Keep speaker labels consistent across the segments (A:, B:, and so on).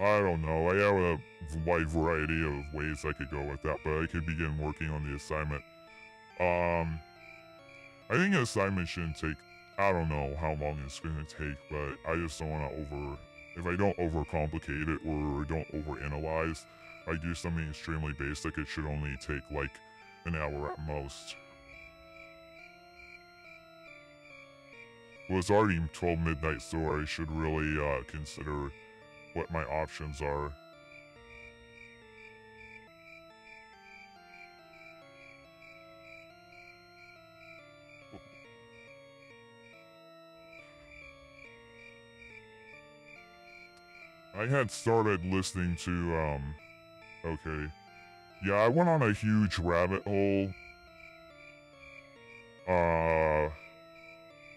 A: I don't know. I have a wide variety of ways I could go with that, but I could begin working on the assignment. I think an assignment shouldn't take, I don't know how long it's gonna take, but I just don't wanna if I don't overcomplicate it or don't overanalyze, I do something extremely basic, it should only take like an hour at most. Well, it's already 12 midnight, so I should really consider what my options are. I had started listening to, okay. Yeah, I went on a huge rabbit hole.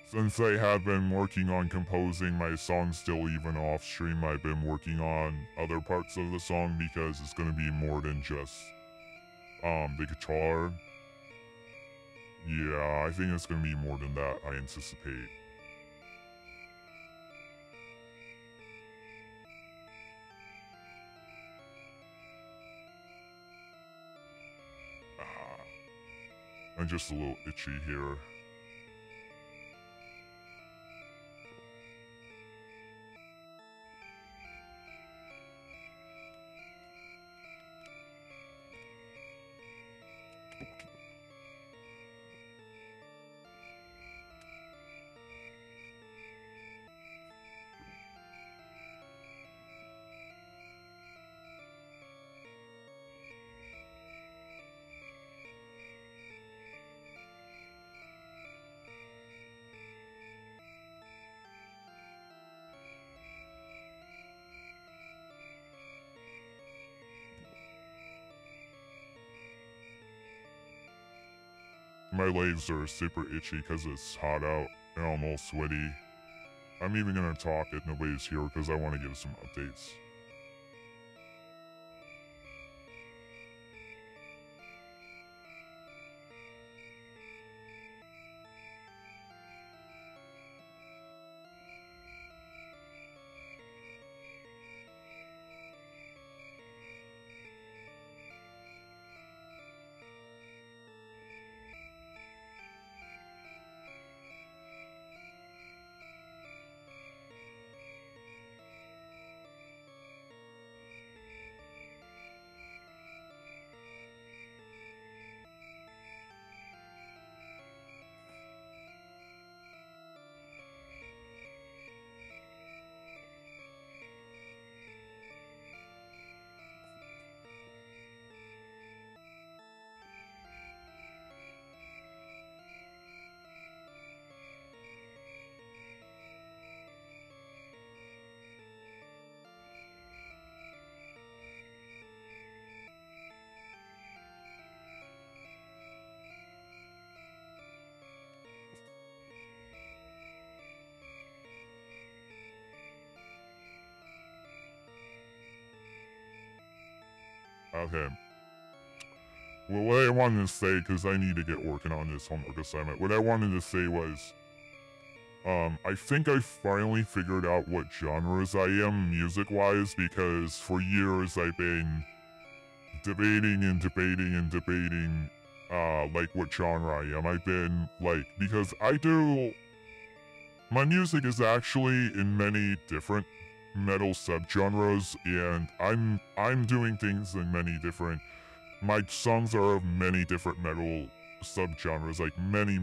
A: Since I have been working on composing my song still even off stream, I've been working on other parts of the song because it's gonna be more than just, the guitar. Yeah, I think it's gonna be more than that, I anticipate. I'm just a little itchy here. My legs are super itchy because it's hot out and I'm all sweaty. I'm even gonna talk if nobody's here because I want to give some updates. Okay. Well, what I wanted to say, because I need to get working on this homework assignment, what I wanted to say was, I think I finally figured out what genres I am music-wise, because for years I've been debating and debating and debating, like what genre I am. I've been, like, because my music is actually in many different metal subgenres, and I'm doing things in many different, my songs are of many different metal subgenres, like many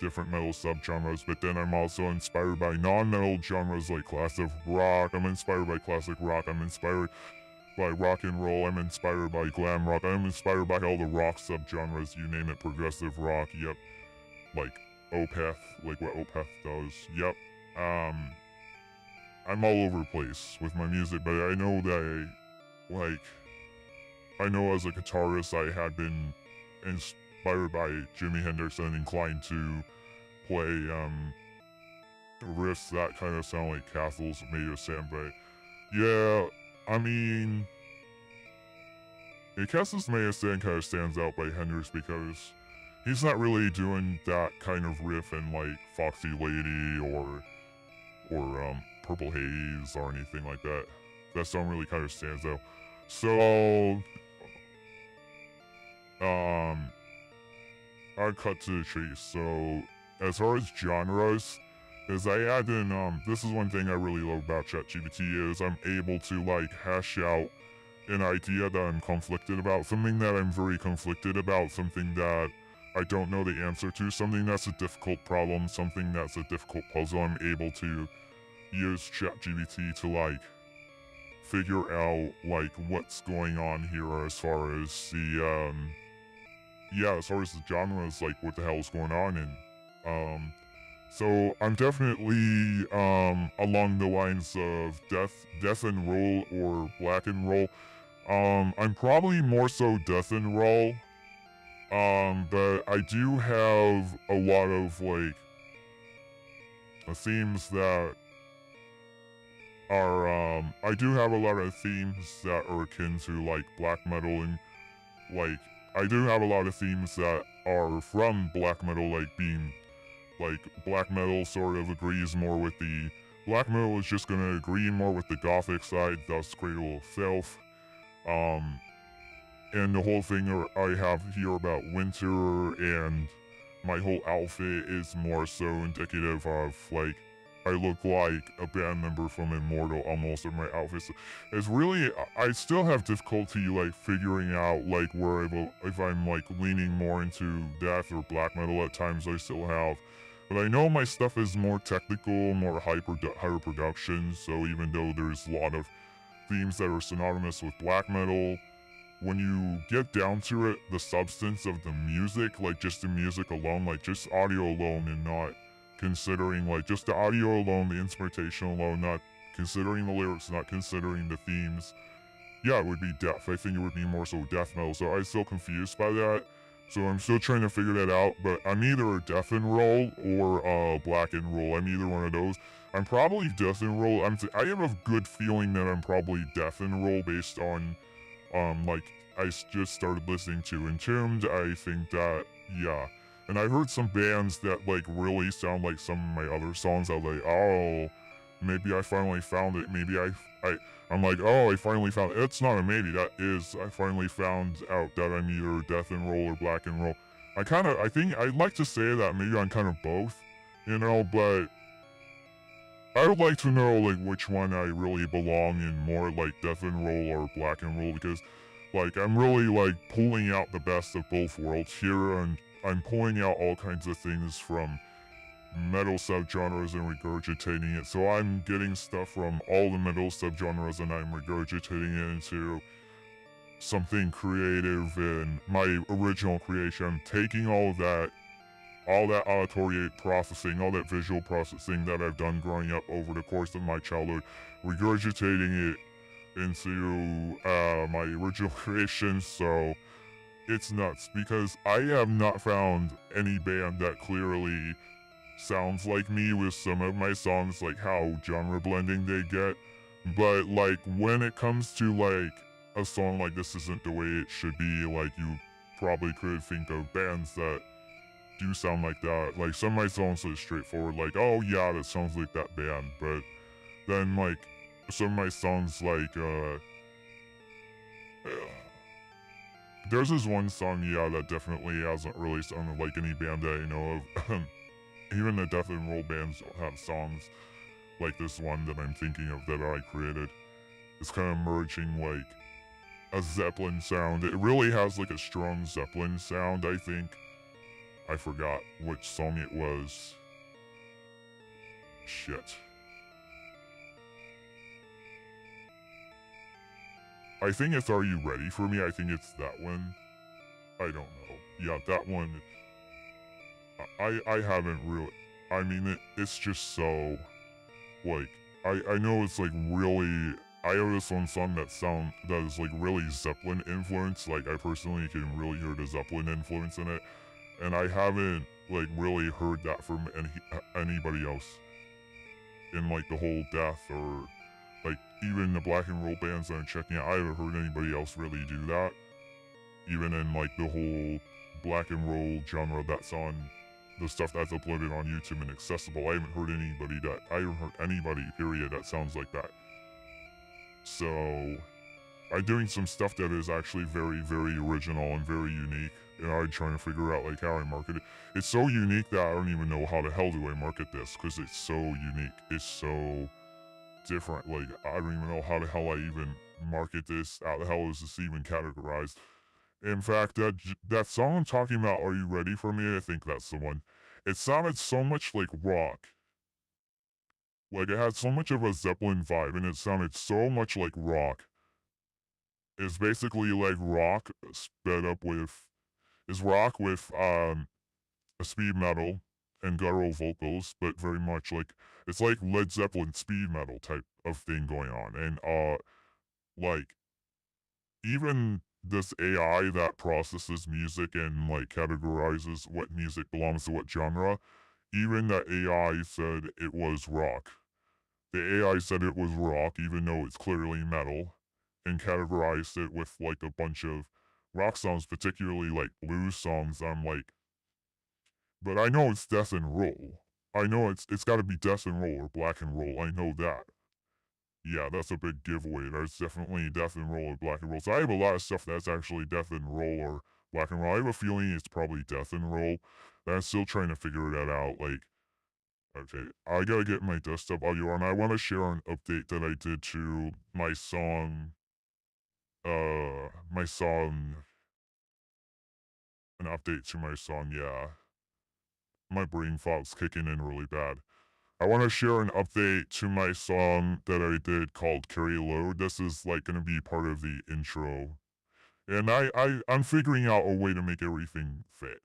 A: different metal subgenres, but then I'm also inspired by non-metal genres like classic rock, I'm inspired by classic rock, I'm inspired by rock and roll, I'm inspired by glam rock, I'm inspired by all the rock subgenres, you name it, progressive rock, yep, like Opeth, like what Opeth does, yep, I'm all over the place with my music, but I know that I know as a guitarist I had been inspired by Jimi Hendrix and inclined to play riffs that kind of sound like castles made of sand, but yeah, I mean, Castles Made of Sand kind of stands out by Hendrix because he's not really doing that kind of riff in like Foxy Lady or Purple Haze or anything like that. That song really kind of stands out. So, I'll cut to the chase. So, as far as genres, is I add in, this is one thing I really love about ChatGPT is I'm able to like hash out an idea that I'm conflicted about, something that I'm very conflicted about, something that I don't know the answer to, something that's a difficult problem, something that's a difficult puzzle. I'm able to use ChatGPT to like figure out like what's going on here as far as the as far as the genres, like what the hell is going on, and so I'm definitely along the lines of death and roll or black and roll. I'm probably more so death and roll. But I do have a lot of like themes that are I do have a lot of themes that are akin to like black metal, and like I do have a lot of themes that are from black metal, like being like black metal sort of agrees more with the black metal is just gonna agree more with the gothic side, thus Cradle of Filth. And the whole thing I have here about winter and my whole outfit is more so indicative of like I look like a band member from Immortal almost in my outfit. So it's really I still have difficulty like figuring out like where if I'm like leaning more into death or black metal at times. I still have, but I know my stuff is more technical, more higher production. So even though there's a lot of themes that are synonymous with black metal, when you get down to it, the substance of the music, like just the music alone, like just audio alone and not considering like just the audio alone, the instrumentation alone, not considering the lyrics, not considering the themes, yeah, it would be death. I think it would be more so death metal. So I'm still confused by that. So I'm still trying to figure that out, but I'm either a death and roll or black and roll. I'm either one of those. I'm probably death and roll. I have a good feeling that I'm probably death and roll based on like I just started listening to Entombed. I think that, yeah. And I heard some bands that like really sound like some of my other songs. I was like, oh, maybe I finally found it. Maybe I'm like, oh, I finally found it. It's not a maybe, that is, I finally found out that I'm either death and roll or black and roll. I think I'd like to say that maybe I'm kind of both, you know, but I would like to know like which one I really belong in, more like death and roll or black and roll, because like I'm really like pulling out the best of both worlds here, and I'm pulling out all kinds of things from metal subgenres and regurgitating it. So I'm getting stuff from all the metal subgenres and I'm regurgitating it into something creative in my original creation. I'm taking all that auditory processing, all that visual processing that I've done growing up over the course of my childhood, regurgitating it into my original creation. So it's nuts because I have not found any band that clearly sounds like me with some of my songs, like how genre blending they get. But like when it comes to like a song like This Isn't the Way It Should Be, like you probably could think of bands that do sound like that. Like some of my songs are straightforward, like, oh yeah, that sounds like that band. But then like some of my songs like there's this one song, yeah, that definitely hasn't really sounded like any band that I know of. Even the death and roll bands don't have songs like this one that I'm thinking of that I created. It's kind of merging like a Zeppelin sound. It really has like a strong Zeppelin sound, I think. I forgot which song it was. Shit. I think it's Are You Ready For Me? I think it's that one. I don't know. Yeah, that one. I haven't really. I mean, it's just so. Like, I know it's like really. I have this one song that is like really Zeppelin influence. Like, I personally can really hear the Zeppelin influence in it. And I haven't like really heard that from anybody else in like the whole death or like even the black and roll bands that I'm checking out. I haven't heard anybody else really do that. Even in like the whole black and roll genre that's on the stuff that's uploaded on YouTube and accessible, I haven't heard anybody period that sounds like that. So I'm doing some stuff that is actually very, very original and very unique. And I'm trying to figure out like how I market it. It's so unique that I don't even know how the hell do I market this, because it's so unique. It's so different. Like I don't even know how the hell I even market this. How the hell is this even categorized? In fact, that song I'm talking about, "Are You Ready for Me?" I think that's the one. It sounded so much like rock. Like it had so much of a Zeppelin vibe, and it sounded so much like rock. It's basically like rock sped up with is rock with a speed metal and guttural vocals, but very much like it's like Led Zeppelin speed metal type of thing going on. And like even this AI that processes music and like categorizes what music belongs to what genre, even that AI said it was rock. The AI said it was rock, even though it's clearly metal, and categorized it with like a bunch of rock songs, particularly like blues songs. I'm like, but I know it's death and roll. I know it's got to be death and roll or black and roll. I know that. Yeah, that's a big giveaway. There's definitely death and roll or black and roll. So I have a lot of stuff that's actually death and roll or black and roll. I have a feeling it's probably death and roll. But I'm still trying to figure that out. Like, okay, I gotta get my desktop audio on. I want to share an update that I did to my song. My song. An update to my song. Yeah, my brain fog's kicking in really bad. I want to share an update to my song that I did called Carry Load. This is like going to be part of the intro. And I'm figuring out a way to make everything fit.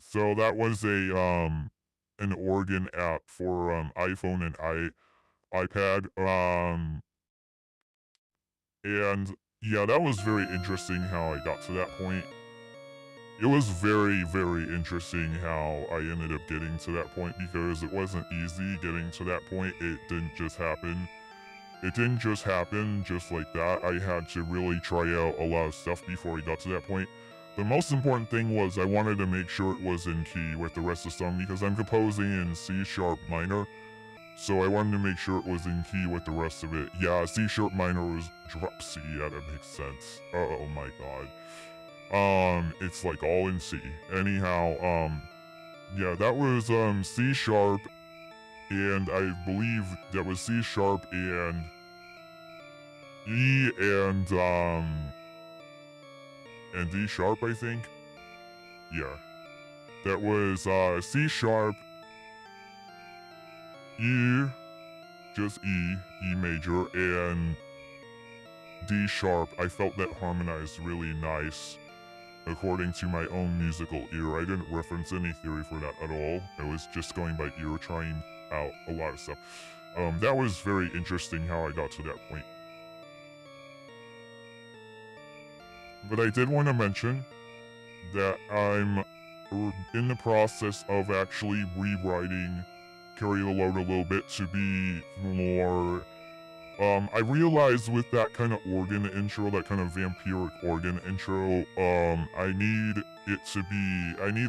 A: So that was a an organ app for iPhone and iPad. And yeah, that was very interesting how I got to that point. It was very, very interesting how I ended up getting to that point, because it wasn't easy getting to that point. It didn't just happen. It didn't just happen just like that. I had to really try out a lot of stuff before I got to that point. The most important thing was I wanted to make sure it was in key with the rest of the song, because I'm composing in C sharp minor. So I wanted to make sure it was in key with the rest of it. Yeah, C sharp minor was drop C. Yeah, that makes sense. Oh my god. It's like all in C. Anyhow, yeah, that was C sharp, and I believe that was C sharp and E and D sharp, I think. Yeah. That was C sharp, E, just E, E major, and D sharp. I felt that harmonized really nice according to my own musical ear. I didn't reference any theory for that at all. I was just going by ear, trying out a lot of stuff. That was very interesting how I got to that point. But I did want to mention that I'm in the process of actually rewriting Carry the Load a little bit to be more. I realized with that kind of organ intro, that kind of vampiric organ intro, I need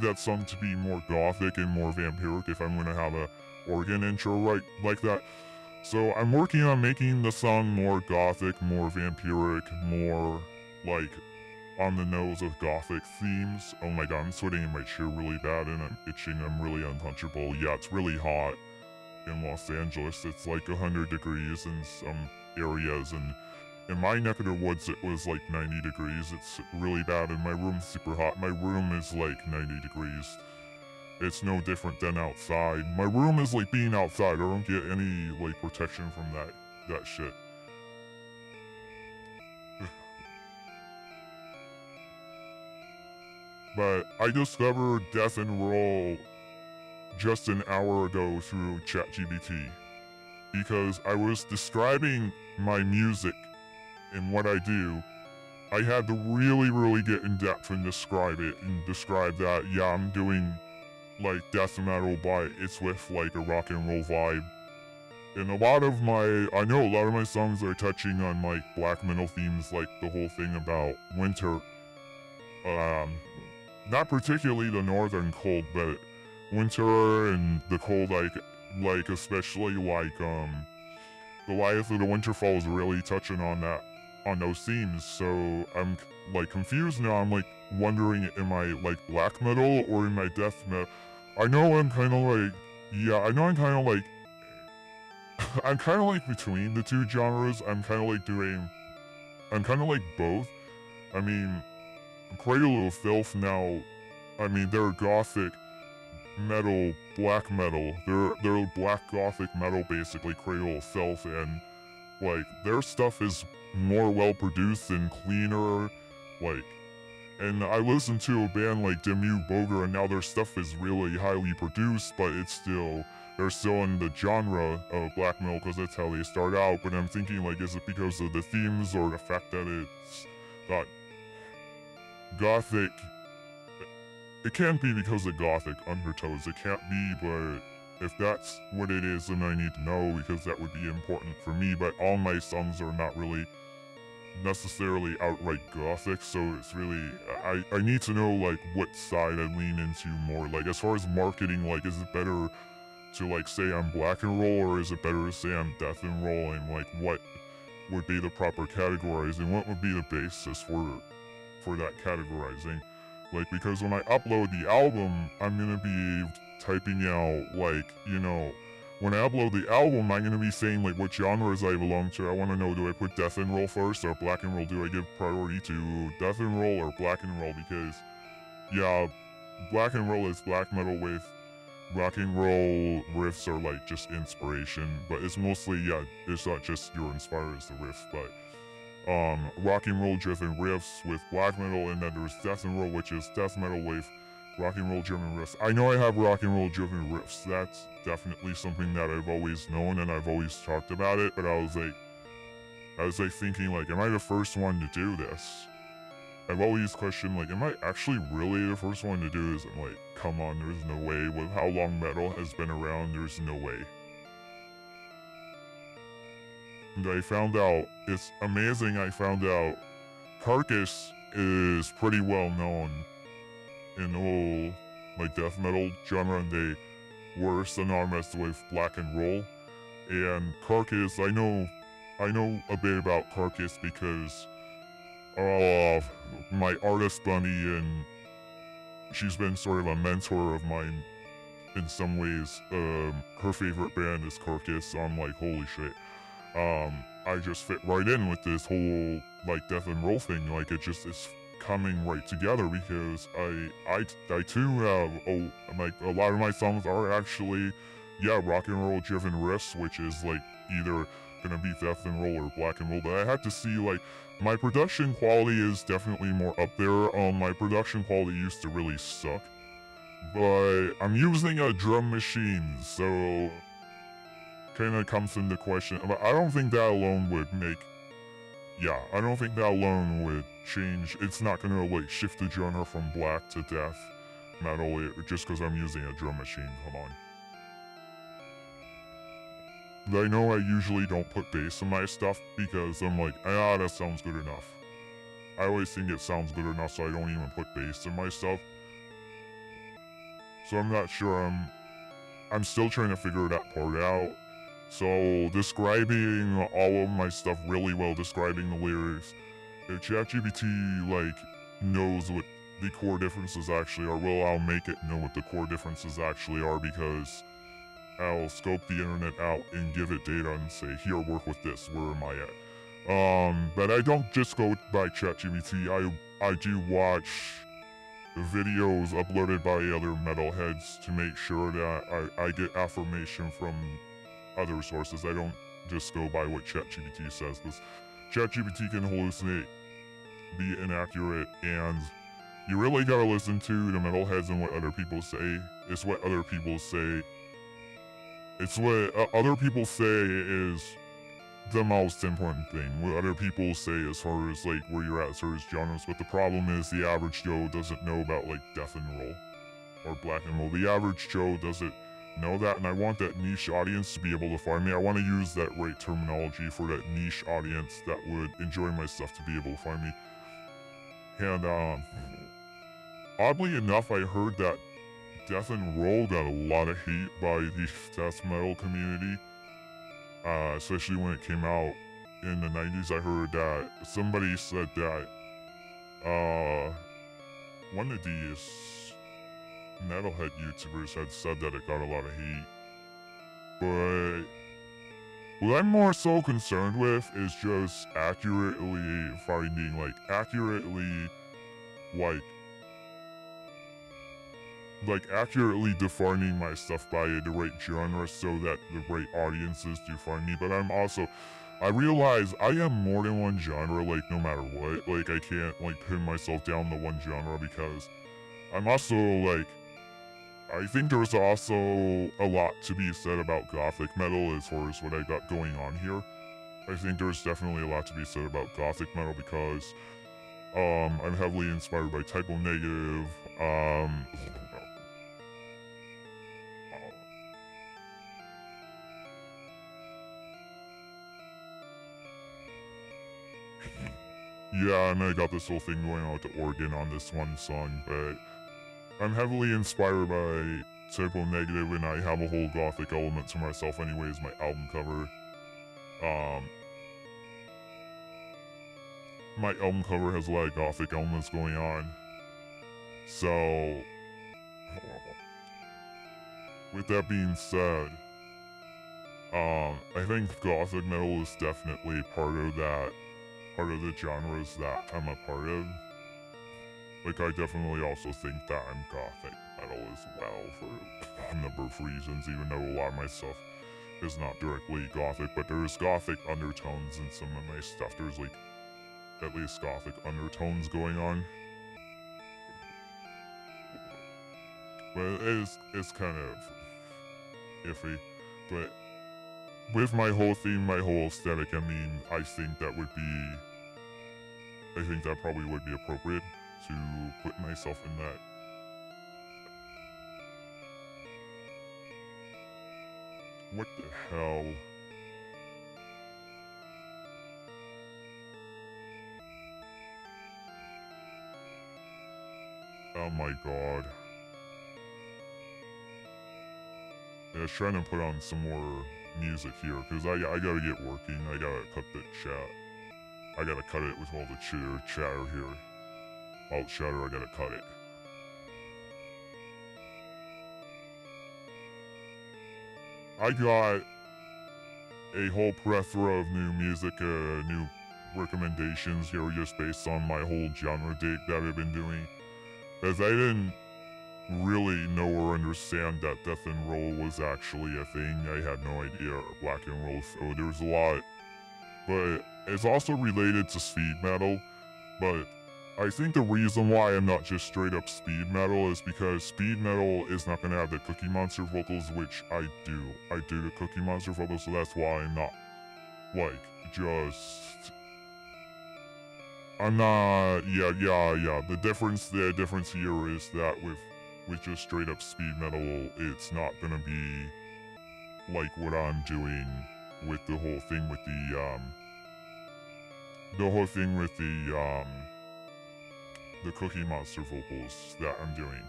A: that song to be more gothic and more vampiric if I'm gonna have a organ intro right like that. So I'm working on making the song more gothic, more vampiric, more like on the nose of gothic themes. Oh my god, I'm sweating in my chair really bad and I'm itching. I'm really uncomfortable. Yeah, it's really hot in Los Angeles. It's like 100 degrees in some areas, and in my neck of the woods it was like 90 degrees. It's really bad, and my room's super hot. My room is like 90 degrees. It's no different than outside. My room is like being outside. I don't get any like protection from that shit. But I discovered death and roll just an hour ago through ChatGPT because I was describing my music and what I do. I had to really get in depth and describe it and describe that, yeah, I'm doing like death metal, but it's with like a rock and roll vibe. And I know a lot of my songs are touching on like black metal themes, like the whole thing about winter. Not particularly the northern cold, but winter and the cold, like especially like Goliath of the Winterfall is really touching on those themes. So I'm like confused now. I'm like wondering, am I like black metal or am I death metal? I know I'm kind of like, yeah, I know I'm kind of like, I'm kind of like between the two genres. I'm kind of like both. I mean, Cradle of Filth now, I mean, they're gothic metal, black metal. They're black gothic metal, basically, Cradle of Filth, and like their stuff is more well produced and cleaner, like. And I listened to a band like Demu Boger, and now their stuff is really highly produced, but they're still in the genre of black metal because that's how they start out. But I'm thinking, like, is it because of the themes or the fact that it's got gothic? It can't be because of gothic undertones. It can't be, but if that's what it is, then I need to know because that would be important for me. But all my songs are not really necessarily outright gothic, so it's really I need to know like what side I lean into more. Like as far as marketing, like is it better to like say I'm black and roll or is it better to say I'm death and roll, and like what would be the proper categorizing? What would be the basis for that categorizing? Like because when I upload the album, I'm gonna be typing out like, you know, when I upload the album, I'm gonna be saying like what genres I belong to. I wanna know, do I put death and roll first or black and roll? Do I give priority to death and roll or black and roll? Because yeah, black and roll is black metal with rock and roll riffs are like just inspiration, but it's mostly, yeah, it's not just you're inspired as the riff, but rock and roll driven riffs with black metal, and then there's death and roll, which is death metal with rock and roll driven riffs. I know I have rock and roll driven riffs. That's definitely something that I've always known and I've always talked about it, but I was like thinking like, am I the first one to do this? I've always questioned like, am I actually really the first one to do this? I'm like, come on, there's no way. With how long metal has been around, there's no way. And I found out, it's amazing, I found out Carcass is pretty well known in the whole like death metal genre, and they were synonymous with black and roll. And Carcass, I know a bit about Carcass because my artist bunny, and she's been sort of a mentor of mine in some ways. Her favorite band is Carcass, so I'm like, holy shit. I just fit right in with this whole like death and roll thing. Like it just is coming right together because I too have like a lot of my songs are actually, yeah, rock and roll driven riffs, which is like either gonna be death and roll or black and roll. But I had to see like my production quality is definitely more up there. My production quality used to really suck, but I'm using a drum machine, so kind of comes into question. But I don't think that alone would make, yeah, I don't think that alone would change. It's not gonna like shift the genre from black to death metal just because I'm using a drum machine. Come on. I know I usually don't put bass in my stuff because I'm like, that sounds good enough. I always think it sounds good enough, so I don't even put bass in my stuff. So I'm not sure. I'm still trying to figure that part out. So describing all of my stuff really well, describing the lyrics, if ChatGPT like knows what the core differences actually are, well, I'll make it know what the core differences actually are because I'll scope the internet out and give it data and say, here, work with this, where am I at? But I don't just go by ChatGPT, I do watch videos uploaded by other metalheads to make sure that I get affirmation from other sources. I don't just go by what ChatGPT says, because ChatGPT can hallucinate, be inaccurate, and You really gotta listen to the metalheads and what other people say. It's what other people say. It's what other people say is the most important thing. What other people say as far as like where you're at as far as genres. But the problem is the average Joe doesn't know about like death and roll or black and roll. The average Joe doesn't know that, and I want that niche audience to be able to find me. I want to use that right terminology for that niche audience that would enjoy my stuff to be able to find me. And oddly enough, I heard that death and roll got a lot of hate by the death metal community, especially when it came out in the 90s. I heard that somebody said that one of these metalhead YouTubers had said that it got a lot of hate. But what I'm more so concerned with is just accurately finding, accurately defining my stuff by the right genre so that the right audiences do find me. But I realize I am more than one genre, like no matter what. Like I can't like pin myself down to one genre because I'm also like, I think there's also a lot to be said about gothic metal as far as what I got going on here. I think there's definitely a lot to be said about gothic metal because I'm heavily inspired by Typo Negative. Yeah, and I got this whole thing going on with the organ on this one song, but I'm heavily inspired by Typo Negative, and I have a whole gothic element to myself anyways, my album cover. My album cover has a lot of gothic elements going on. So, with that being said, I think gothic metal is definitely part of the genres that I'm a part of. Like, I definitely also think that I'm gothic metal as well for a number of reasons, even though a lot of my stuff is not directly gothic, but there's gothic undertones in some of my stuff. There's like, at least gothic undertones going on. But it's kind of iffy. But with my whole theme, my whole aesthetic, I mean, I think that probably would be appropriate to put myself in that. What the hell? Oh my god. Yeah, I was trying to put on some more music here, because I gotta get working. I gotta cut the chat. I gotta cut it with all the chatter here. All the chatter, I gotta cut it. I got a whole plethora of new music, new recommendations here just based on my whole genre dig that I've been doing. Because I didn't really know or understand that death and roll was actually a thing. I had no idea, or black and roll, so there's a lot. But it's also related to speed metal, but I think the reason why I'm not just straight up speed metal is because speed metal is not gonna have the Cookie Monster vocals, which I do. I do the Cookie Monster vocals, so that's why I'm not, like, just... I'm not... Yeah. The difference here is that with just straight up speed metal, it's not gonna be like what I'm doing with the whole thing with the Cookie Monster vocals that I'm doing.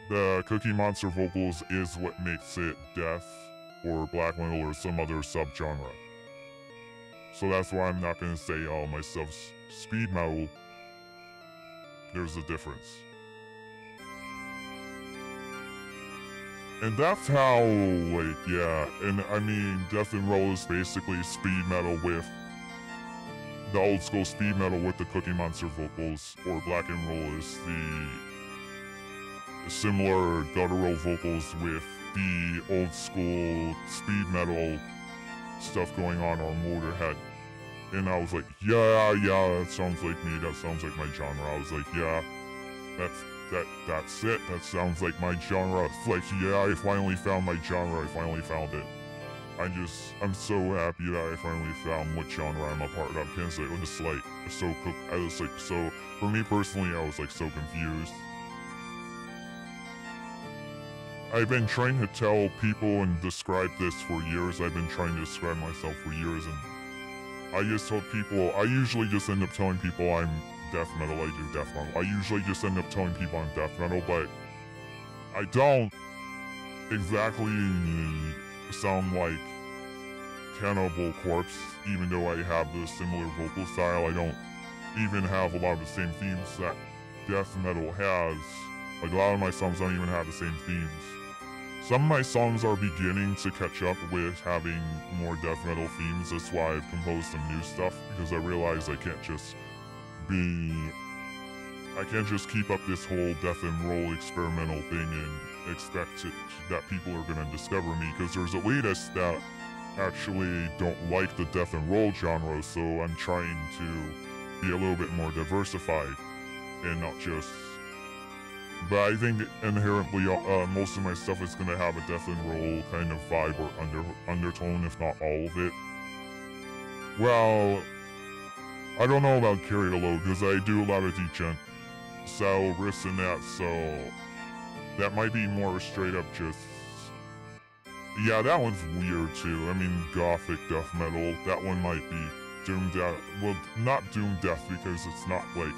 A: The Cookie Monster vocals is what makes it death or black metal or some other subgenre. So that's why I'm not gonna say all my stuff's speed metal. There's a difference. And that's how, like, yeah, and I mean, death and roll is basically speed metal with the old school speed metal with the Cookie Monster vocals, or black and roll is the similar guttural vocals with the old school speed metal stuff going on, or Motorhead. And I was like, yeah, that sounds like me. That sounds like my genre. I was like, yeah, that's it. That sounds like my genre. It's like, yeah, I finally found my genre. I finally found it. I'm so happy that I finally found what genre I'm a part of. Because it was like so. For me personally, I was like so confused. I've been trying to tell people and describe this for years. I've been trying to describe myself for years, and I just told people. I usually just end up telling people I'm death metal. I do death metal. I usually just end up telling people I'm death metal, but I don't exactly sound like Cannibal Corpse, even though I have the similar vocal style. I don't even have a lot of the same themes that death metal has. Like a lot of my songs don't even have the same themes. Some of my songs are beginning to catch up with having more death metal themes. That's why I've composed some new stuff, because I realize I can't just keep up this whole death and roll experimental thing and expect that people are gonna discover me, because there's elitists that actually don't like the death and roll genre, so I'm trying to be a little bit more diversified and not just. But I think inherently most of my stuff is gonna have a death and roll kind of vibe or undertone, if not all of it. Well, I don't know about Carry the Load, because I do a lot of Decent style riffs in that, so that might be more straight up just. Yeah, that one's weird too. I mean, gothic death metal. That one might be Doom Death. Well, not Doom Death, because it's not like.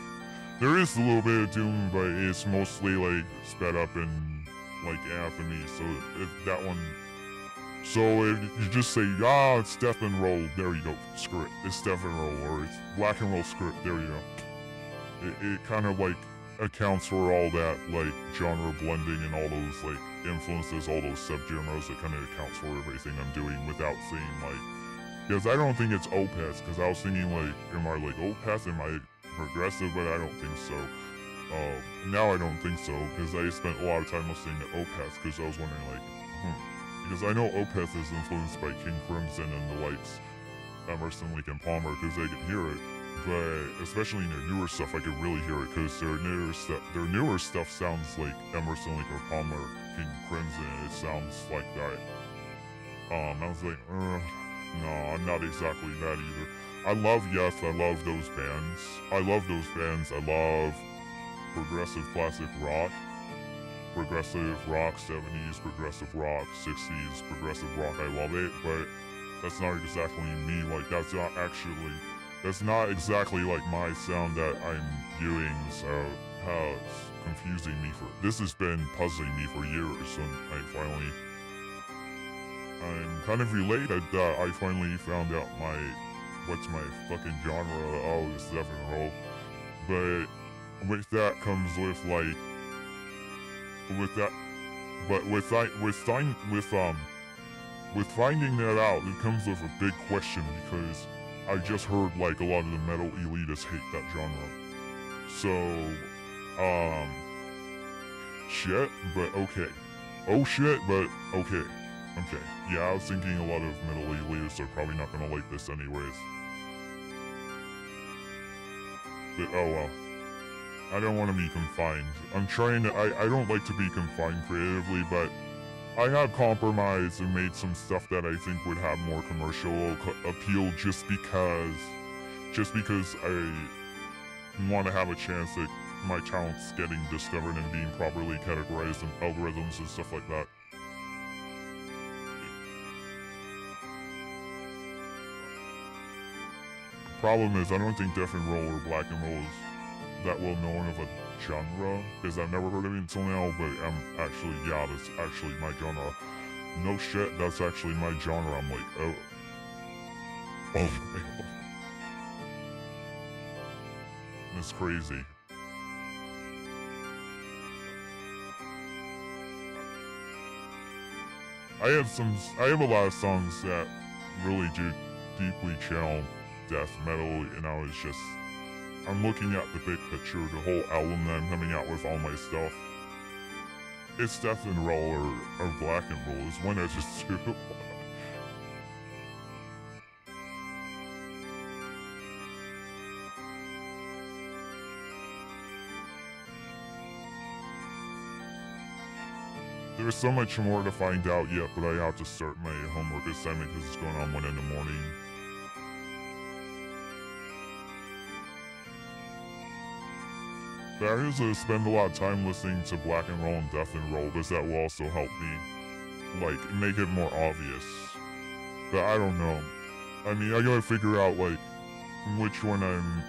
A: There is a little bit of Doom, but it's mostly like sped up and like anthemy. So if that one. So if you just say, it's death and roll, there you go. Screw it. It's death and roll, or it's black and roll, screw it, there you go. It kind of like accounts for all that like genre blending and all those like influences, all those subgenres. It kind of accounts for everything I'm doing without saying like. Because I don't think it's Opeth, because I was thinking like, am I like Opeth? Am I progressive? But I don't think so. Now I don't think so, because I spent a lot of time listening to Opeth, because I was wondering like, because I know Opeth is influenced by King Crimson and the likes, Emerson, Lake and Palmer, because I can hear it. But especially in their newer stuff, I could really hear it, because their newer stuff sounds like Emerson, Lake or Palmer, King Crimson. It sounds like that. I was like, no, I'm not exactly that either. I love those bands. I love those bands. I love progressive classic rock, progressive rock 70s, progressive rock 60s, progressive rock. I love it, but that's not exactly me. Like that's not exactly like my sound that I'm doing. So it's confusing me this has been puzzling me for years, and I'm kind of related that I finally found out what's my fucking genre. Oh, it's death and roll. But with that comes with finding that out, it comes with a big question, because I just heard like a lot of the metal elitists hate that genre. So, shit, but okay. Oh shit, but okay. Okay, yeah, I was thinking a lot of metal elitists are probably not gonna like this anyways. But oh well. I don't want to be confined. I don't like to be confined creatively, but I have compromised and made some stuff that I think would have more commercial appeal just because I want to have a chance that my talent's getting discovered and being properly categorized in algorithms and stuff like that. Problem is, I don't think death and roll or black and roll is that well known of a genre, because I've never heard of it until now, but that's actually my genre. No shit, that's actually my genre. I'm like, oh my god. It's crazy. I have a lot of songs that really do deeply channel death metal, and I'm looking at the big picture, the whole album that I'm coming out with, all my stuff. It's death and roll or black and roll is one I just do. There's so much more to find out yet, but I have to start my homework assignment because it's going on 1 in the morning. But I usually spend a lot of time listening to black and roll and death and roll because that will also help me, like, make it more obvious. But I don't know. I mean, I gotta figure out, like, which one I'm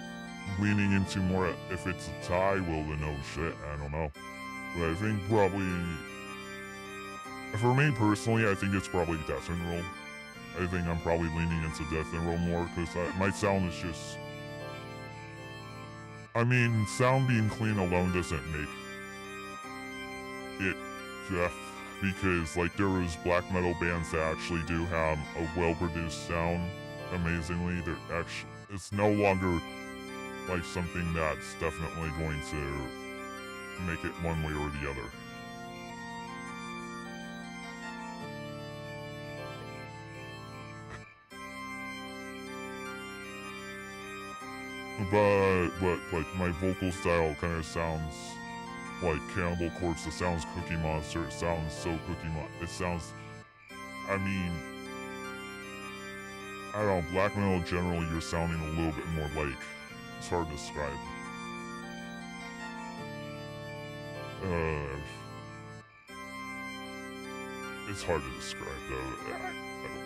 A: leaning into more. If it's a tie, well then oh shit, I don't know. But I think probably, for me personally, I think it's probably death and roll. I think I'm probably leaning into death and roll more because my sound is just, I mean, sound being clean alone doesn't make it deaf, because like there was black metal bands that actually do have a well-produced sound. Amazingly, they're actually, it's no longer like something that's definitely going to make it one way or the other. But like my vocal style kind of sounds like Cannibal Corpse. It sounds Cookie Monster. It sounds so Cookie Monster. It sounds, I mean, I don't know, black metal generally you're sounding a little bit more like, it's hard to describe. It's hard to describe though. I don't know.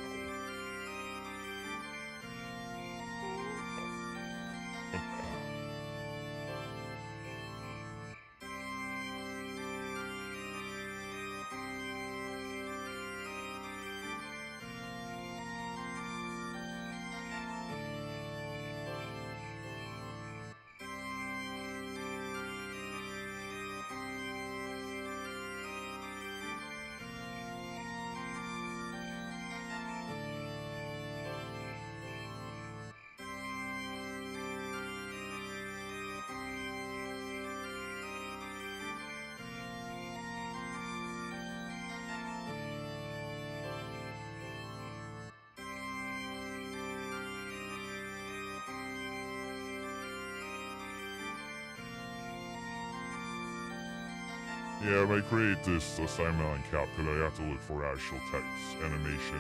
A: Yeah, if I create this assignment on CapCut, I have to look for actual text animation.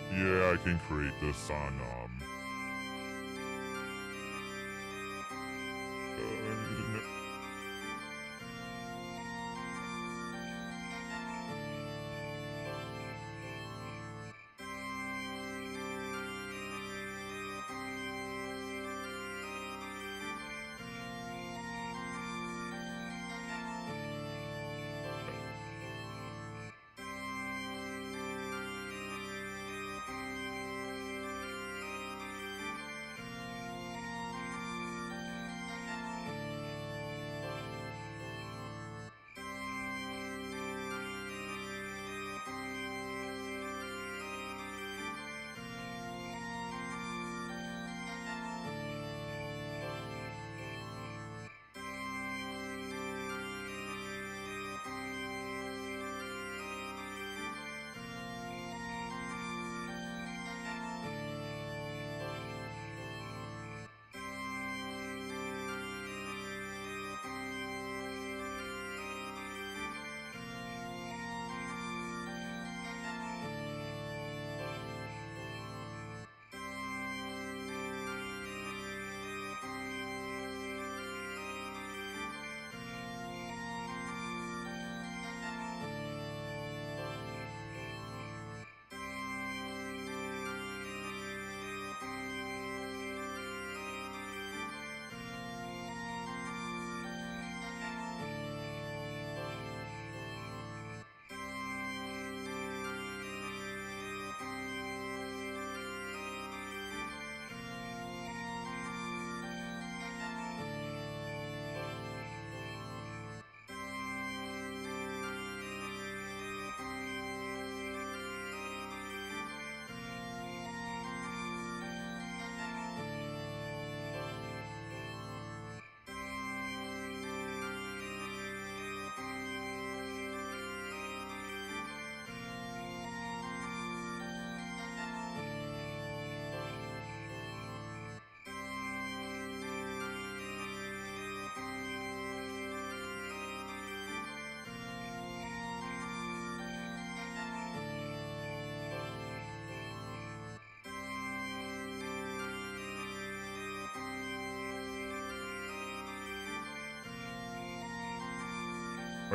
A: Yeah, I can create this on,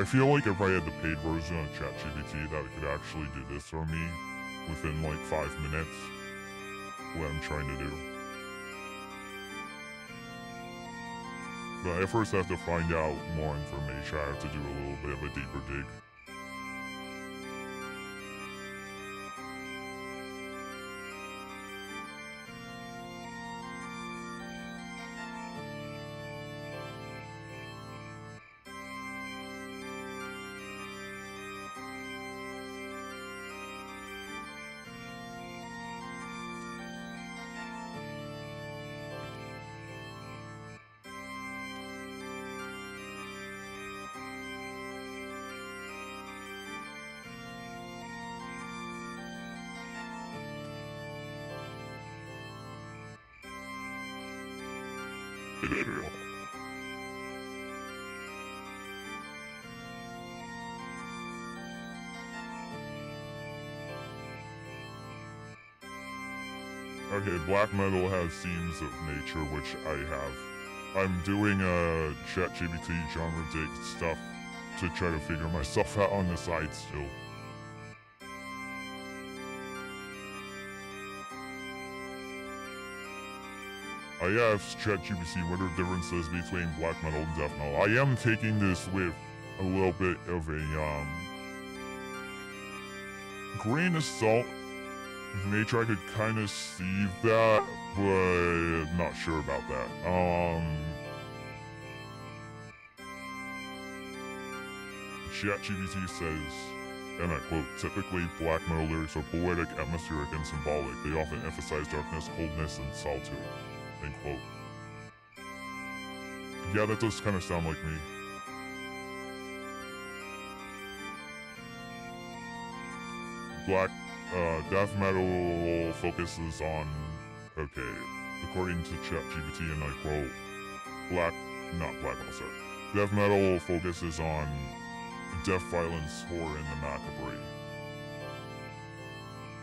A: I feel like if I had the paid version of ChatGPT, that it could actually do this for me within like 5 minutes, what I'm trying to do. But I first have to find out more information. I have to do a little bit of a deeper dig. Okay, black metal has themes of nature, which I have. I'm doing a ChatGPT genre dig stuff to try to figure myself out on the side still. I asked ChatGPT what are the differences between black metal and death metal. I am taking this with a little bit of a grain of salt. Nature, I could kind of see that, but not sure about that. ChatGPT says, and I quote, typically black metal lyrics are poetic, atmospheric, and symbolic. They often emphasize darkness, coldness, and solitude. End quote. Yeah, that does kind of sound like me. Death metal focuses on, okay, according to ChatGPT, and I quote, death metal focuses on death, violence, horror, and the macabre.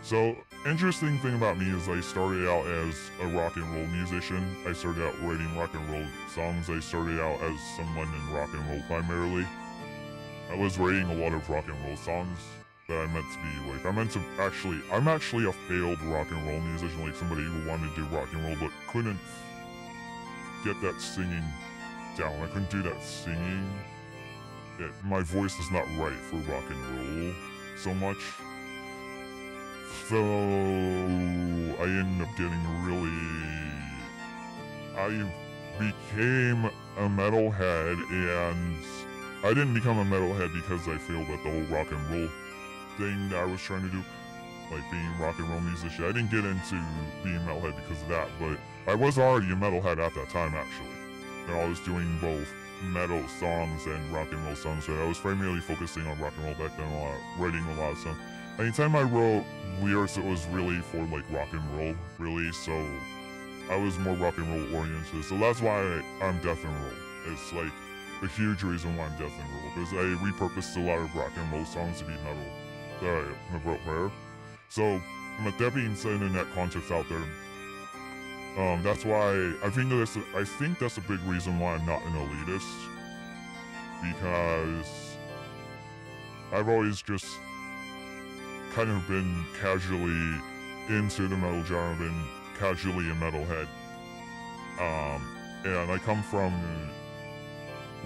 A: So, interesting thing about me is I started out as a rock and roll musician. I started out writing rock and roll songs. I started out as someone in rock and roll primarily. I was writing a lot of rock and roll songs that I meant to be like, I'm actually a failed rock and roll musician, like somebody who wanted to do rock and roll but couldn't get that singing down. I couldn't do that singing. My voice is not right for rock and roll so much. So I ended up getting I became a metalhead, and I didn't become a metalhead because I failed at the whole rock and roll thing that I was trying to do, like being a rock and roll musician. I didn't get into being a metalhead because of that, but I was already a metalhead at that time, actually. And I was doing both metal songs and rock and roll songs, so I was primarily focusing on rock and roll back then, writing a lot of songs. Anytime I wrote lyrics, it was really for like rock and roll, really, so I was more rock and roll oriented, so that's why I'm death and roll. It's like a huge reason why I'm death and roll, because I repurposed a lot of rock and roll songs to be metal that I wrote prior. So, with that being said, in that context out there, that's why I think that's a big reason why I'm not an elitist, because I've always just kind of been casually into the metal genre, been casually a metalhead, and I come from,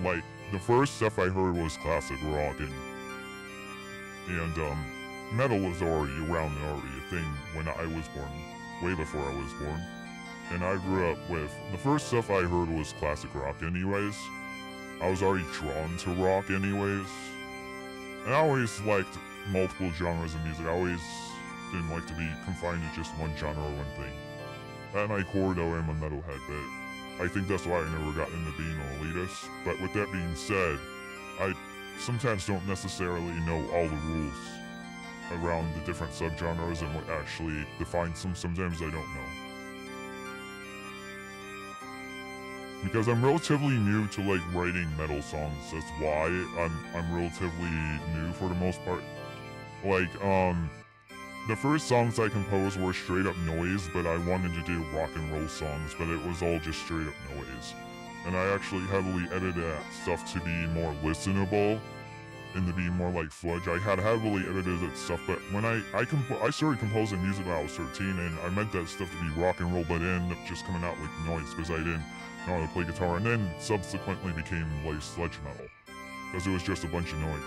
A: like, the first stuff I heard was classic rock, and metal was already a thing when I was born, way before I was born. And I grew up with, the first stuff I heard was classic rock anyways. I was already drawn to rock anyways. And I always liked multiple genres of music. I always didn't like to be confined to just one genre or one thing. At my core though, I'm a metalhead, but I think that's why I never got into being an elitist. But with that being said, I sometimes don't necessarily know all the rules around the different subgenres and what actually defines them. Sometimes I don't know. Because I'm relatively new to like writing metal songs. That's why I'm relatively new for the most part. Like, the first songs I composed were straight up noise, but I wanted to do rock and roll songs, but it was all just straight up noise. And I actually heavily edited that stuff to be more listenable and to be more like Fudge. I had heavily edited that stuff, but when I started composing music when I was 13, and I meant that stuff to be rock and roll, but it ended up just coming out like noise because I didn't know how to play guitar, and then subsequently became like sludge metal because it was just a bunch of noise.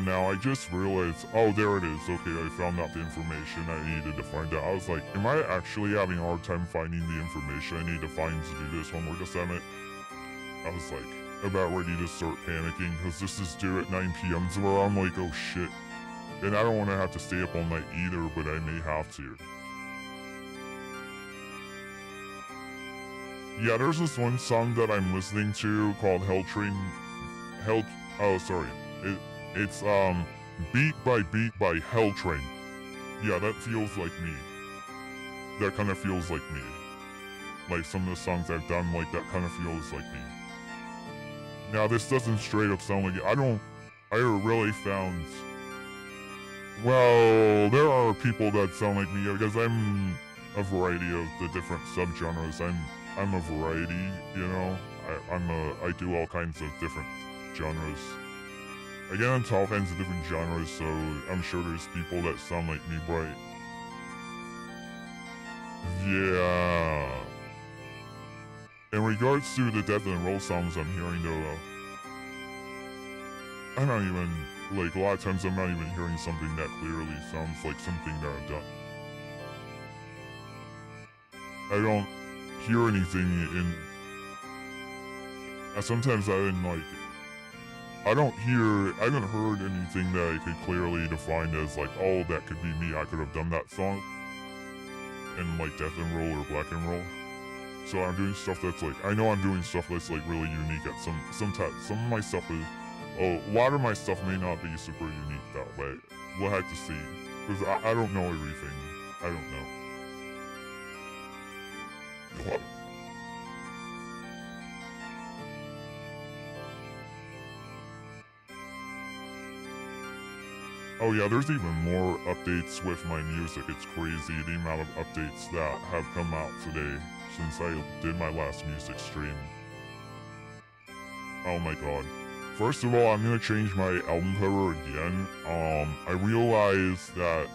A: Now I just realized, oh, there it is. Okay, I found out the information I needed to find out. I was like, am I actually having a hard time finding the information I need to find to do this homework assignment? I was like, about ready to start panicking because this is due at 9 p.m. So I'm like, oh shit. And I don't want to have to stay up all night either, but I may have to. Yeah, there's this one song that I'm listening to called It's Beat by Hell Train. Yeah, that feels like me. That kind of feels like me. Like some of the songs I've done, like that kind of feels like me. Now this doesn't straight up sound like it. I really found, well, there are people that sound like me because I'm a variety of the different subgenres. I'm a variety, you know? I do all kinds of different genres. I get into all kinds of different genres, so I'm sure there's people that sound like me, but yeah. In regards to the death and roll songs I'm hearing though, I'm not even, like a lot of times I'm not even hearing something that clearly sounds like something that I've done. I don't hear anything in, sometimes I haven't heard anything that I could clearly define as like, oh, that could be me, I could have done that song in like death and roll or black and roll. So I'm doing stuff that's like, I know I'm doing stuff that's like really unique at some of my stuff is, a lot of my stuff may not be super unique that way. We'll have to see, because I don't know everything. I don't know. Oh yeah, there's even more updates with my music. It's crazy the amount of updates that have come out today since I did my last music stream. Oh my god. First of all, I'm gonna change my album cover again. I realized that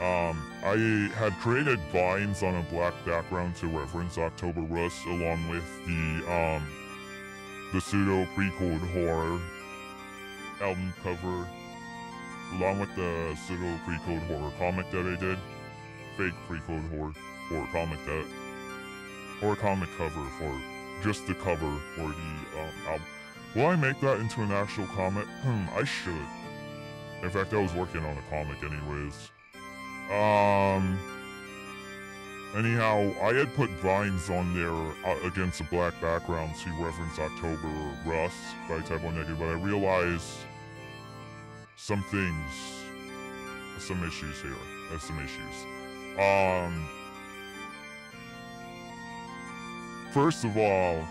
A: I had created vines on a black background to reference October Rust along with the pseudo pre-code horror album cover, along with the pseudo pre-code horror comic that I did. Fake pre-code horror comic cover for just the cover for the album. Will I make that into an actual comic? I should. In fact, I was working on a comic anyways. Anyhow, I had put vines on there against a black background to reference October Rust by Typo Negative, but I realized some issues here. There's some issues. First of all,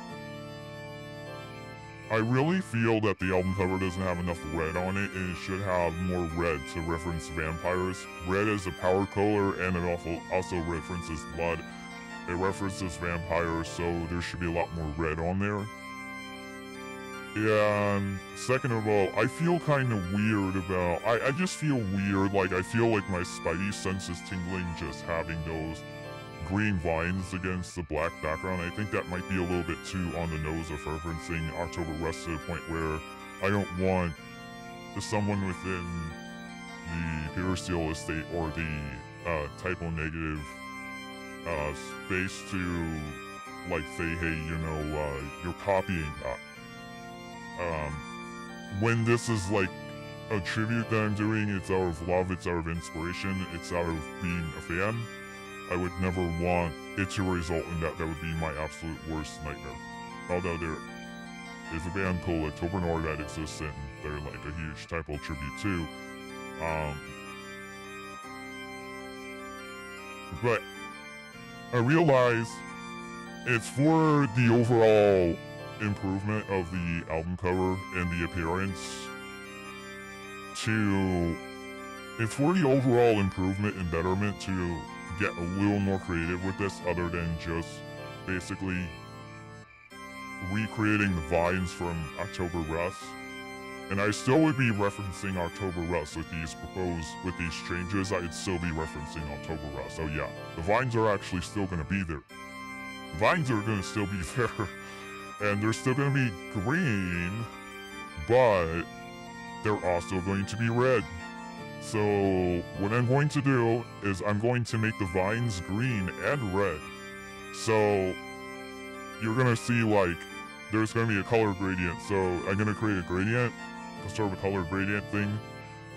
A: I really feel that the album cover doesn't have enough red on it, and it should have more red to reference vampires. Red is a power color, and it also references blood. It references vampires, so there should be a lot more red on there. And second of all, I feel kind of weird about, I just feel weird, like I feel like my spidey sense is tingling just having those green vines against the black background. I think that might be a little bit too on the nose of referencing October Rust to the point where I don't want someone within the Pure Steel estate or the typo negative space to like say, hey, you know, you're copying that. When this is like a tribute that I'm doing, it's out of love, it's out of inspiration, it's out of being a fan. I would never want it to result in that. That would be my absolute worst nightmare. Although there is a band called October Noir that exists and they're like a huge typo tribute too. But I realize it's for the overall improvement of the album cover and the appearance it's for the overall improvement and betterment to get a little more creative with this other than just basically recreating the vines from October Rust. And I still would be referencing October Rust with these changes. I'd still be referencing October Rust. So yeah, the vines are actually still going to be there. The vines are going to still be there. And they're still going to be green, but they're also going to be red. So what I'm going to do is I'm going to make the vines green and red. So you're going to see like there's going to be a color gradient. So I'm going to create a gradient, sort of a color gradient thing.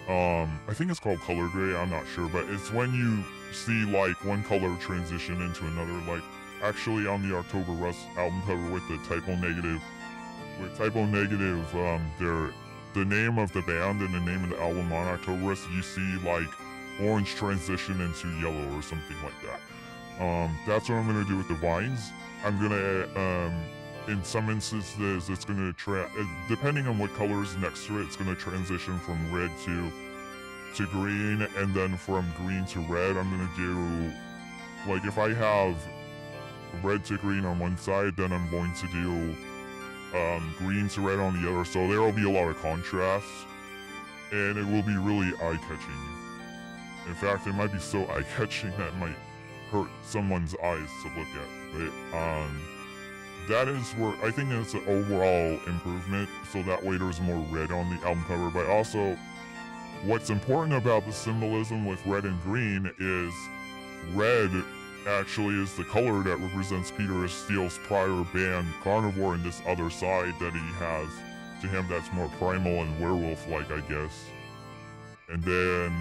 A: I think it's called color gray, I'm not sure, but it's when you see like one color transition into another. Like actually on the October Rust album cover with the typo negative, the name of the band and the name of the album on October Rust, you see like orange transition into yellow or something like that. That's what I'm gonna do with the vines. I'm gonna, in some instances, it's gonna depending on what color is next to it, it's gonna transition from red to green, and then from green to red. I'm gonna do, like if I have red to green on one side, then I'm going to do green to red on the other, so there will be a lot of contrast, and it will be really eye-catching. In fact, it might be so eye-catching that it might hurt someone's eyes to look at. But that is where I think it's an overall improvement, so that way there's more red on the album cover. But also, what's important about the symbolism with red and green is red actually is the color that represents Peter Steele's prior band, Carnivore, and this other side that he has to him that's more primal and werewolf-like, I guess. And then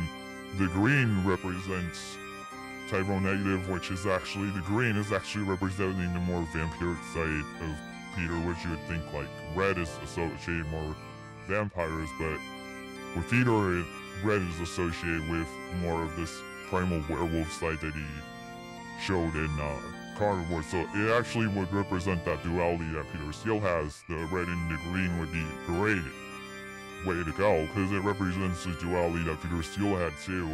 A: the green represents typo negative, which is actually, the green is actually representing the more vampiric side of Peter, which you would think like red is associated more with vampires, but with Peter, red is associated with more of this primal werewolf side that he showed in Carnivore. So it actually would represent that duality that Peter Steele has. The red and the green would be a great way to go, because it represents the duality that Peter Steele had too.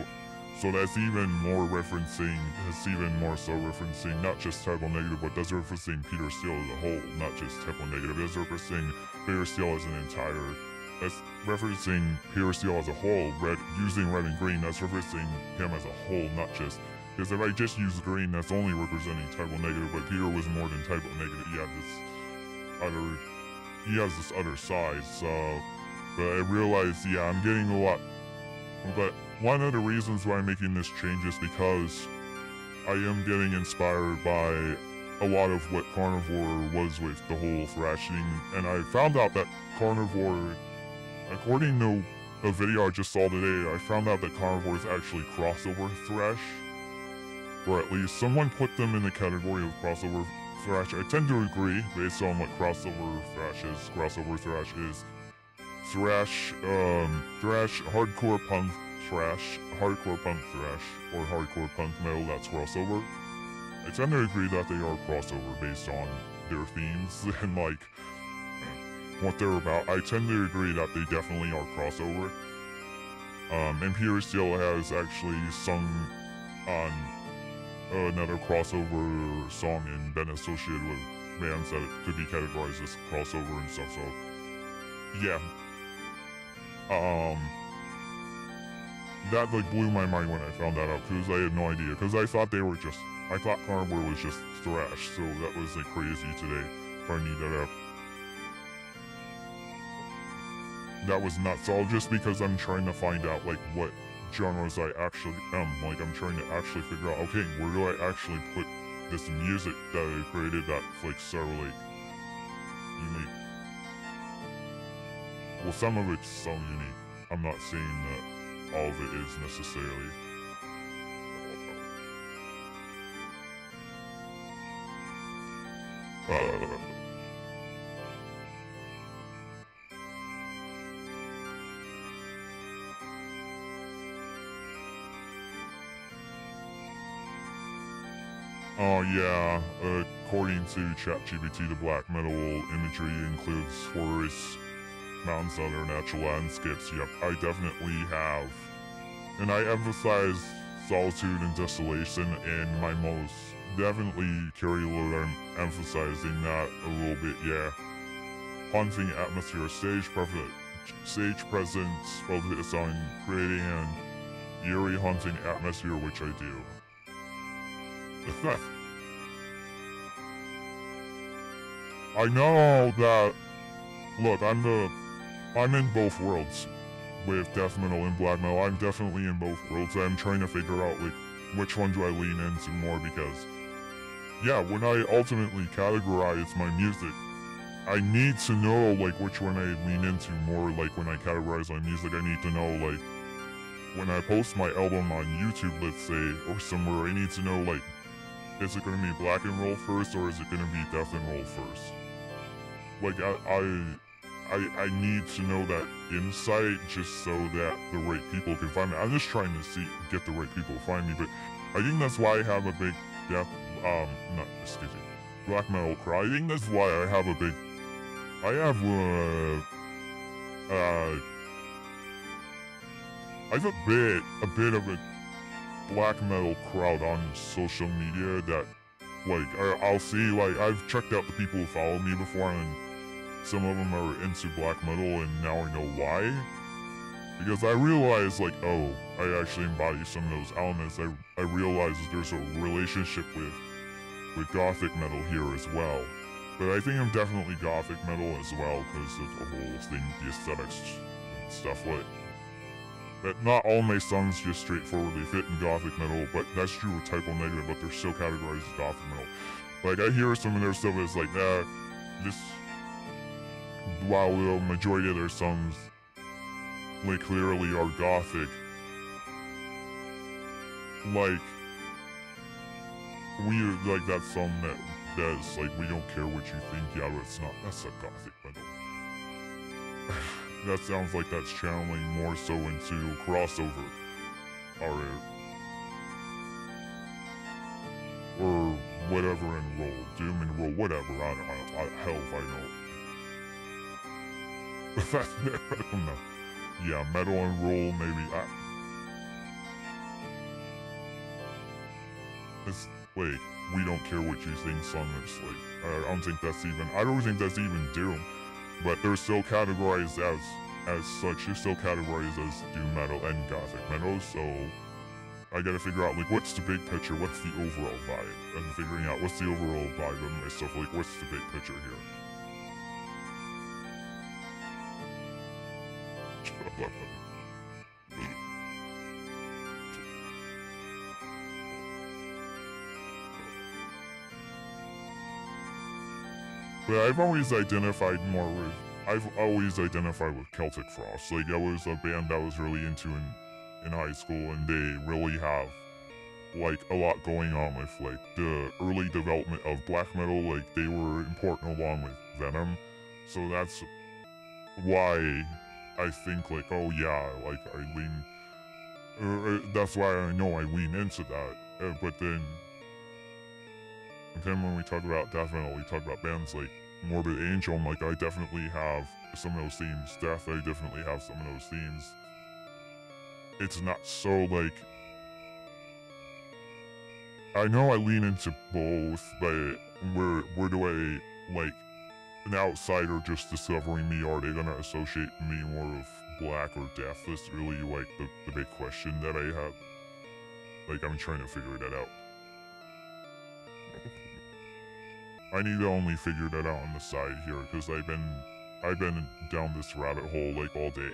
A: So that's even more referencing, that's even more so referencing not just typo negative, but that's referencing Peter Steele as a whole, not just typo negative. That's referencing Peter Steele as an entire, that's referencing Peter Steele as a whole, using red and green, that's referencing him as a whole, not just, because if I just use green, that's only representing typo negative, but Peter was more than typo negative. He has this other side, so, but I realized, yeah, I'm getting a lot, but one of the reasons why I'm making this change is because I am getting inspired by a lot of what Carnivore was with the whole thrashing, and I found out that Carnivore, according to a video I just saw today, I found out that Carnivore is actually crossover thrash, or at least someone put them in the category of crossover thrash. I tend to agree based on what crossover thrash is. Crossover thrash is thrash, hardcore punk thrash, hardcore punk thrash, or hardcore punk metal that's crossover. I tend to agree that they are crossover based on their themes and like what they're about. I tend to agree that they definitely are crossover. And Peter Steele has actually sung on another crossover song and been associated with bands that could be categorized as crossover and stuff, so yeah. that like blew my mind when I found that out, because I had no idea, because I thought Carnivore was just thrash, so that was like crazy today, finding that out. That was nuts, all just because I'm trying to find out like what genres I actually am. Like I'm trying to actually figure out, okay, where do I actually put this music that I created that's like so like unique. Well, some of it's so unique. I'm not saying that all of it is necessarily. Oh yeah, according to ChatGPT, the black metal imagery includes forests, mountains, other natural landscapes. Yep, I definitely have. And I emphasize solitude and desolation in my most. Definitely carry a load, I'm emphasizing that a little bit, yeah. Haunting atmosphere, stage presence, focus on creating an eerie haunting atmosphere, which I do. I know that. Look, I'm in both worlds with death metal and black metal. I'm definitely in both worlds. I'm trying to figure out like which one do I lean into more, because yeah, when I ultimately categorize my music, I need to know like which one I lean into more. Like when I categorize my music, I need to know like when I post my album on YouTube, let's say, or somewhere, I need to know like, is it going to be black and roll first, or is it going to be death and roll first? Like I need to know that insight just so that the right people can find me. I'm just trying to get the right people to find me, but I think that's why I have a big black metal crowd. I think that's why I have a big, I have a bit of a black metal crowd on social media that, like, I'll see, like, I've checked out the people who follow me before, and some of them are into black metal, and now I know why. Because I realize, like, oh, I actually embody some of those elements. I realize that there's a relationship with gothic metal here as well. But I think I'm definitely gothic metal as well, because of the whole thing, the aesthetics and stuff like. That not all my songs just straightforwardly fit in gothic metal, but that's true with Typo Negative, but they're still categorized as gothic metal. Like, I hear some of their stuff is like, while the majority of their songs, like, clearly are gothic, like, like that song that's like, we don't care what you think, yeah, but it's not, that's a gothic metal. That sounds like that's channeling more so into crossover, or whatever in roll, doom and roll, whatever, I don't know, hell if I know. I don't know. Yeah, metal and roll, maybe, it's like, we don't care what you think song is, like, I don't think that's even doom. But they're still categorized as such. They're still categorized as doom metal and gothic metal. So I gotta figure out, like, what's the big picture? What's the overall vibe? And figuring out what's the overall vibe of my stuff. Like, what's the big picture here? But I've always identified with Celtic Frost. Like, that was a band that I was really into in high school, and they really have, like, a lot going on with, like, the early development of black metal. Like, they were important along with Venom. So that's why I think, like, oh yeah, like, that's why I know I lean into that. But then when we talk about death metal, we talk about bands like Morbid Angel, and like, I definitely have some of those themes. Death, I definitely have some of those themes. It's not so, like, I know I lean into both, but where do I, like, an outsider just discovering me, are they gonna associate me more with black or death is really like the big question that I have. Like, I'm trying to figure that out. I need to only figure that out on the side here, because I've been down this rabbit hole like all day.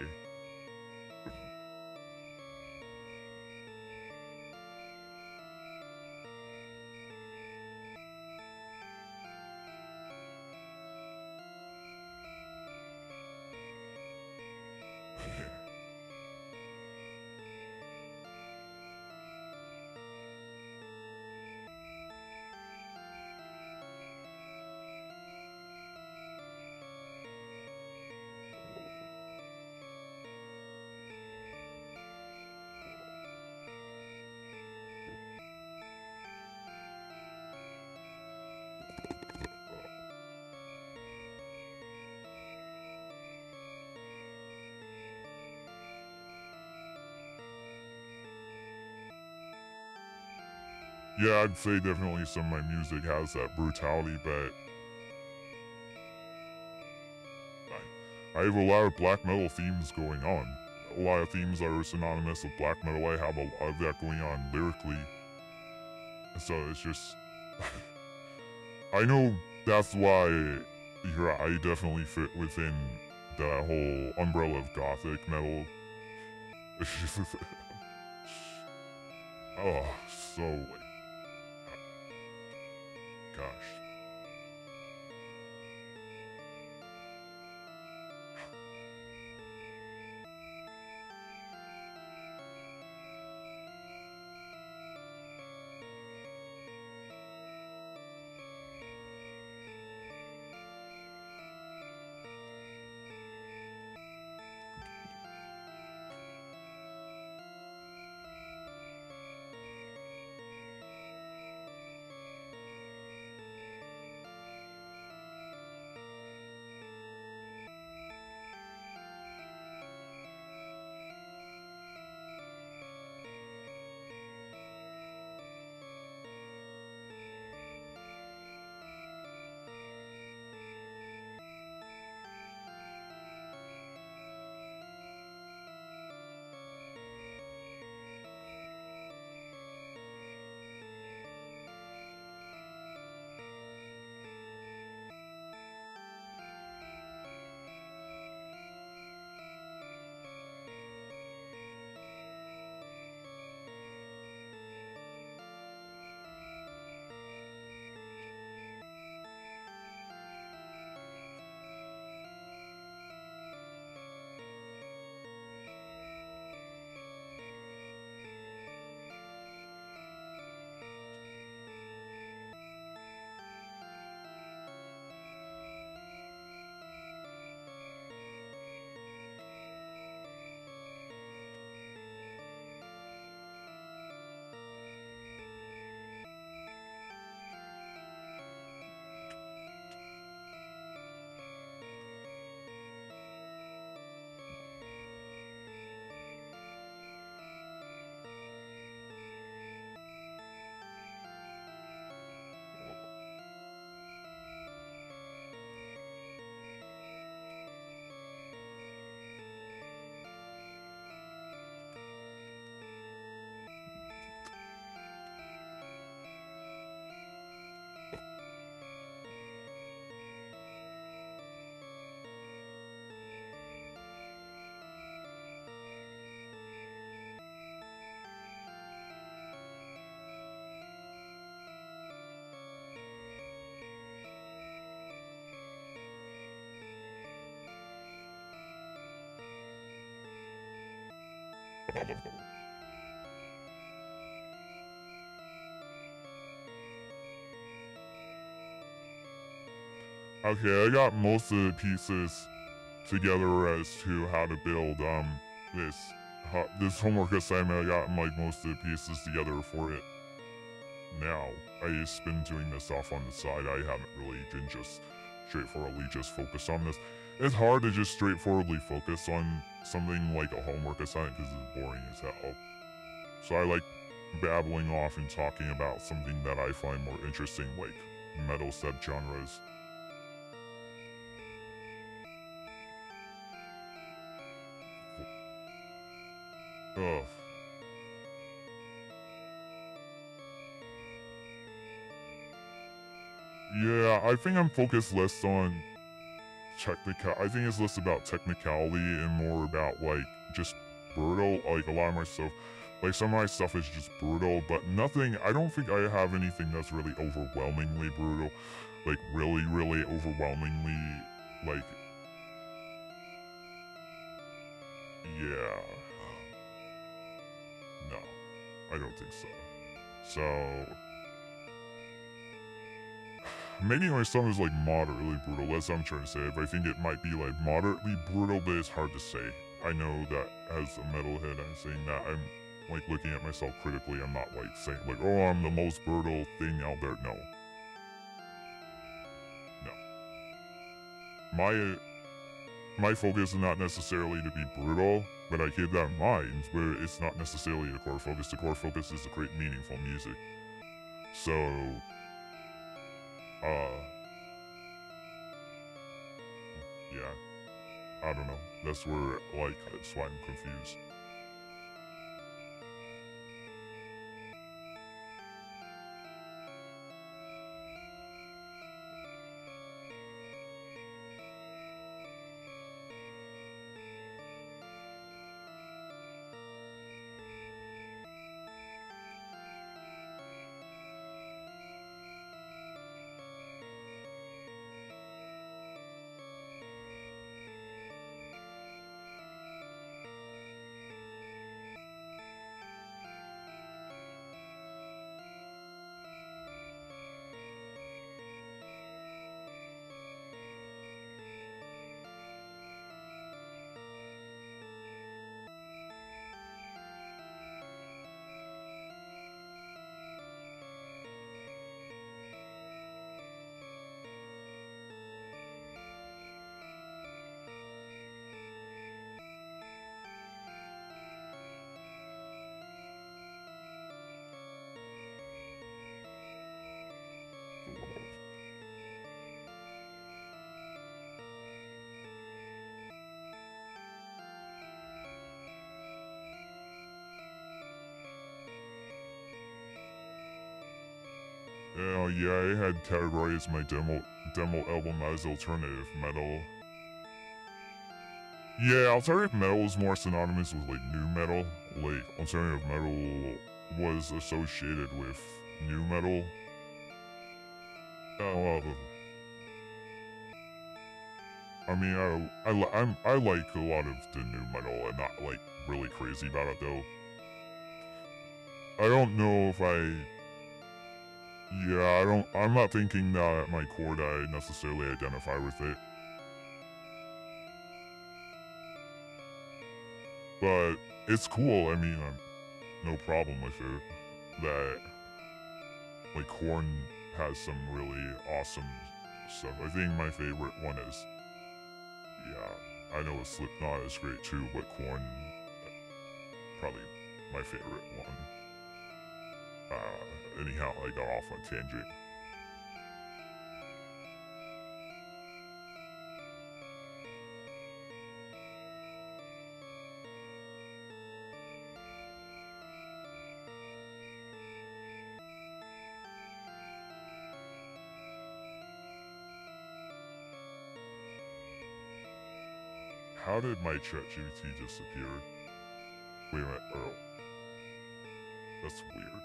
A: Yeah, I'd say definitely some of my music has that brutality, but I have a lot of black metal themes going on. A lot of themes are synonymous with black metal. I have a lot of that going on lyrically. So it's just... I know that's why here I definitely fit within that whole umbrella of gothic metal. Oh, so like... Gosh. Okay, I got most of the pieces together as to how to build this homework assignment. I got like most of the pieces together for it. Now I just been doing this off on the side. I haven't really been just straightforwardly just focused on this. It's hard to just straightforwardly focus on something like a homework assignment because it's boring as hell. So I like babbling off and talking about something that I find more interesting, like metal subgenres. Ugh. Yeah, I think I'm focused less on I think it's less about technicality and more about like just brutal. Like a lot of my stuff, like some of my stuff is just brutal, but nothing. I don't think I have anything that's really overwhelmingly brutal, like really, really overwhelmingly like. Yeah, no, I don't think so. So maybe my stuff is like moderately brutal. That's what I'm trying to say. But I think it might be like moderately brutal, but it's hard to say. I know that as a metalhead, I'm saying that I'm like looking at myself critically. I'm not like saying like, oh, I'm the most brutal thing out there. No, no. My focus is not necessarily to be brutal, but I keep that in mind. But it's not necessarily the core focus. The core focus is to create meaningful music. So, uh, yeah. I don't know. That's where like that's why I'm confused. Yeah, I had categorized my demo album as alternative metal. Yeah, alternative metal is more synonymous with like new metal. Like alternative metal was associated with new metal. Uh, I mean, I like a lot of the new metal. I'm not like really crazy about it though. I don't know if yeah, I'm not thinking that at my core that I necessarily identify with it. But it's cool. I mean, no problem with it. That like Korn has some really awesome stuff. I think my favorite one is, yeah, I know Slipknot is great too, but Korn probably my favorite one. Anyhow, I got off on tangent. How did my ChatGPT disappear? Wait a minute, Earl. That's weird.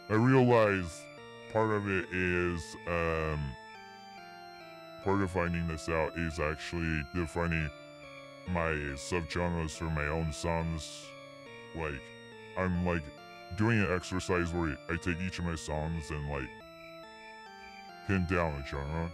A: I realize part of it is part of finding this out is actually defining my subgenres for my own songs. Like, I'm like doing an exercise where I take each of my songs and like pin down a genre.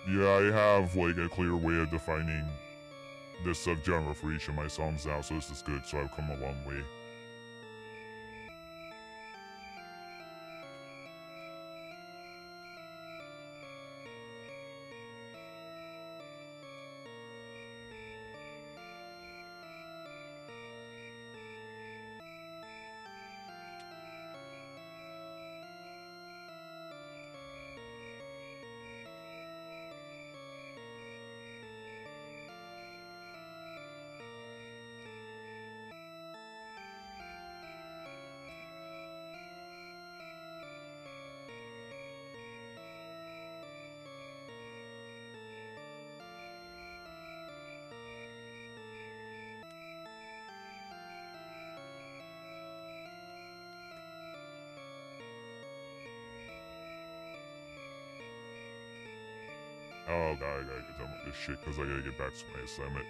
A: Yeah, I have like a clear way of defining this subgenre for each of my songs now, so this is good. So I've come a long way. Oh god, I gotta get done with this shit because I gotta get back to my assignment.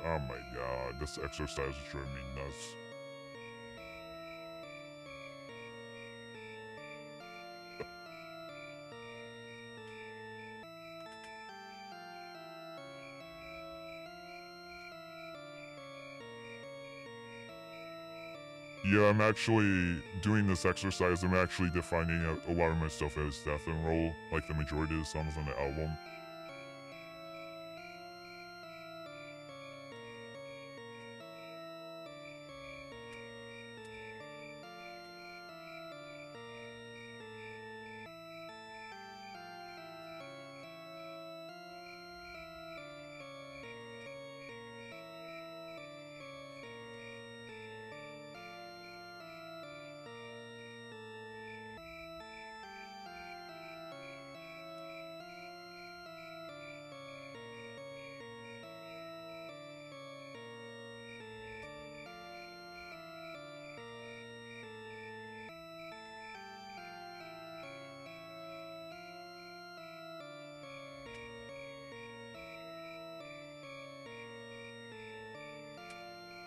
A: Oh my god, this exercise is driving me nuts. Yeah, I'm actually doing this exercise. I'm actually defining a lot of my stuff as death and roll, like the majority of the songs on the album.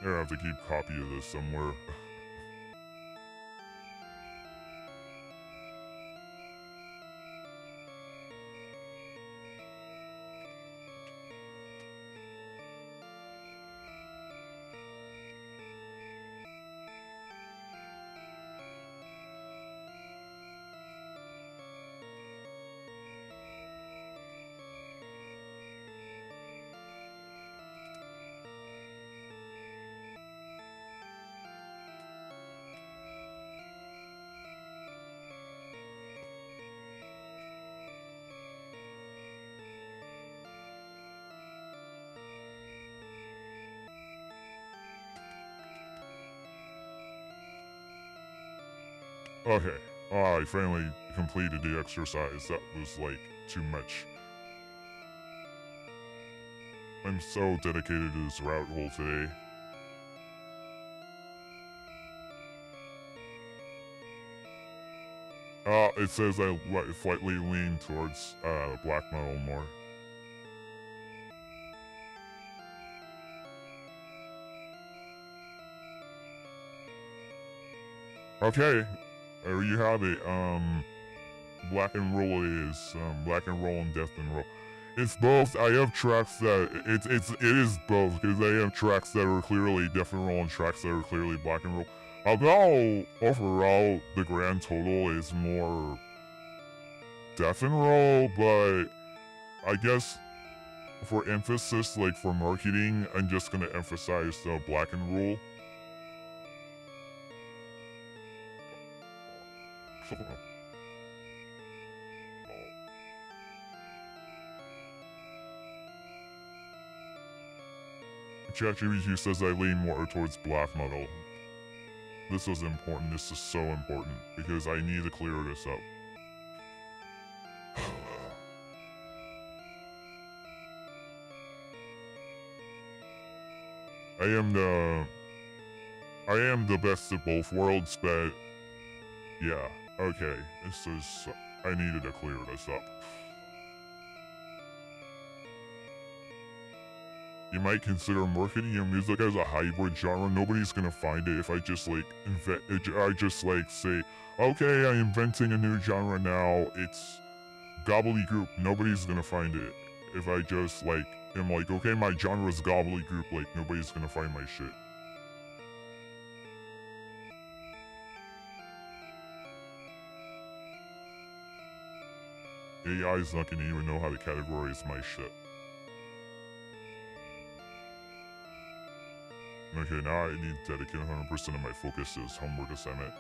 A: I have to keep copy of this somewhere. Okay, I finally completed the exercise. That was like too much. I'm so dedicated to this route hole today. It says I slightly lean towards black metal more. Okay, there you have it. Black and roll it is. Black and roll and death and roll. It's both. I have tracks that it is both because I have tracks that are clearly death and roll and tracks that are clearly black and roll. Although overall the grand total is more death and roll, but I guess for emphasis, like for marketing, I'm just gonna emphasize the black and roll. ChatGPT says I lean more towards black metal. This is important. This is so important because I need to clear this up. I am the best of both worlds, but yeah, okay. This is I needed to clear this up. You might consider marketing your music as a hybrid genre. Nobody's gonna find it if I just like say, okay, I'm inventing a new genre now. It's gobbledygook. Nobody's gonna find it. If I just like am like, okay, my genre is gobbledygook, like nobody's gonna find my shit. AI's not gonna even know how to categorize my shit. Okay, now I need to dedicate 100% of my focus to this homework assignment.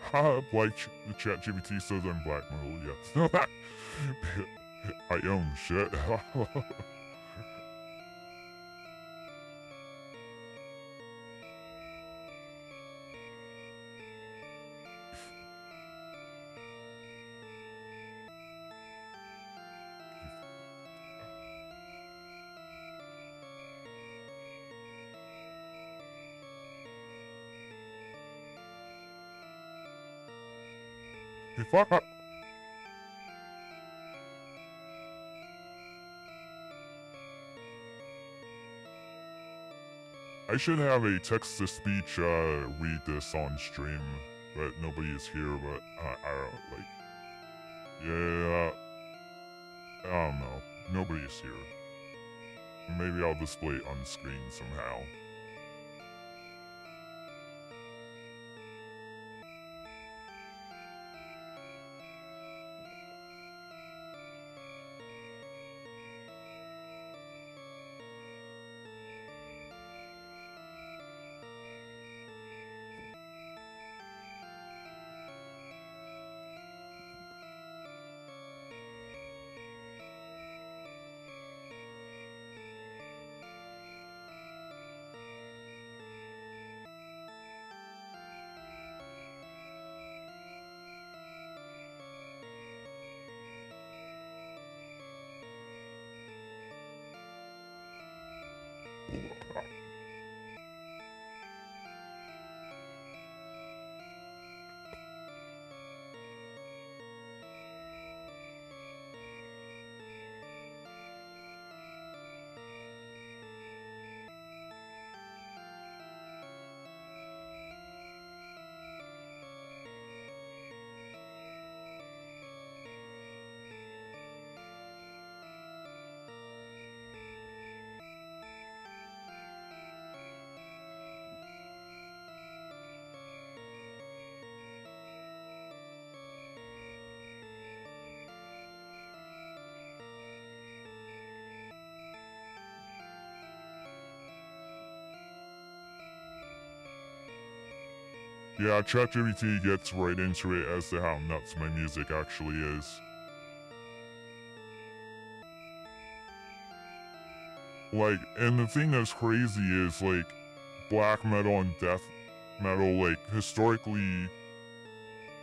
A: Haha, like the ChatGPT says I'm black metal, yes. I own shit. Fuck. I should have a text-to-speech read this on stream, but nobody is here, but I don't, like... Yeah... I don't know. Nobody is here. Maybe I'll display it on screen somehow. Yeah, ChatGPT gets right into it as to how nuts my music actually is. Like, and the thing that's crazy is, like, black metal and death metal, like, historically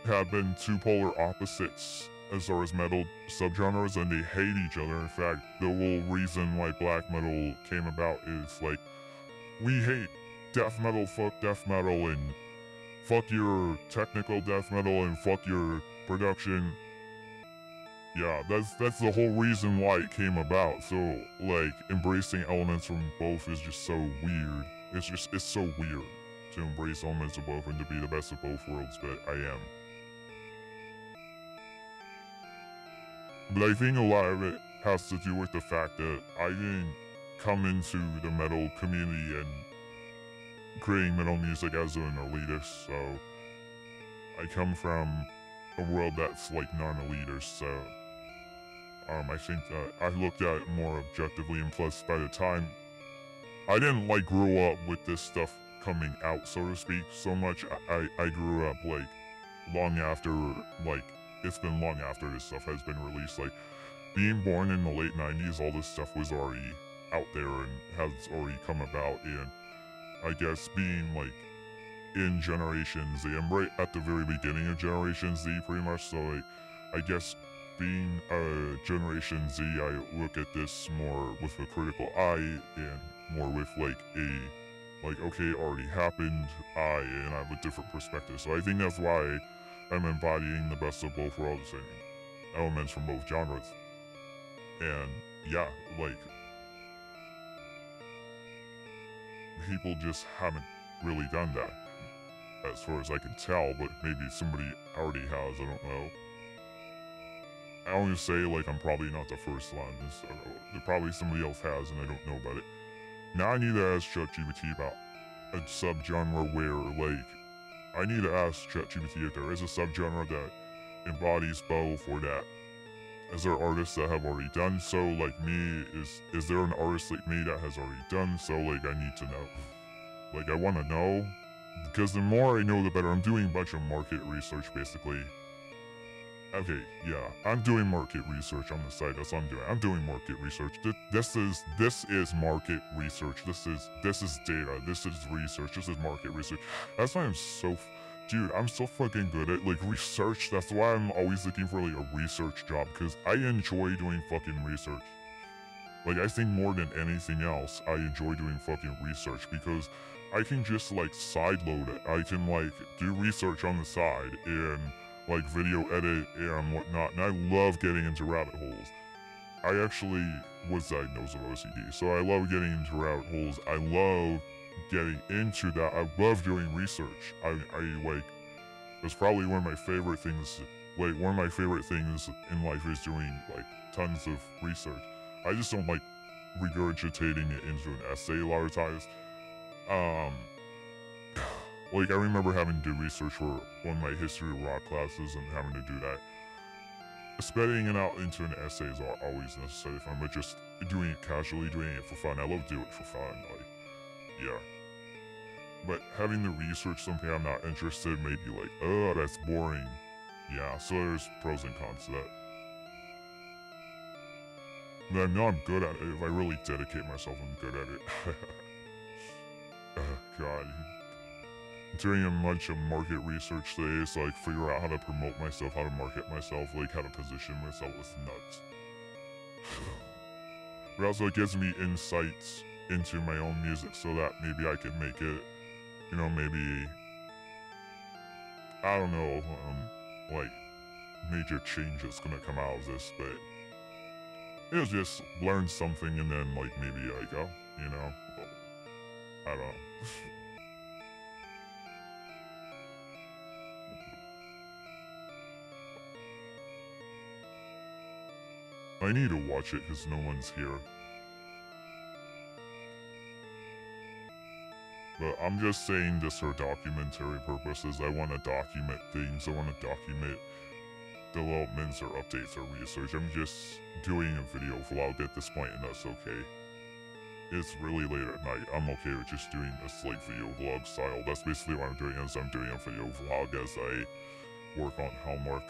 A: have been two polar opposites as far as metal subgenres, and they hate each other. In fact, the whole reason why black metal came about is, like, we hate death metal, fuck death metal, and fuck your technical death metal, and fuck your production. Yeah, that's the whole reason why it came about. So, like, embracing elements from both is just so weird. It's so weird to embrace elements of both and to be the best of both worlds, but I am. But I think a lot of it has to do with the fact that I didn't come into the metal community and creating metal music as an elitist, so I come from a world that's like non-elitist, so I think that I looked at it more objectively, and plus by the time I didn't like grow up with this stuff coming out, so to speak, so much. I grew up like long after, like, it's been long after this stuff has been released. Like, being born in the late 90s, all this stuff was already out there and has already come about, and I guess being like in Generation Z, I'm right at the very beginning of Generation Z pretty much, so like, I guess being a Generation Z, I look at this more with a critical eye and more with like okay, it already happened eye, and I have a different perspective. So I think that's why I'm embodying the best of both worlds and elements from both genres. And yeah, like, people just haven't really done that, as far as I can tell, but maybe somebody already has, I don't know. I only say, like, I'm probably not the first one, so probably somebody else has and I don't know about it. Now I need to ask ChatGPT about a subgenre where, like, I need to ask ChatGPT if there is a subgenre that embodies both, or that is there artists that have already done so, like me? Is there an artist like me that has already done so? Like, I need to know. Like, I want to know, because the more I know, the better. I'm doing a bunch of market research, basically. Okay, yeah, I'm doing market research on the site. That's what I'm doing. I'm doing market research. This is market research. This is data. This is research. This is market research. That's why I'm so, dude, I'm so fucking good at, like, research. That's why I'm always looking for, like, a research job, because I enjoy doing fucking research. Like, I think more than anything else, I enjoy doing fucking research, because I can just, like, sideload it. I can, like, do research on the side and, like, video edit and whatnot, and I love getting into rabbit holes. I actually was diagnosed with OCD, so I love getting into rabbit holes. I love getting into that. I love doing research. I like, it's probably one of my favorite things. Like, one of my favorite things in life is doing, like, tons of research. I just don't like regurgitating it into an essay a lot of times. Like, I remember having to do research for one of my history of rock classes and having to do that. Spitting it out into an essay is always necessarily fun, but just doing it casually, doing it for fun. I love doing it for fun, like, yeah. But having to research something I'm not interested in may be like, oh, that's boring. Yeah, so there's pros and cons to that. But I know I'm good at it. If I really dedicate myself, I'm good at it. God. Doing a bunch of market research today, so, like, figure out how to promote myself, how to market myself, like, how to position myself is nuts. But also, it gives me insights into my own music, so that maybe I can make it, you know, maybe, I don't know, like, major changes gonna come out of this, but it was just learn something and then, like, maybe, like, oh, you know, I don't know. I need to watch it because no one's here. But I'm just saying this for documentary purposes. I want to document things. I want to document developments or updates or research. I'm just doing a video vlog at this point, and that's okay. it's really late at night, I'm okay with just doing this like video vlog style. That's basically what I'm doing, is I'm doing a video vlog as I work on homework.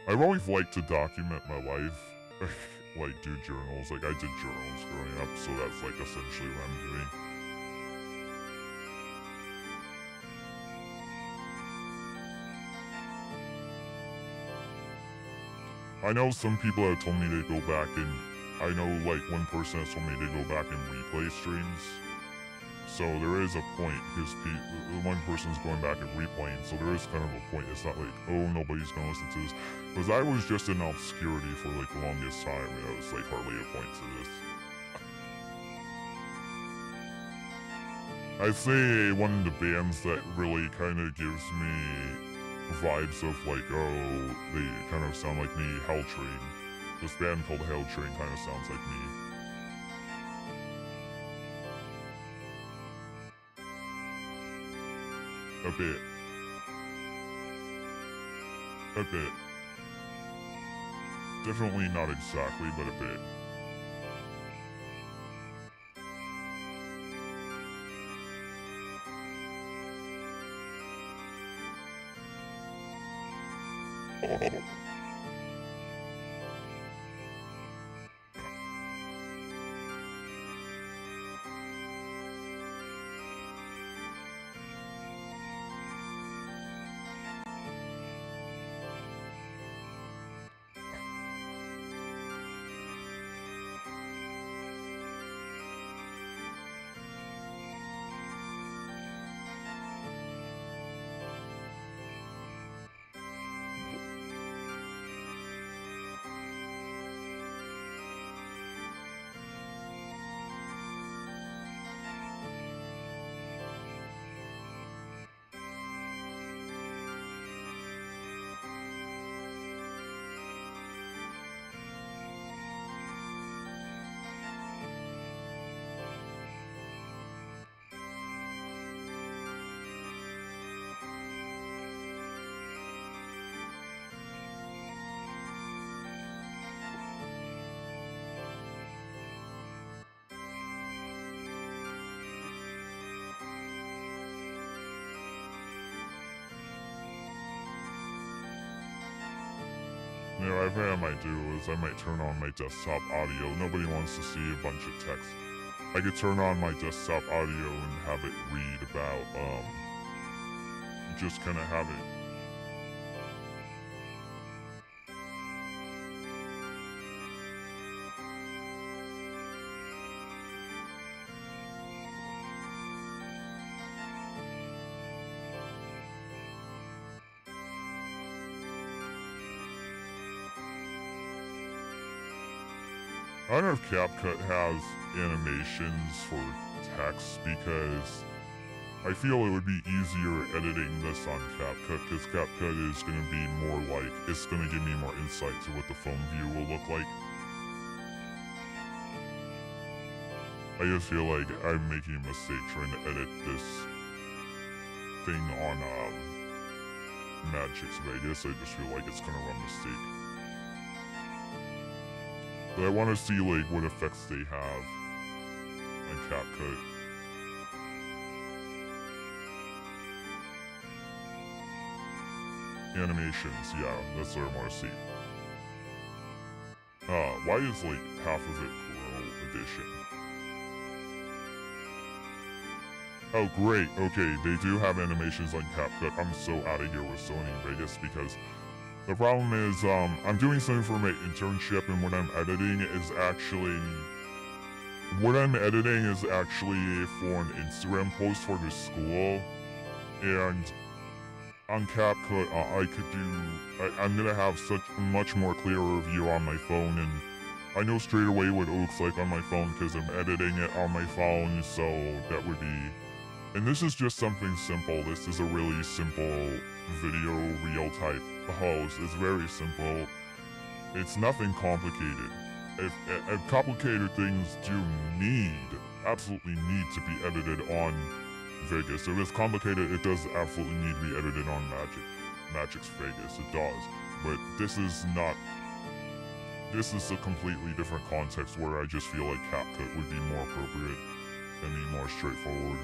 A: I've always liked to document my life, like do journals. Like I did journals growing up, so that's like essentially what I'm doing. I know some people have told me to go back and I know like one person has told me to go back and replay streams. So there is a point, because one person's going back and replaying, so there is kind of a point. It's not like, oh, nobody's gonna listen to this. Because I was just in obscurity for like the longest time, and I was like hardly a point to this. I'd say one of the bands that really kind of gives me vibes of like, oh, they kind of sound like me, Hell Train. This band called Hell Train kind of sounds like me. A bit. A bit. Definitely not exactly, but a bit. You know, I think I might do is I might turn on my desktop audio. Nobody wants to see a bunch of text. I could turn on my desktop audio and have it read about, just kind of have it. I don't know if CapCut has animations for text, because I feel it would be easier editing this on CapCut, because CapCut is going to be more like, it's going to give me more insight to what the phone view will look like. I just feel like I'm making a mistake trying to edit this thing on Magic's Vegas. I just feel like it's kind of a mistake. But I want to see like what effects they have on CapCut. Animations, yeah, that's what I want to see. Why is like half of it Pro Edition? Oh great, okay, they do have animations on CapCut. I'm so out of here with Sony Vegas, because the problem is, I'm doing something for my internship, and what I'm editing is actually for an Instagram post for the school, and on CapCut, I'm gonna have such a much more clearer view on my phone, and I know straight away what it looks like on my phone because I'm editing it on my phone, so that would be, and this is just something simple. This is a really simple video reel type host. It's very simple. It's nothing complicated. If complicated things do need absolutely need to be edited on Vegas. If it's complicated, it does absolutely need to be edited on Magic's Vegas. It does. But this is not. This is a completely different context where I just feel like CapCut would be more appropriate and be more straightforward.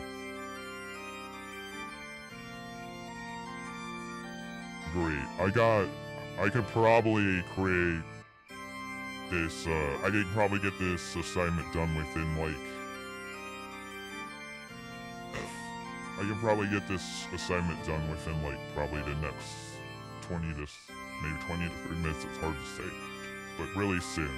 A: Great. I could probably create this, I could probably get this assignment done within like, I can probably get this assignment done within like probably the next 20 to, maybe 20 to 30 minutes, it's hard to say, but really soon.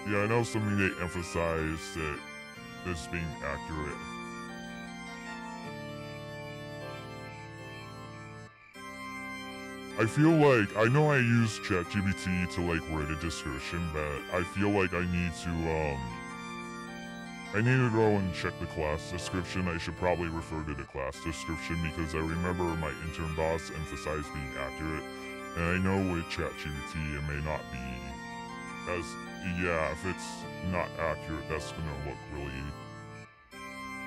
A: Yeah, I know something they emphasize that this being accurate. I feel like, I know I use ChatGPT to like write a description, but I feel like I need to go and check the class description. I should probably refer to the class description because I remember my intern boss emphasized being accurate. And I know with ChatGPT it may not be as, yeah, if it's not accurate, that's gonna look really,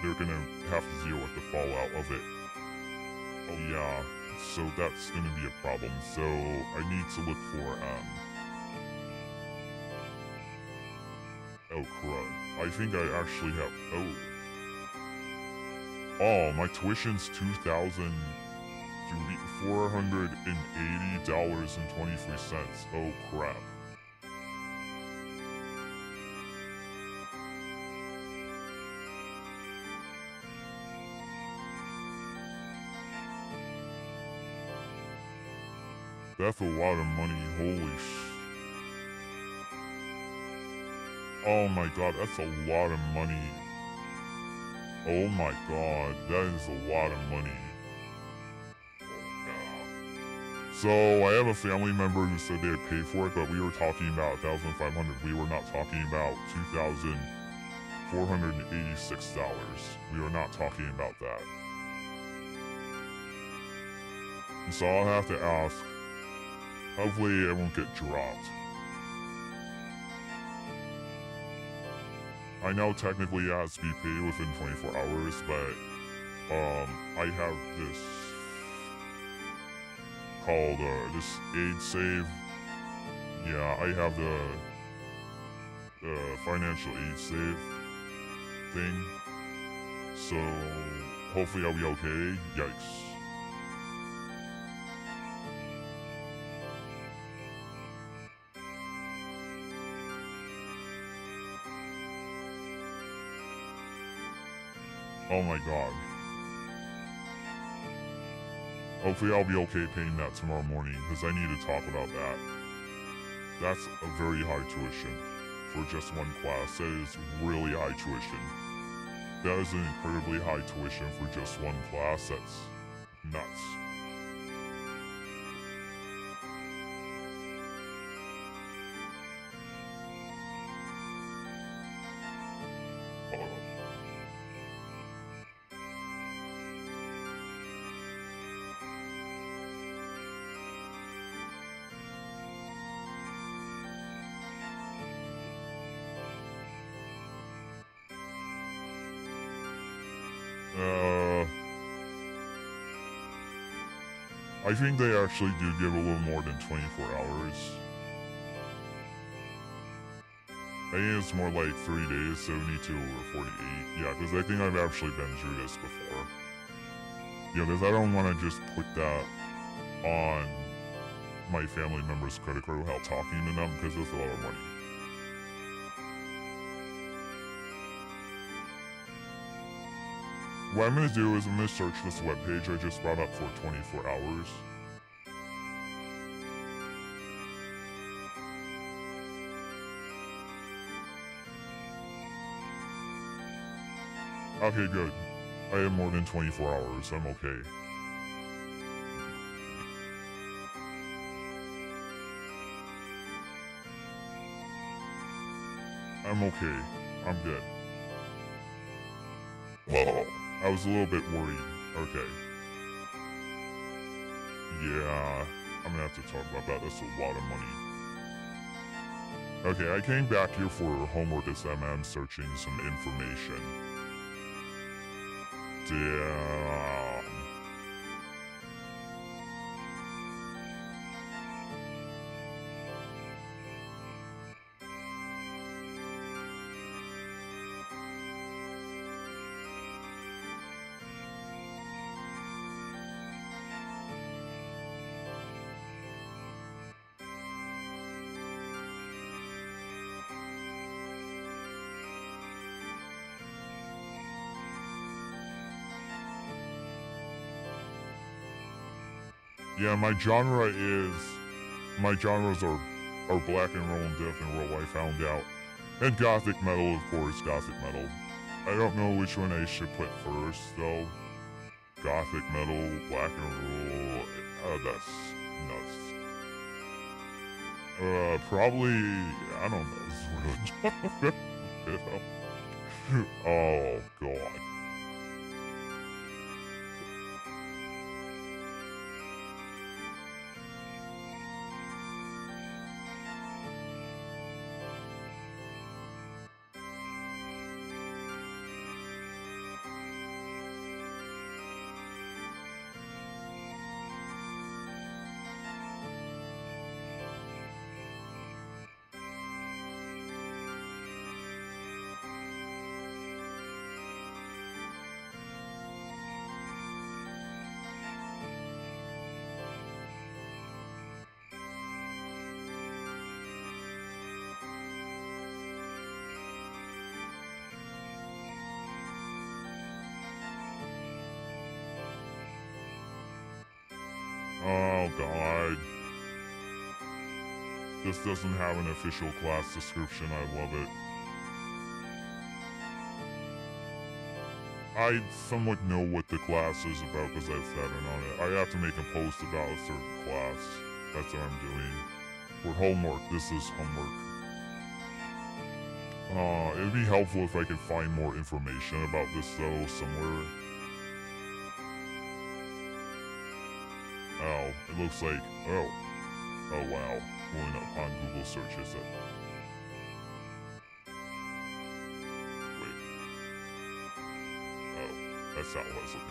A: they're gonna have to deal with the fallout of it. Oh yeah, so that's gonna be a problem. So I need to look for, oh crud. I think I actually have, oh, my tuition's $2,480.23. Oh crap. That's a lot of money, holy oh my god, that's a lot of money. Oh my god, that is a lot of money. So, I have a family member who said they'd pay for it, but we were talking about $1,500. We were not talking about $2,486. We were not talking about that. And so I'll have to ask. Hopefully it won't get dropped. I know technically it has to be paid within 24 hours, but I have this called this aid save. Yeah, I have the financial aid save thing. So hopefully I'll be okay. Yikes. Oh my god. Hopefully I'll be okay paying that tomorrow morning, because I need to talk about that. That's a very high tuition for just one class. That is really high tuition. That is an incredibly high tuition for just one class. That's nuts. I think they actually do give a little more than 24 hours. I think it's more like 3 days, 72 or 48. Yeah, because I think I've actually been through this before. Yeah, because I don't want to just put that on my family member's credit card without talking to them, because it's a lot of money. what I'm gonna do is I'm gonna search this webpage I just brought up for 24 hours. Okay, good. I have more than 24 hours, I'm okay. I'm okay. I'm good. Whoa. I was a little bit worried. Okay. Yeah, I'm gonna have to talk about that. That's a lot of money. Okay, I came back here for homework assignment. I'm searching some information. Damn. Yeah, my genres are black and roll and death and roll, I found out. And gothic metal, of course, gothic metal. I don't know which one I should put first, though. Gothic metal, black and roll, that's nuts. Probably, I don't know. Oh, God. Oh, God. This doesn't have an official class description. I love it. I somewhat know what the class is about because I've sat in on it. I have to make a post about a certain class. That's what I'm doing. For homework. This is homework. It'd be helpful if I could find more information about this, though, somewhere. Oh, it looks like, oh wow, pulling up on Google searches it. Wait. Oh, that's not what I was looking for.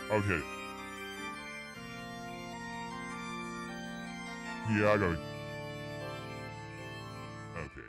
A: Okay. Yeah, I gotta... Okay.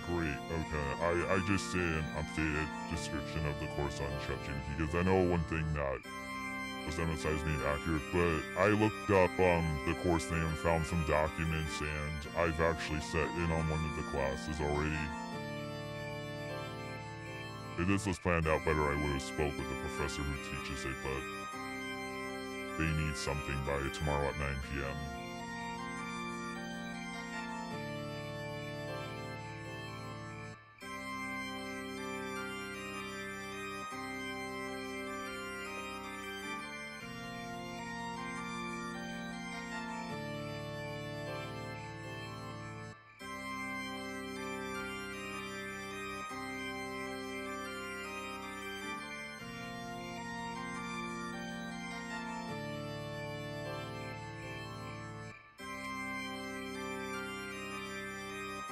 A: Great, okay. I just did an updated description of the course on ChatGPT because I know one thing that was emphasized being accurate, but I looked up the course name and found some documents, and I've actually sat in on one of the classes already. If this was planned out better, I would have spoke with the professor who teaches it, but they need something by tomorrow at 9 p.m.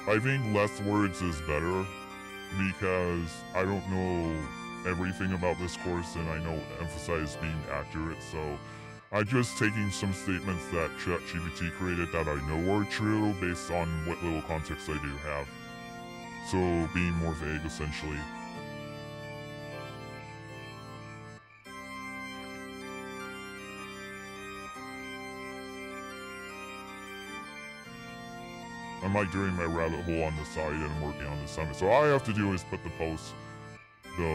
A: I think less words is better because I don't know everything about this course and I know emphasize being accurate, so I'm just taking some statements that ChatGPT created that I know are true based on what little context I do have. So being more vague essentially. I'm like doing my rabbit hole on the side and I'm working on the assignment. So all I have to do is put the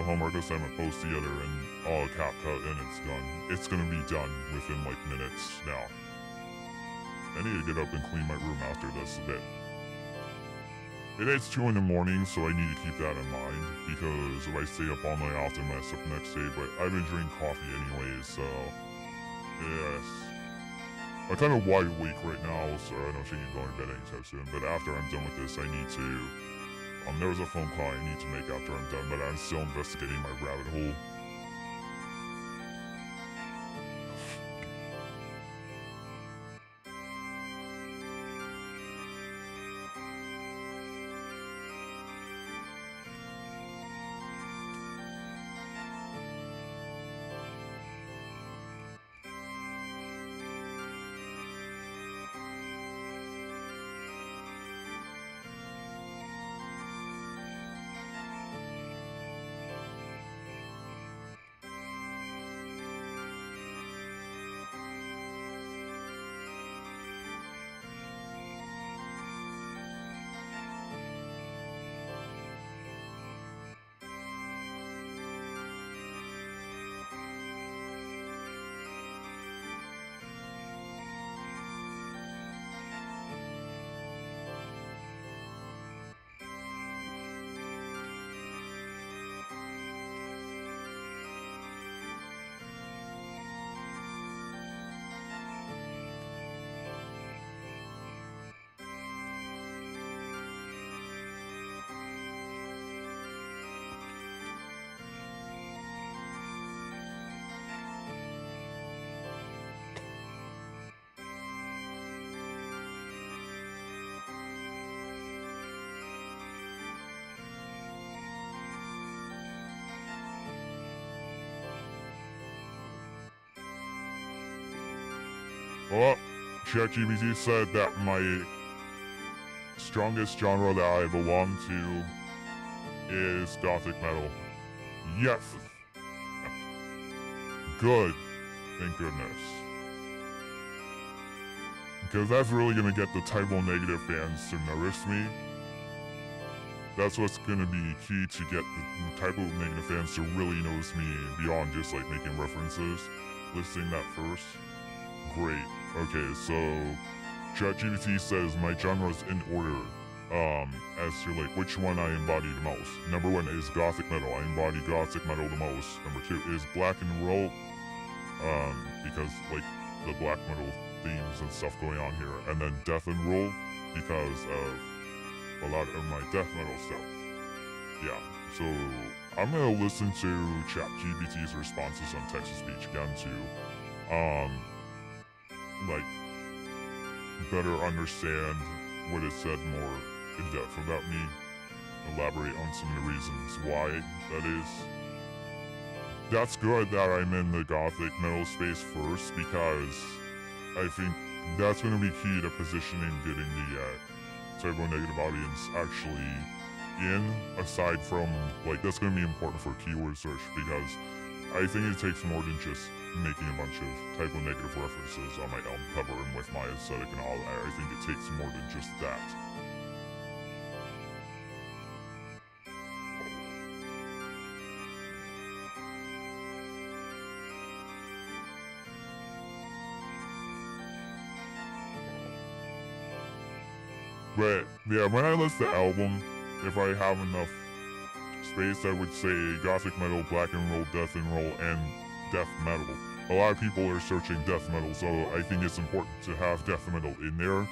A: homework assignment post together and all CapCut and it's done. It's gonna be done within like minutes now. I need to get up and clean my room after this a bit. It is 2 in the morning, so I need to keep that in mind because if I stay up all night, I'll have to mess up next day. But I've been drinking coffee anyways, so yes. I'm kind of wide awake right now, so I don't think I'm going to bed anytime soon. But after I'm done with this, I need to... there was a phone call I need to make after I'm done, but I'm still investigating my rabbit hole. Well, ChatGPT said that my strongest genre that I belong to is gothic metal. Yes! Good. Thank goodness. Because that's really gonna get the typo negative fans to notice me. That's what's gonna be key to get the typo negative fans to really notice me beyond just like making references. Listing that first. Great. Okay, so ChatGPT says my genres in order. As to like which one I embody the most. Number 1 is gothic metal. I embody gothic metal the most. Number 2 is black and roll. Because like the black metal themes and stuff going on here. And then death and roll because of a lot of my death metal stuff. Yeah, so I'm gonna listen to ChatGPT's responses on text-to-speech again to like better understand what it said more in depth about me, elaborate on some of the reasons why that is. That's good that I'm in the gothic metal space first because I think that's going to be key to positioning getting the typo negative audience actually in, aside from like that's going to be important for keyword search because I think it takes more than just making a bunch of typo negative references on my album cover and with my aesthetic and all that. I think it takes more than just that. But yeah, when I list the album, if I have enough space, I would say gothic metal, black and roll, death and roll, and death metal. A lot of people are searching death metal, so I think it's important to have death metal in there.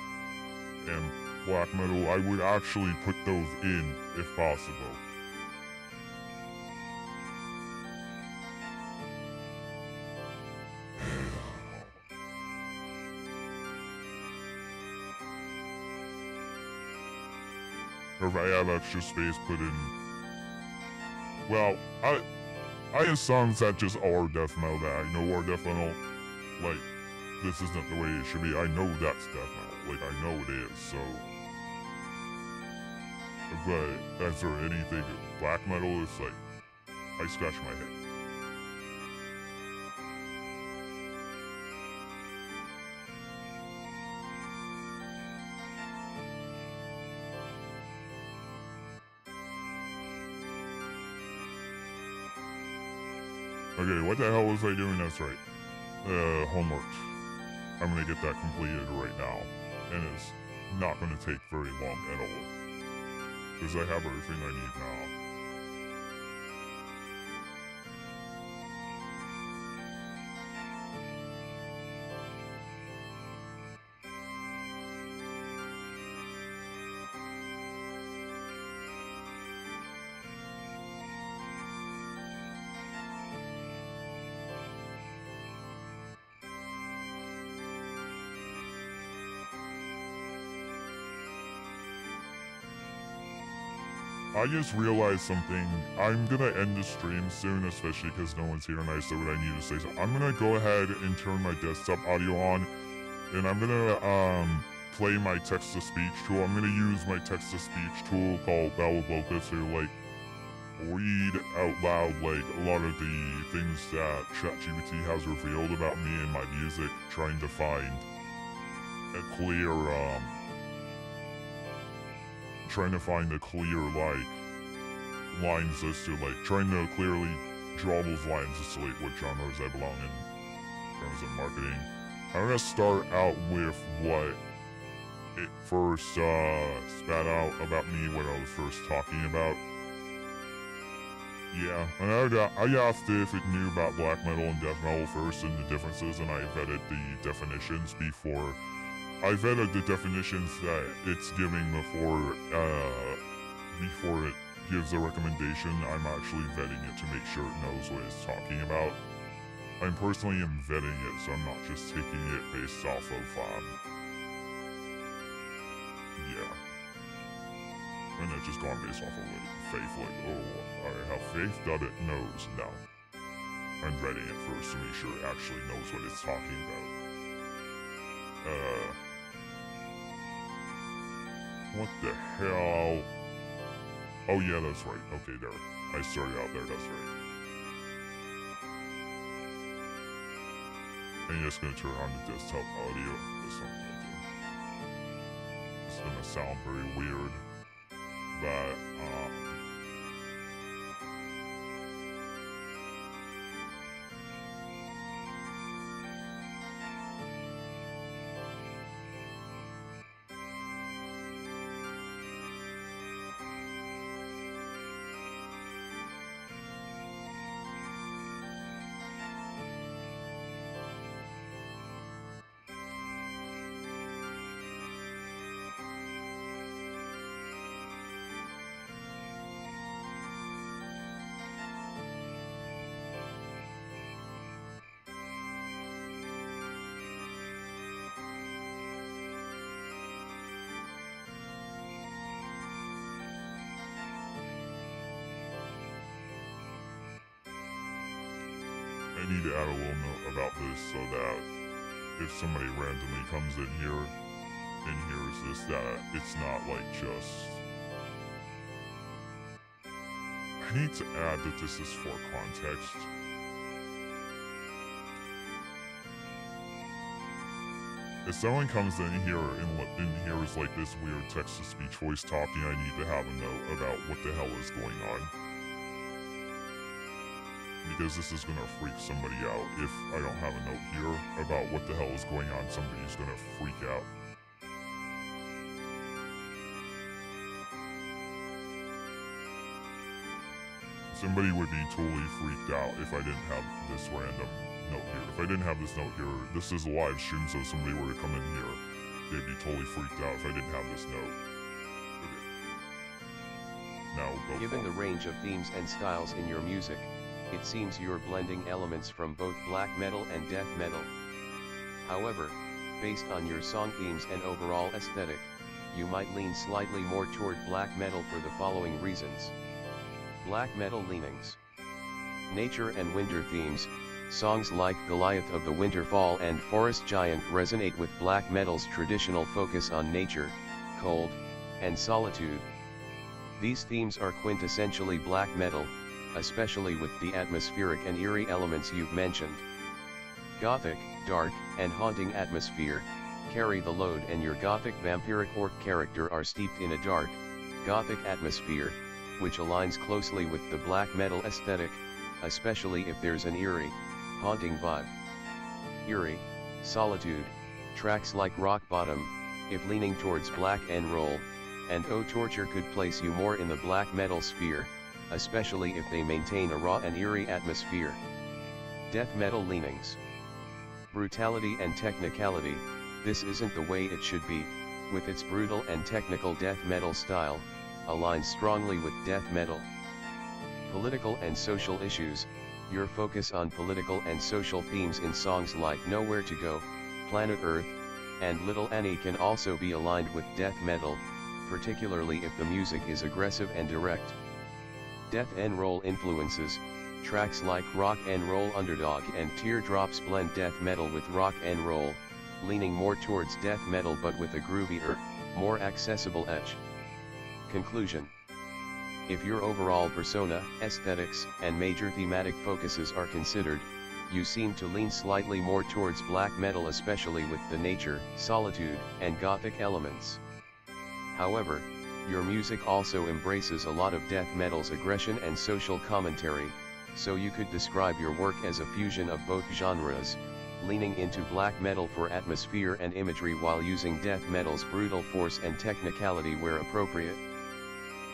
A: And black metal, I would actually put those in if possible. Or if I have extra space, put in. Well, I have songs that just are death metal that I know are death metal. Like, this isn't the way it should be. I know that's death metal. Like, I know it is, so. But is there anything black metal? It's like, I scratch my head. Okay, what the hell was I doing? That's right. Homework. I'm gonna get that completed right now. And it's not gonna take very long at all. Because I have everything I need now. I just realized something. I'm gonna end the stream soon, especially because no one's here and I said what I need to say. So I'm gonna go ahead and turn my desktop audio on, and I'm gonna play my text-to-speech tool. I'm gonna use my text-to-speech tool called Balaboka to like read out loud like a lot of the things that ChatGPT has revealed about me and my music, trying to find a clear like lines as to like trying to clearly draw those lines as to like what genres I belong in terms of marketing. I'm gonna start out with what it first spat out about me, what I was first talking about. Yeah, and I asked if it knew about black metal and death metal first and the differences, and I vetted the definitions before. I vetted the definitions that it's giving before it gives a recommendation. I'm actually vetting it to make sure it knows what it's talking about. I personally am vetting it, so I'm not just taking it based off of, yeah. And it's just gone based off of like faith, like, oh, I have faith that it knows. No. I'm vetting it first to make sure it actually knows what it's talking about. What the hell? Oh yeah, that's right. Okay, there. I started out there, that's right. And you're just gonna turn on the desktop audio. That's what I'm gonna do. It's gonna sound very weird, but I need to add a little note about this so that if somebody randomly comes in here and hears this, that it's not like just... I need to add that this is for context. If someone comes in here and hears like this weird text-to-speech voice talking, I need to have a note about what the hell is going on. Because this is gonna freak somebody out. If I don't have a note here about what the hell is going on, somebody's gonna freak out. somebody would be totally freaked out if I didn't have this random note here. If I didn't have this note here, this is a live stream, so if somebody were to come in here, they'd be totally freaked out if I didn't have this note. Okay. Now go.
B: Given the range of themes and styles in your music, it seems you're blending elements from both black metal and death metal. However, based on your song themes and overall aesthetic, you might lean slightly more toward black metal for the following reasons. Black metal leanings. Nature and winter themes. Songs like Goliath of the Winterfall and Forest Giant resonate with black metal's traditional focus on nature, cold, and solitude. These themes are quintessentially black metal, especially with the atmospheric and eerie elements you've mentioned. Gothic, dark, and haunting atmosphere carry the load, and your gothic vampiric orc character are steeped in a dark, gothic atmosphere, which aligns closely with the black metal aesthetic, especially if there's an eerie, haunting vibe. Eerie, solitude, tracks like Rock Bottom, if leaning towards black and roll, and Oh Torture could place you more in the black metal sphere, especially if they maintain a raw and eerie atmosphere. Death metal leanings. Brutality and technicality. This isn't the way it should be, with its brutal and technical death metal style, aligns strongly with death metal. Political and social issues. Your focus on political and social themes in songs like Nowhere to Go, Planet Earth, and Little Annie can also be aligned with death metal, particularly if the music is aggressive and direct. Death and roll influences. Tracks like Rock and Roll Underdog and Teardrops blend death metal with rock and roll, leaning more towards death metal but with a groovier, more accessible edge. Conclusion. If your overall persona, aesthetics, and major thematic focuses are considered, you seem to lean slightly more towards black metal, especially with the nature, solitude, and gothic elements. However, your music also embraces a lot of death metal's aggression and social commentary, so you could describe your work as a fusion of both genres, leaning into black metal for atmosphere and imagery while using death metal's brutal force and technicality where appropriate.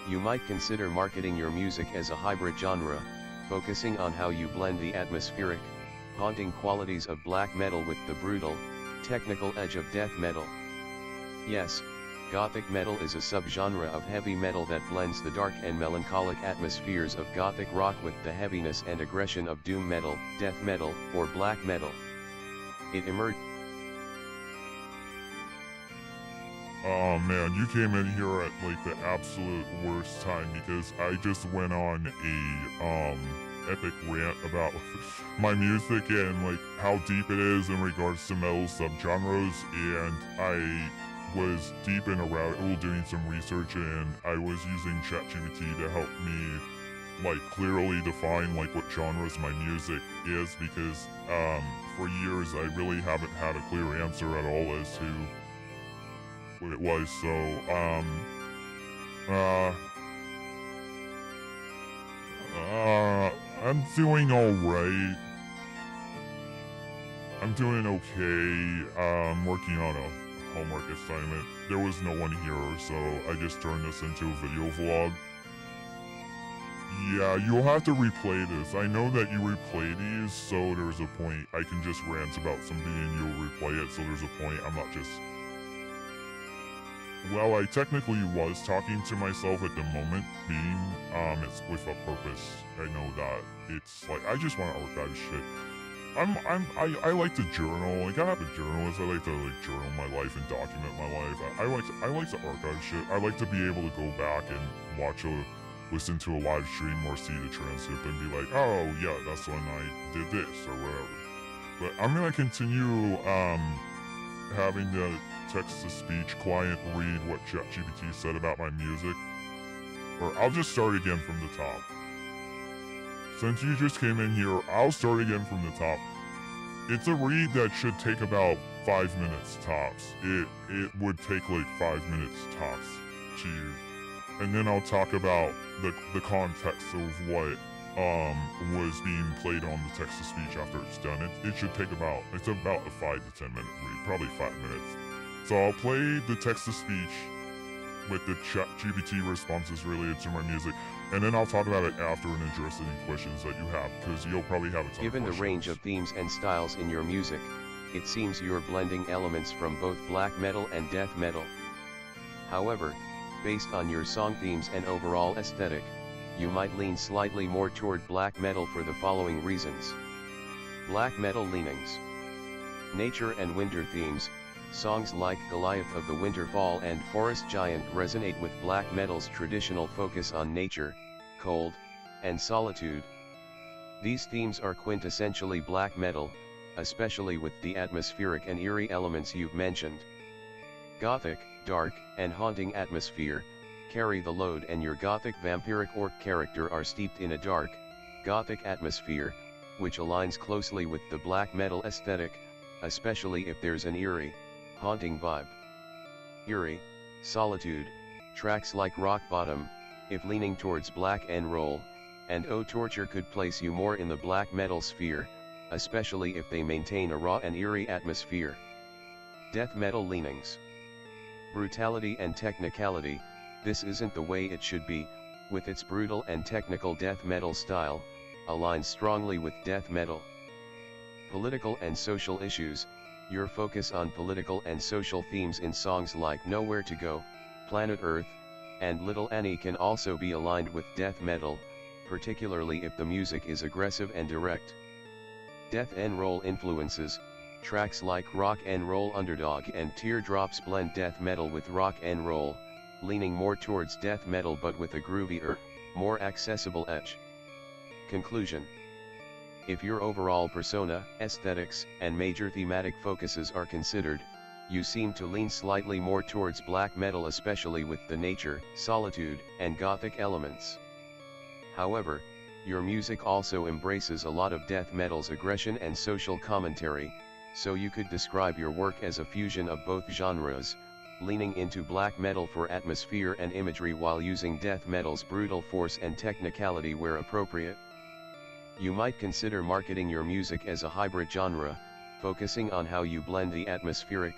B: You might consider marketing your music as a hybrid genre, focusing on how you blend the atmospheric, haunting qualities of black metal with the brutal, technical edge of death metal. Yes, Gothic metal is a subgenre of heavy metal that blends the dark and melancholic atmospheres of Gothic rock with the heaviness and aggression of doom metal, death metal, or black metal. It emerged.
A: Oh man, you came in here at like the absolute worst time because I just went on a epic rant about my music and like how deep it is in regards to metal subgenres, and I was deep in a rabbit hole doing some research, and I was using ChatGPT to help me like clearly define like what genres my music is, because for years I really haven't had a clear answer at all as to what it was. So I'm doing alright. I'm doing okay. I'm working on a homework assignment. There was no one here, so I just turned this into a video vlog. Yeah, you'll have to replay this. I know that you replay these, so there's a point. I can just rant about something and you'll replay it, so there's a point. I'm not just... Well, I technically was talking to myself at the moment being, it's with a purpose. I know that. It's like, I just want to archive shit. I like to journal. Like, I have a journalist. I like to like journal my life and document my life. I like to archive shit. I like to be able to go back and listen to a live stream or see the transcript and be like, oh yeah, that's when I did this or whatever. But I'm gonna continue having the text-to-speech client read what ChatGPT said about my music. Or I'll just start again from the top. Since you just came in here, I'll start again from the top. It's a read that should take about 5 minutes tops. It would take like 5 minutes tops to you. And then I'll talk about the context of what was being played on the text-to-speech after it's done. It should take about a 5 to 10 minute read, probably 5 minutes. So I'll play the text-to-speech, with the ChatGPT responses related to my music, and then I'll talk about it after and address any questions that you have, because you'll probably have a ton
B: Given
A: of
B: the range of themes and styles in your music, it seems you're blending elements from both black metal and death metal. However, based on your song themes and overall aesthetic, you might lean slightly more toward black metal for the following reasons. Black metal leanings. Nature and winter themes. Songs like Goliath of the Winterfall and Forest Giant resonate with black metal's traditional focus on nature, cold, and solitude. These themes are quintessentially black metal, especially with the atmospheric and eerie elements you've mentioned. Gothic, dark, and haunting atmosphere carry the load, and your gothic vampiric orc character are steeped in a dark, gothic atmosphere, which aligns closely with the black metal aesthetic, especially if there's an eerie, haunting vibe. Eerie, solitude, tracks like Rock Bottom, if leaning towards black and roll, and Oh Torture could place you more in the black metal sphere, especially if they maintain a raw and eerie atmosphere. Death metal leanings. Brutality and technicality. This isn't the way it should be, with its brutal and technical death metal style, aligns strongly with death metal. Political and social issues. Your focus on political and social themes in songs like Nowhere to Go, Planet Earth, and Little Annie can also be aligned with death metal, particularly if the music is aggressive and direct. Death and roll influences. Tracks like Rock and Roll Underdog and Teardrops blend death metal with rock and roll, leaning more towards death metal but with a groovier, more accessible edge. Conclusion. If your overall persona, aesthetics, and major thematic focuses are considered, you seem to lean slightly more towards black metal, especially with the nature, solitude, and gothic elements. However, your music also embraces a lot of death metal's aggression and social commentary, so you could describe your work as a fusion of both genres, leaning into black metal for atmosphere and imagery while using death metal's brutal force and technicality where appropriate. You might consider marketing your music as a hybrid genre, focusing on how you blend the atmospheric,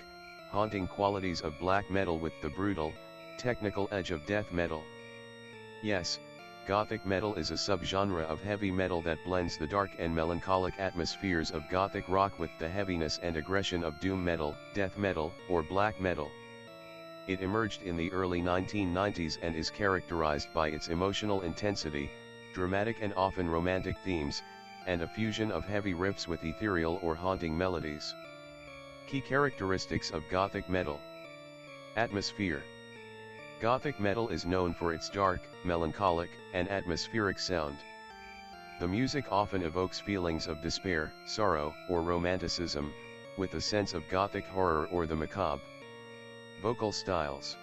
B: haunting qualities of black metal with the brutal, technical edge of death metal. Yes, Gothic metal is a subgenre of heavy metal that blends the dark and melancholic atmospheres of Gothic rock with the heaviness and aggression of doom metal, death metal, or black metal. It emerged in the early 1990s and is characterized by its emotional intensity, dramatic and often romantic themes, and a fusion of heavy riffs with ethereal or haunting melodies. Key characteristics of Gothic metal. Atmosphere. Gothic metal is known for its dark, melancholic, and atmospheric sound. The music often evokes feelings of despair, sorrow, or romanticism, with a sense of Gothic horror or the macabre. Vocal styles.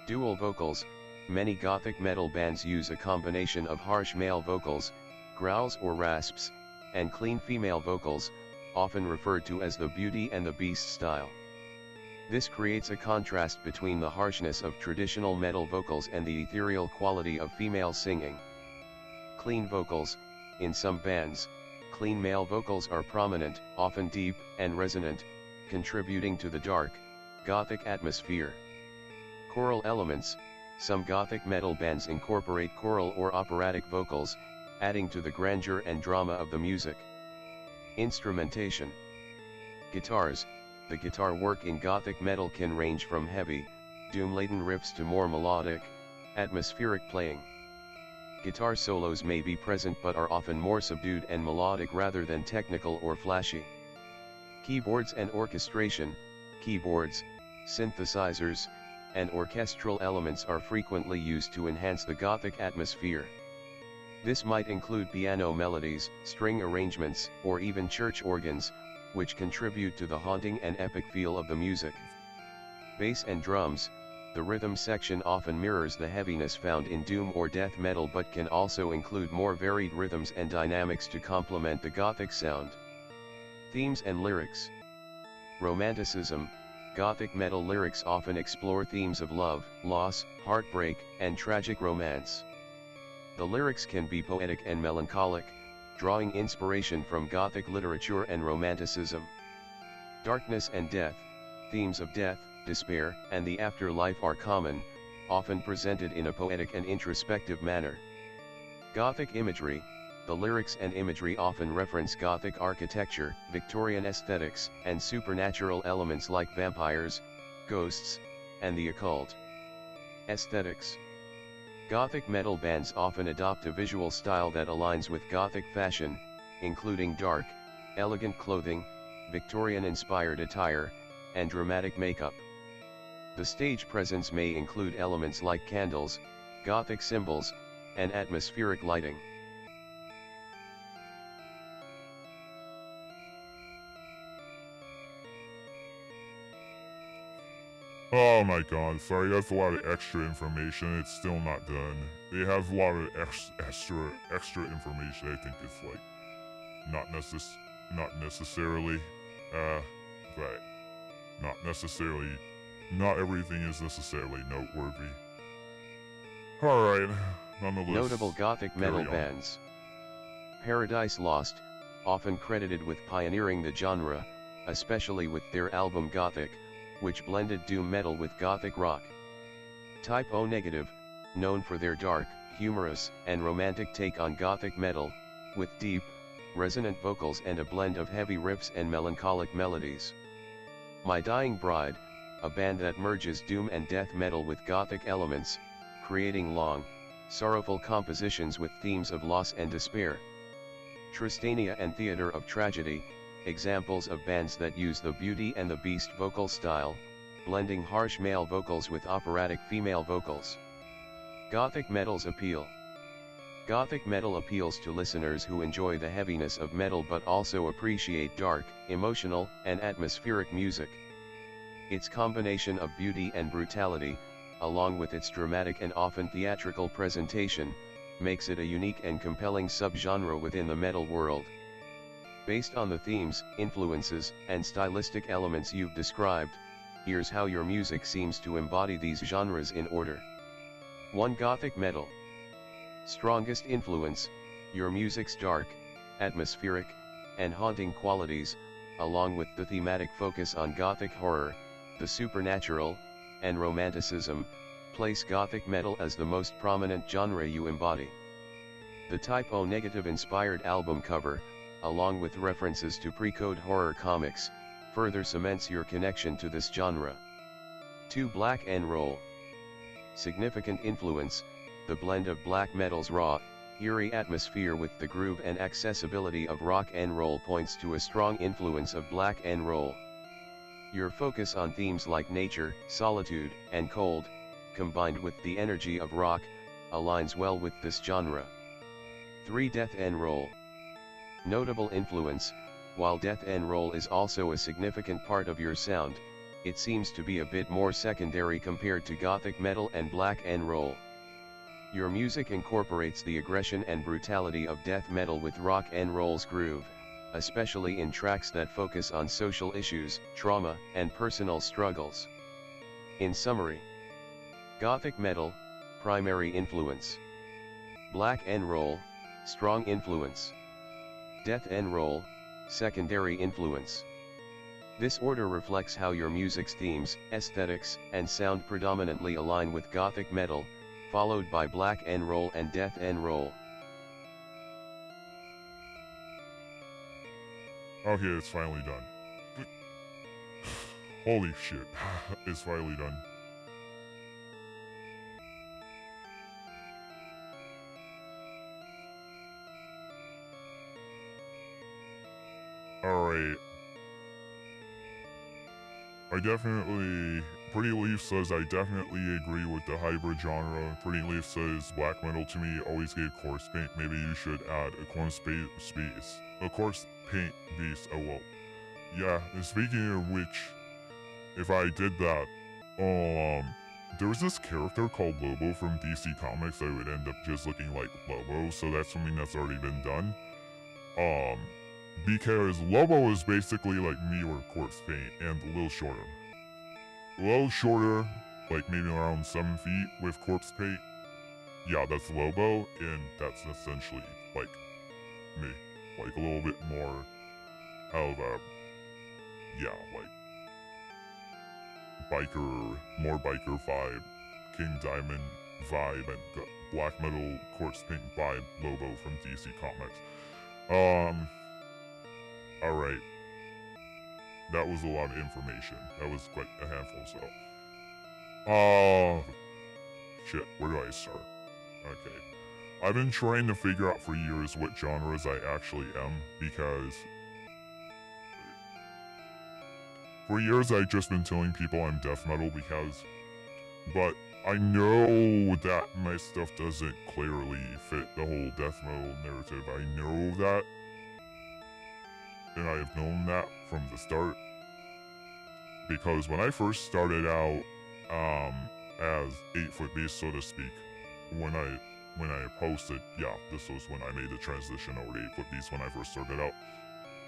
B: Dual vocals. Many Gothic metal bands use a combination of harsh male vocals, growls or rasps, and clean female vocals, often referred to as the Beauty and the Beast style. This creates a contrast between the harshness of traditional metal vocals and the ethereal quality of female singing. Clean vocals. In some bands, clean male vocals are prominent, often deep and resonant, contributing to the dark, Gothic atmosphere. Choral elements. Some Gothic metal bands incorporate choral or operatic vocals, adding to the grandeur and drama of the music. Instrumentation. Guitars. The guitar work in Gothic metal can range from heavy, doom-laden riffs to more melodic, atmospheric playing. Guitar solos may be present but are often more subdued and melodic rather than technical or flashy. Keyboards and orchestration. Keyboards, synthesizers, and orchestral elements are frequently used to enhance the Gothic atmosphere. This might include piano melodies, string arrangements, or even church organs, which contribute to the haunting and epic feel of the music. Bass and drums. The rhythm section often mirrors the heaviness found in doom or death metal but can also include more varied rhythms and dynamics to complement the Gothic sound. Themes and lyrics. Romanticism. Gothic metal lyrics often explore themes of love, loss, heartbreak, and tragic romance. The lyrics can be poetic and melancholic, drawing inspiration from Gothic literature and Romanticism. Darkness and death. Themes of death, despair, and the afterlife are common, often presented in a poetic and introspective manner. Gothic imagery. The lyrics and imagery often reference Gothic architecture, Victorian aesthetics, and supernatural elements like vampires, ghosts, and the occult. Aesthetics. Gothic metal bands often adopt a visual style that aligns with Gothic fashion, including dark, elegant clothing, Victorian-inspired attire, and dramatic makeup. The stage presence may include elements like candles, Gothic symbols, and atmospheric lighting.
A: Oh my god, sorry, that's a lot of extra information. It's still not done. They have a lot of extra information. I think it's like not necessarily, but not everything is necessarily noteworthy. Alright, nonetheless.
B: Notable Gothic metal bands. Paradise Lost, often credited with pioneering the genre, especially with their album Gothic, which blended doom metal with Gothic rock. Type O Negative, known for their dark, humorous, and romantic take on Gothic metal, with deep, resonant vocals and a blend of heavy riffs and melancholic melodies. My Dying Bride, a band that merges doom and death metal with Gothic elements, creating long, sorrowful compositions with themes of loss and despair. Tristania and Theatre of Tragedy, examples of bands that use the Beauty and the Beast vocal style, blending harsh male vocals with operatic female vocals. Gothic metal's appeal. Gothic metal appeals to listeners who enjoy the heaviness of metal but also appreciate dark, emotional, and atmospheric music. Its combination of beauty and brutality, along with its dramatic and often theatrical presentation, makes it a unique and compelling subgenre within the metal world. Based on the themes, influences, and stylistic elements you've described, here's how your music seems to embody these genres in order. 1. Gothic metal. Strongest influence: your music's dark, atmospheric, and haunting qualities, along with the thematic focus on Gothic horror, the supernatural, and romanticism, place Gothic metal as the most prominent genre you embody. The Type O Negative inspired album cover, along with references to pre-code horror comics, further cements your connection to this genre. 2. Black and roll. Significant influence: the blend of black metal's raw, eerie atmosphere with the groove and accessibility of rock and roll points to a strong influence of black and roll. Your focus on themes like nature, solitude, and cold, combined with the energy of rock, aligns well with this genre. 3. Death and roll. Notable influence: while death and roll is also a significant part of your sound, it seems to be a bit more secondary compared to Gothic metal and black and roll. Your music incorporates the aggression and brutality of death metal with rock and roll's groove, especially in tracks that focus on social issues, trauma, and personal struggles. In summary, Gothic metal, primary influence. Black and roll, strong influence. Death and roll, secondary influence. This order reflects how your music's themes, aesthetics, and sound predominantly align with Gothic metal, followed by black and roll and death and roll.
A: Okay, it's finally done. Holy shit, it's finally done. Alright. Pretty Leaf says, I definitely agree with the hybrid genre. Pretty Leaf says, black metal to me always gave corpse paint. Maybe you should add a corpse paint beast. Oh well. Yeah, and speaking of which, if I did that, there was this character called Lobo from DC Comics that would end up just looking like Lobo, so that's something that's already been done. Because Lobo is basically like me or corpse paint, and a little shorter. A little shorter, like maybe around 7 feet with corpse paint. Yeah, that's Lobo, and that's essentially like me. Like a little bit more of a, yeah, like more biker vibe King Diamond vibe and black metal corpse paint vibe logo from DC Comics. Alright. That was a lot of information. That was quite a handful, so. Shit, where do I start? Okay. I've been trying to figure out for years what genres I actually am, because for years I've just been telling people I'm death metal but I know that my stuff doesn't clearly fit the whole death metal narrative. I know that, and I have known that from the start, because when I first started out as 8-foot beast, so to speak, when I posted, yeah, this was when I made the transition over to 8-foot beast when I first started out,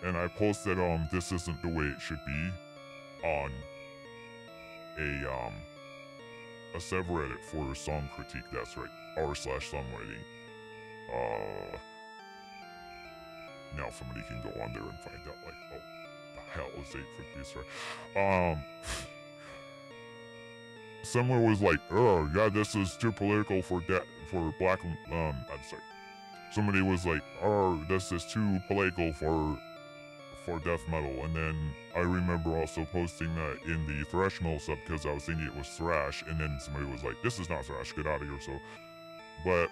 A: and I posted this isn't the way it should be on a subreddit for song critique. That's right, r/songwriting. Now somebody can go on there and find out, like, oh, the hell is 8-foot beast, right? Someone was like, oh, yeah, this is too political for black, I'm sorry. Somebody was like, oh, this is too political for death metal, and then I remember also posting that in the thrash metal sub because I was thinking it was thrash, and then somebody was like, this is not thrash, get out of here. So, but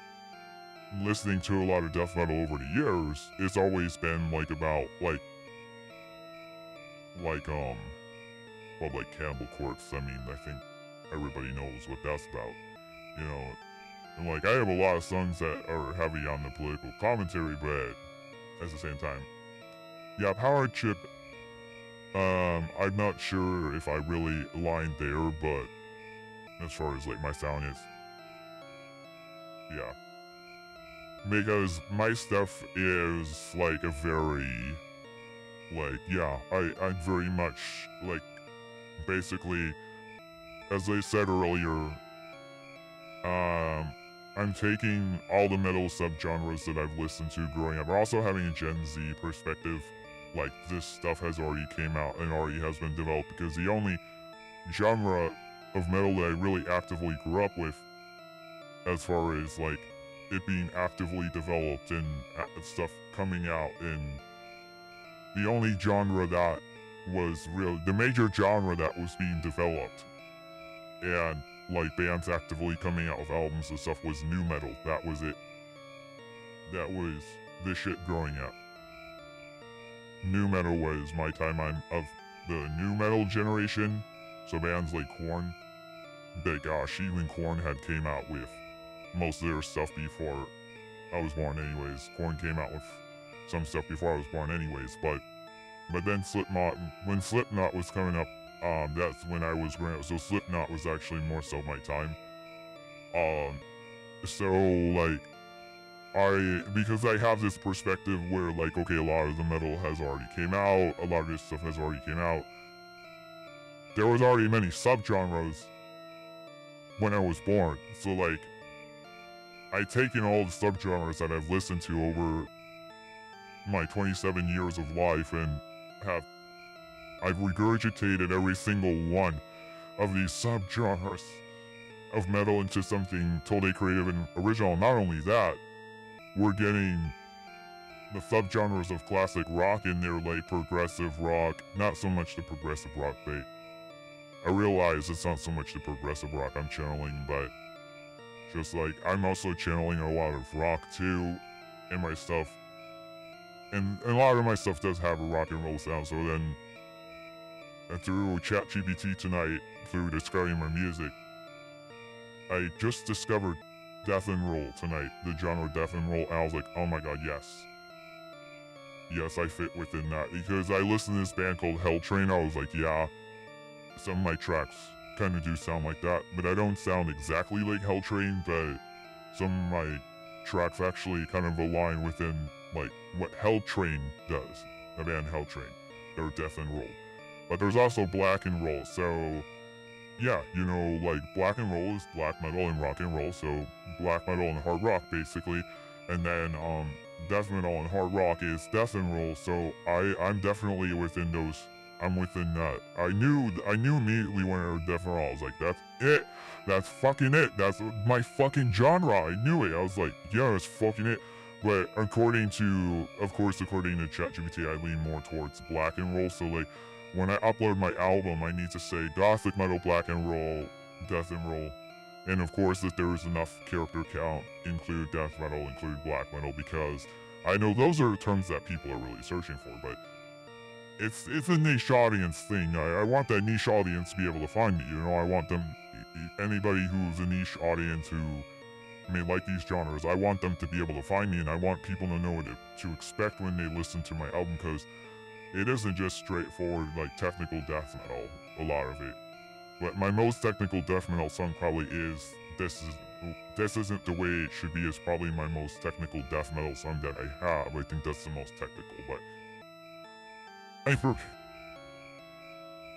A: listening to a lot of death metal over the years, it's always been like about like Cannibal Corpse. I mean, I think everybody knows what that's about, you know. And like, I have a lot of songs that are heavy on the political commentary, but at the same time, yeah, Power Chip, I'm not sure if I really aligned there, but as far as like my sound is, yeah. Because my stuff is like a very, like, yeah, I'm very much like, basically, as I said earlier, I'm taking all the metal subgenres that I've listened to growing up. I'm also having a Gen Z perspective. Like, this stuff has already came out and already has been developed, because the only genre of metal that I really actively grew up with, as far as like it being actively developed and stuff coming out, and the only genre that was the major genre that was being developed and like bands actively coming out with albums and stuff was new metal. That was it. That was the shit growing up. New metal was my time. I'm of the new metal generation, so bands like Korn, but gosh, even Korn had came out with most of their stuff before I was born anyways. Korn came out with some stuff before I was born anyways, but then when Slipknot was coming up, that's when I was growing up, so Slipknot was actually more so my time. So like, because I have this perspective where like, okay, a lot of the metal has already came out, a lot of this stuff has already came out. There was already many subgenres when I was born, so like, I've taken all the subgenres that I've listened to over my 27 years of life, and I've regurgitated every single one of these subgenres of metal into something totally creative and original. Not only that, we're getting the subgenres of classic rock in there, like progressive rock. Not so much the progressive rock, but I realize it's not so much the progressive rock I'm channeling, but just like, I'm also channeling a lot of rock too in my stuff. And a lot of my stuff does have a rock and roll sound, so then through ChatGPT tonight, through discovering my music, I just discovered death and roll tonight, the genre death and roll, and I was like, oh my god, yes. Yes, I fit within that, because I listened to this band called Hell Train. I was like, yeah, some of my tracks kind of do sound like that, but I don't sound exactly like Hell Train, but some of my tracks actually kind of align within like what Hell Train does, the band Hell Train. They're death and roll. But there's also black and roll, so yeah, you know, like black and roll is black metal and rock and roll, so black metal and hard rock basically, and then death metal and hard rock is death and roll, so I'm definitely within those I'm within that. I knew immediately when I heard death metal. I was like, that's it. That's fucking it. That's my fucking genre. I knew it. I was like, yeah, that's fucking it. But according to ChatGPT, I lean more towards black and roll. So like, when I upload my album, I need to say gothic metal, black and roll, death and roll, and of course, if there is enough character count, include death metal, include black metal, because I know those are terms that people are really searching for. But it's a niche audience thing. I want that niche audience to be able to find me. You know, I want them, anybody who's a niche audience who may like these genres, I want them to be able to find me, and I want people to know what to expect when they listen to my album, because it isn't just straightforward like technical death metal, a lot of it. But my most technical death metal song probably is This Isn't the Way It Should Be is probably my most technical death metal song that I have. I think that's the most technical, but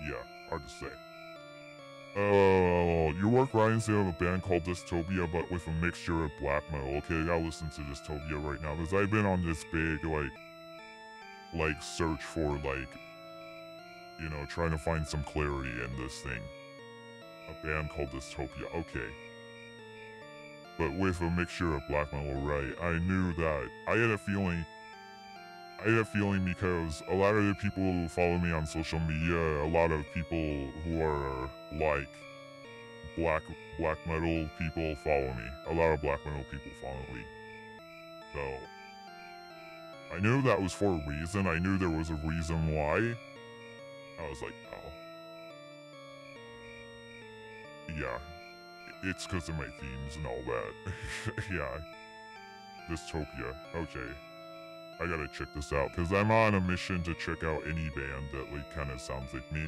A: yeah, hard to say. Your work reminds me of a band called Dystopia, but with a mixture of black metal. Okay, I gotta listen to Dystopia right now, because I've been on this big, like search for, you know, trying to find some clarity in this thing. A band called Dystopia, okay. But with a mixture of black metal, right? I knew that, I had a feeling because a lot of the people who follow me on social media, a lot of people who are like black metal people follow me. A lot of black metal people follow me. So I knew that was for a reason. I knew there was a reason why. I was like, oh. Yeah. It's because of my themes and all that. Yeah. Dystopia. Okay. I gotta check this out, because I'm on a mission to check out any band that like kind of sounds like me.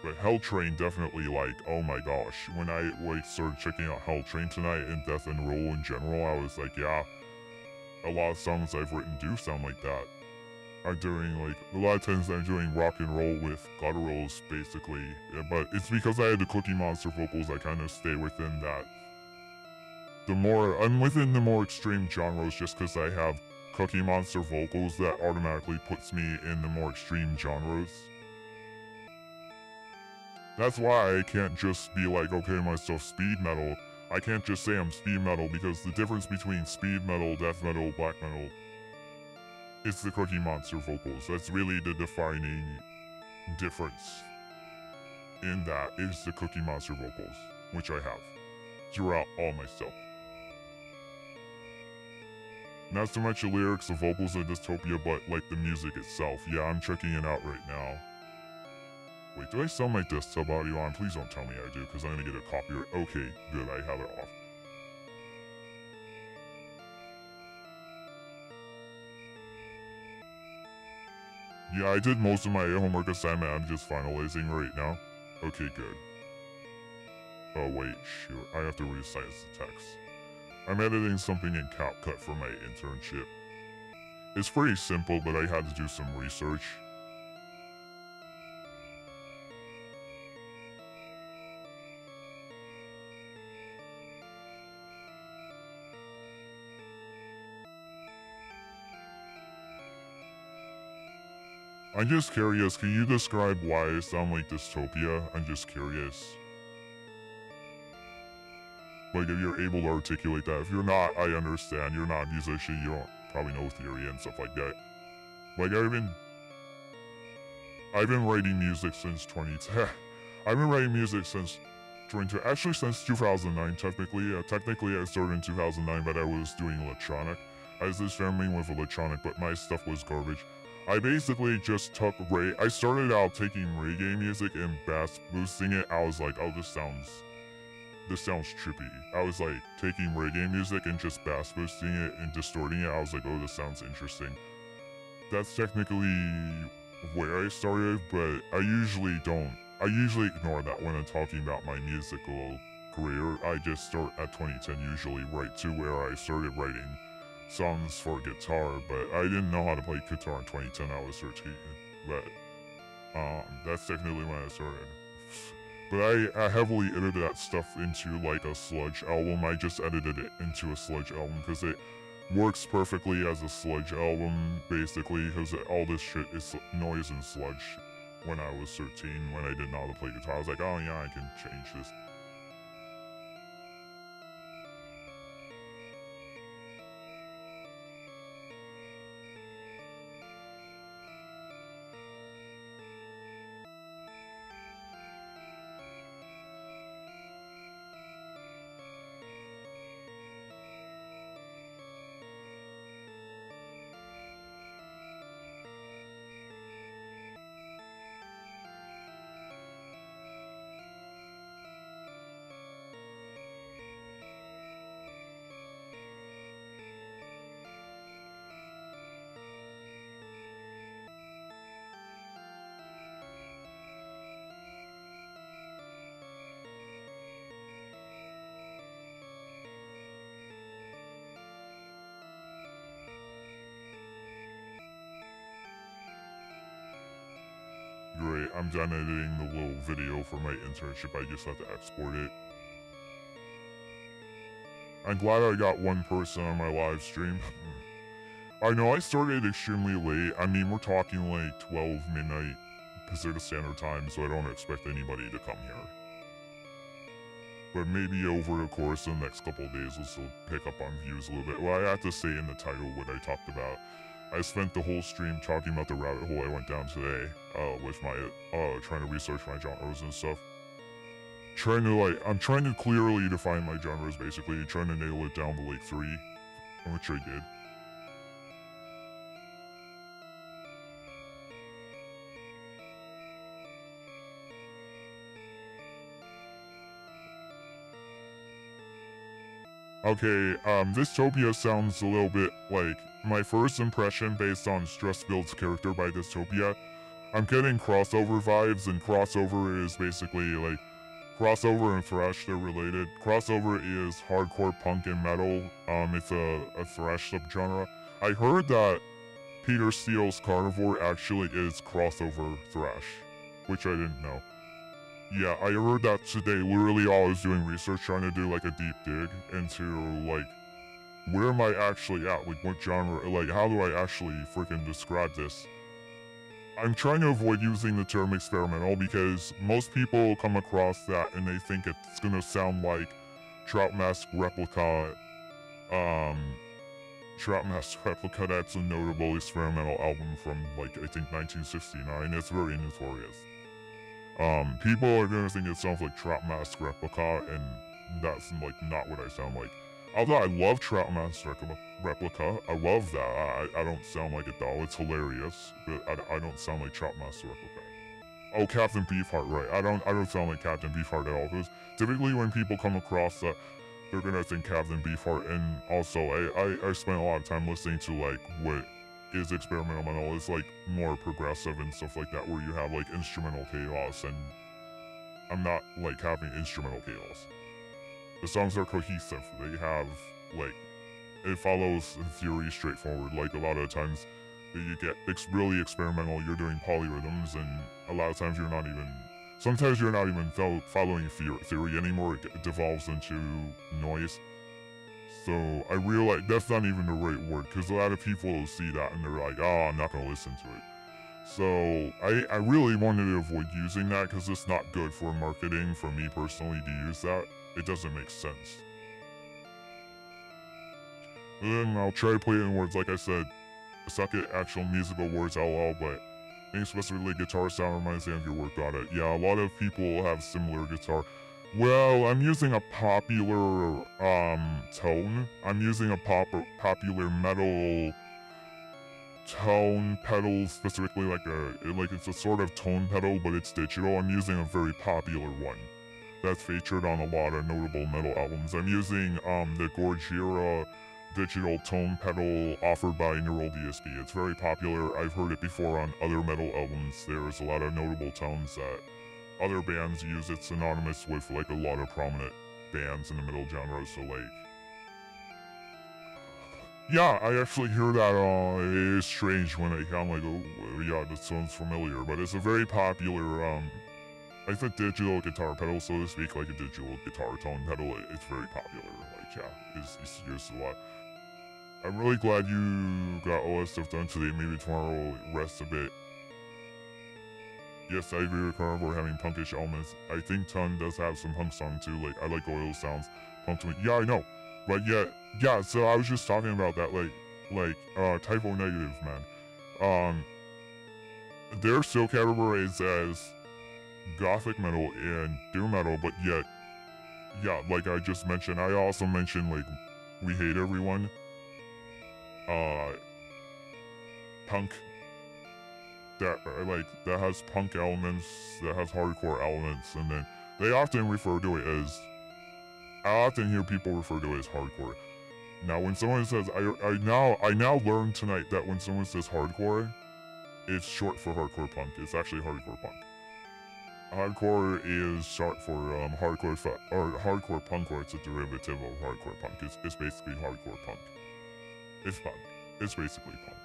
A: But Hell Train definitely, like, oh my gosh, when I started checking out Hell Train tonight and death and roll in general, I was like, yeah, a lot of songs I've written do sound like that. I'm doing like, a lot of times I'm doing rock and roll with gutturals basically, but it's because I had the Cookie Monster vocals, I kind of stay within that. I'm within the more extreme genres just because I have Cookie Monster vocals that automatically puts me in the more extreme genres. That's why I can't just be like, okay, my stuff's speed metal. I can't just say I'm speed metal, because the difference between speed metal, death metal, black metal, is the Cookie Monster vocals. That's really the defining difference in that is the Cookie Monster vocals, which I have throughout all my stuff. Not so much the lyrics, the vocals of Dystopia, but like the music itself. Yeah, I'm checking it out right now. Wait, do I sell my desktop audio on? Please don't tell me I do, because I'm gonna get a copyright. Okay, good, I have it off. Yeah, I did most of my homework assignment. I'm just finalizing right now. Okay, good. Oh wait, shoot, I have to resize the text. I'm editing something in CapCut for my internship. It's pretty simple, but I had to do some research. I'm just curious, can you describe why I sound like Dystopia? I'm just curious. Like, if you're able to articulate that. If you're not, I understand. You're not a musician, you don't probably know theory and stuff like that. Like, I've been writing music since 2010. I've been writing music since actually since 2009, technically. Technically, I started in 2009, but I was doing electronic. I was experimenting with electronic, but my stuff was garbage. I basically just took I started out taking reggae music and bass boosting it. I was like, oh, this sounds trippy. I was like taking reggae music and just bass boosting it and distorting it. I was like, oh, this sounds interesting. That's technically where I started, but I usually ignore that when I'm talking about my musical career. I just start at 2010 usually, right to where I started writing songs for guitar, but I didn't know how to play guitar in 2010. I was 13, but that's technically when I started. But I heavily edited that stuff into like a sludge album. I just edited it into a sludge album because works perfectly as a sludge album, basically, because all this shit is noise and sludge. When I was 13, when I didn't know how to play guitar, I was like, oh yeah, I can change this. Great, I'm done editing the little video for my internship, I just have to export it. I'm glad I got one person on my live stream. I know I started extremely late, I mean we're talking like 12 midnight Pacific Standard Time, so I don't expect anybody to come here. But maybe over the course of the next couple of days we'll still pick up on views a little bit. Well, I have to say in the title what I talked about. I spent the whole stream talking about the rabbit hole I went down today, with my, trying to research my genres and stuff. I'm trying to clearly define my genres, basically, trying to nail it down to like 3, which I did. Okay, Dystopia sounds a little bit like my first impression based on Stress Build's character by Dystopia. I'm getting crossover vibes, and crossover is basically like crossover and thrash, they're related. Crossover is hardcore punk and metal. It's a thrash subgenre. I heard that Peter Steele's Carnivore actually is crossover thrash, which I didn't know. Yeah, I heard that today. Literally all I was doing research, trying to do like a deep dig into like, where am I actually at? Like what genre, like how do I actually freaking describe this? I'm trying to avoid using the term experimental because most people come across that and they think it's gonna sound like Trout Mask Replica. Trout Mask Replica, that's a notable experimental album from like I think 1969. It's very notorious. People are gonna think it sounds like Trout Mask Replica, and that's like not what I sound like. Although I love Trout Mask Replica, I love that. I don't sound like it though. It's hilarious, but I don't sound like Trout Mask Replica. Oh, Captain Beefheart, right? I don't sound like Captain Beefheart at all. Because typically when people come across that, they're gonna think Captain Beefheart. And also, I spent a lot of time listening to like what is experimental metal. It's like more progressive and stuff like that, where you have like instrumental chaos, and I'm not like having instrumental chaos. The songs are cohesive. They have like, it follows theory straightforward. Like a lot of times you get really experimental, you're doing polyrhythms, and a lot of times sometimes you're not even following theory anymore. It devolves into noise. So I realize that's not even the right word, because a lot of people see that and they're like, oh, I'm not gonna listen to it. So I really wanted to avoid using that because it's not good for marketing for me personally to use that. It doesn't make sense. And then I'll try to play it in words. Like I said, I suck at actual musical words, lol, but any specifically guitar sound reminds me of your work on it. Yeah, a lot of people have similar guitar. Well, I'm using a popular tone. I'm using a popular metal tone pedal, specifically like it's a sort of tone pedal, but it's digital. I'm using a very popular one that's featured on a lot of notable metal albums. I'm using the Gorgira digital tone pedal offered by Neural DSP. It's very popular. I've heard it before on other metal albums. There's a lot of notable tones that other bands use. It's synonymous with like a lot of prominent bands in the metal genre. So like, yeah, I actually hear that. It is strange when I kind of like, oh yeah, that sounds familiar. But it's a very popular like a digital guitar pedal, so to speak, like a digital guitar tone pedal. It's very popular. Like yeah, it's used a lot. I'm really glad you got all that stuff done today. Maybe tomorrow rest a bit. Yes, I agree with Carnivore having punkish elements. I think Ton does have some punk song too. Like, I like oil sounds. Punk to me. Yeah, I know. But yeah, so I was just talking about that, typo negative, man. They're still categorized as gothic metal and doom metal, but yet, yeah, like I just mentioned, I also mentioned, like, We Hate Everyone. Punk. That has punk elements, that has hardcore elements, and then they often refer to it as, I often hear people refer to it as hardcore. Now when someone says, I now learned tonight that when someone says hardcore, it's short for hardcore punk. It's actually hardcore punk. Hardcore is short for hardcore punk, or it's a derivative of hardcore punk. It's basically hardcore punk. It's punk. It's basically punk.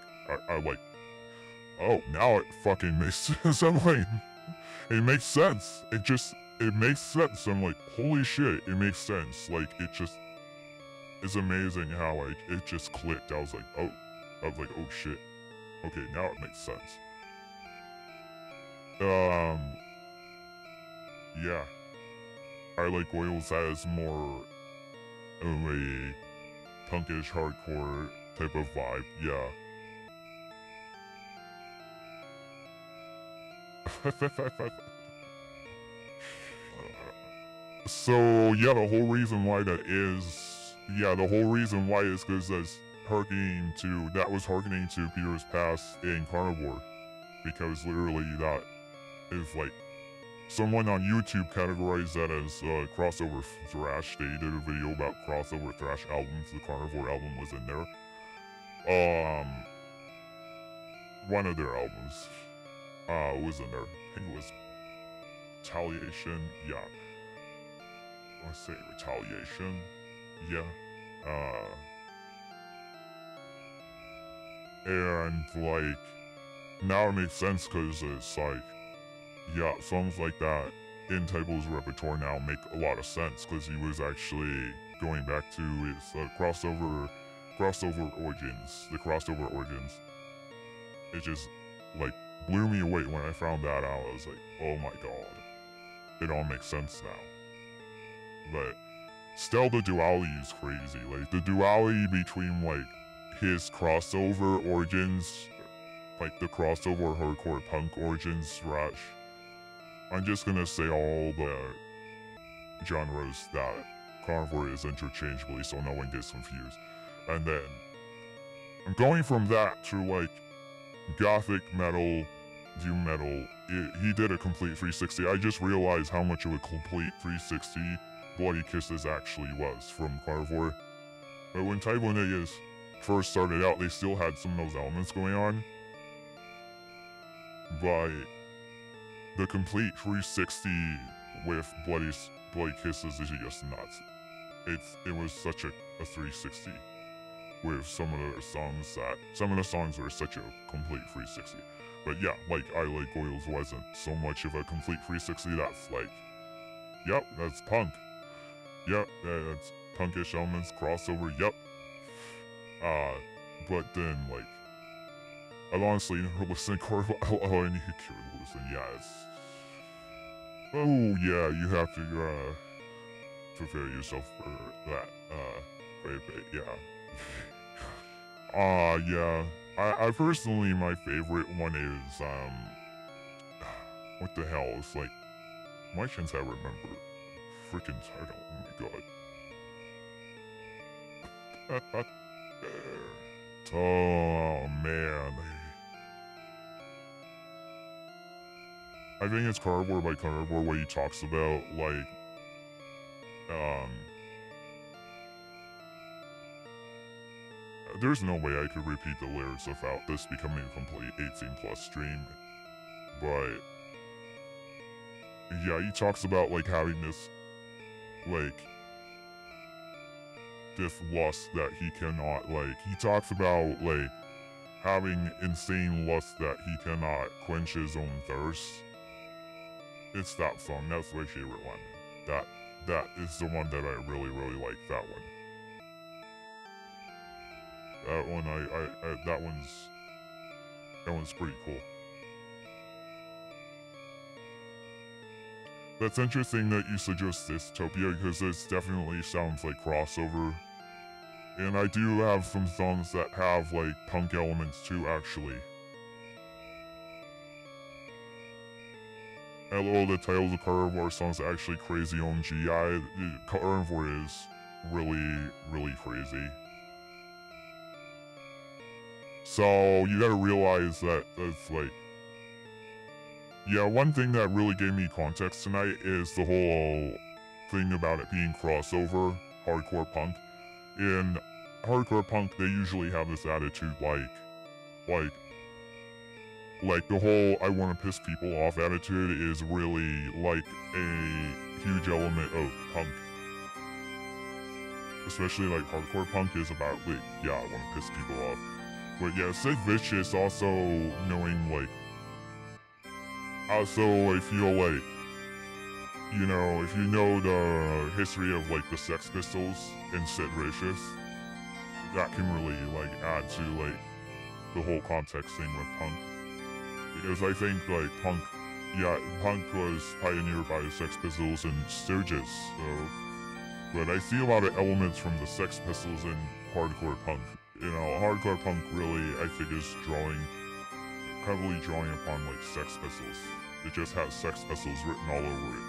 A: I like. Oh, now it fucking makes sense. I'm like, it makes sense. It makes sense. I'm like, holy shit, it makes sense. Like, it's amazing how, like, it just clicked. I was like, oh shit. Okay, now it makes sense. Yeah. I like Oils as more of a punkish hardcore type of vibe, yeah. So yeah, the whole reason why is because that was harkening to Peter's past in Carnivore, because literally that is like, someone on YouTube categorized that as crossover thrash. They did a video about crossover thrash albums. The Carnivore album was in there. One of their albums was in there. I think it was Retaliation. Yeah. Let's say Retaliation. Yeah. And like, now it makes sense because it's like, yeah, songs like that in Typo's repertoire now make a lot of sense, because he was actually going back to his crossover origins. The crossover origins. It just like blew me away when I found that out. I was like, oh my god, it all makes sense now. But still, the duality is crazy. Like, the duality between like his crossover origins, like the crossover hardcore punk origins thrash. I'm just gonna say all the genres that Carnivore is interchangeably, so no one gets confused. And then I'm going from that to like gothic metal, doom metal. He did a complete 360. I just realized how much of a complete 360 Bloody Kisses actually was from Carnivore. But when Typo Negative first started out, they still had some of those elements going on. But the complete 360 with Bloody Kisses is just nuts. It was such a 360 with some of the songs were such a complete 360. But yeah, like I Like Oils wasn't so much of a complete 360. That's like, yep, that's punk. Yep, that's punkish elements, crossover, yep. But then like, I'll honestly never listen to Carnival. Oh, I need to listen. Yeah, it's. Oh yeah, you have to prepare yourself for that. Quite a bit, yeah. Yeah. I personally, my favorite one is what the hell? It's like, why can't I remember freaking title? Oh my god. Oh man. I think it's Carnivore by Carnivore, where he talks about like there's no way I could repeat the lyrics without this becoming a complete 18+ stream. But yeah, he talks about like having this lust that he cannot, like, he talks about like having insane lust that he cannot quench his own thirst. It's that song. That's my favorite one. That is the one that I really like, that one. that one, that one's pretty cool. That's interesting that you suggest Dystopia because this definitely sounds like crossover. And I do have some songs that have like punk elements too, actually. Hello, the title of the Carnivore song is actually crazy OMG. Carnivore is really crazy. So you gotta realize that that's like, yeah, one thing that really gave me context tonight is the whole thing about it being crossover, hardcore punk. In hardcore punk, they usually have this attitude like the whole I want to piss people off attitude is really like a huge element of punk. Especially like hardcore punk is about like, yeah, I want to piss people off. But yeah, Sid Vicious also knowing like, also I feel like, you know, if you know the history of like the Sex Pistols and Sid Vicious, that can really like add to like the whole context thing with punk. Because I think like punk was pioneered by the Sex Pistols and Stooges, so. But I see a lot of elements from the Sex Pistols in hardcore punk. You know, hardcore punk really, I think, is heavily drawing upon like Sex Pistols. It just has Sex Pistols written all over it.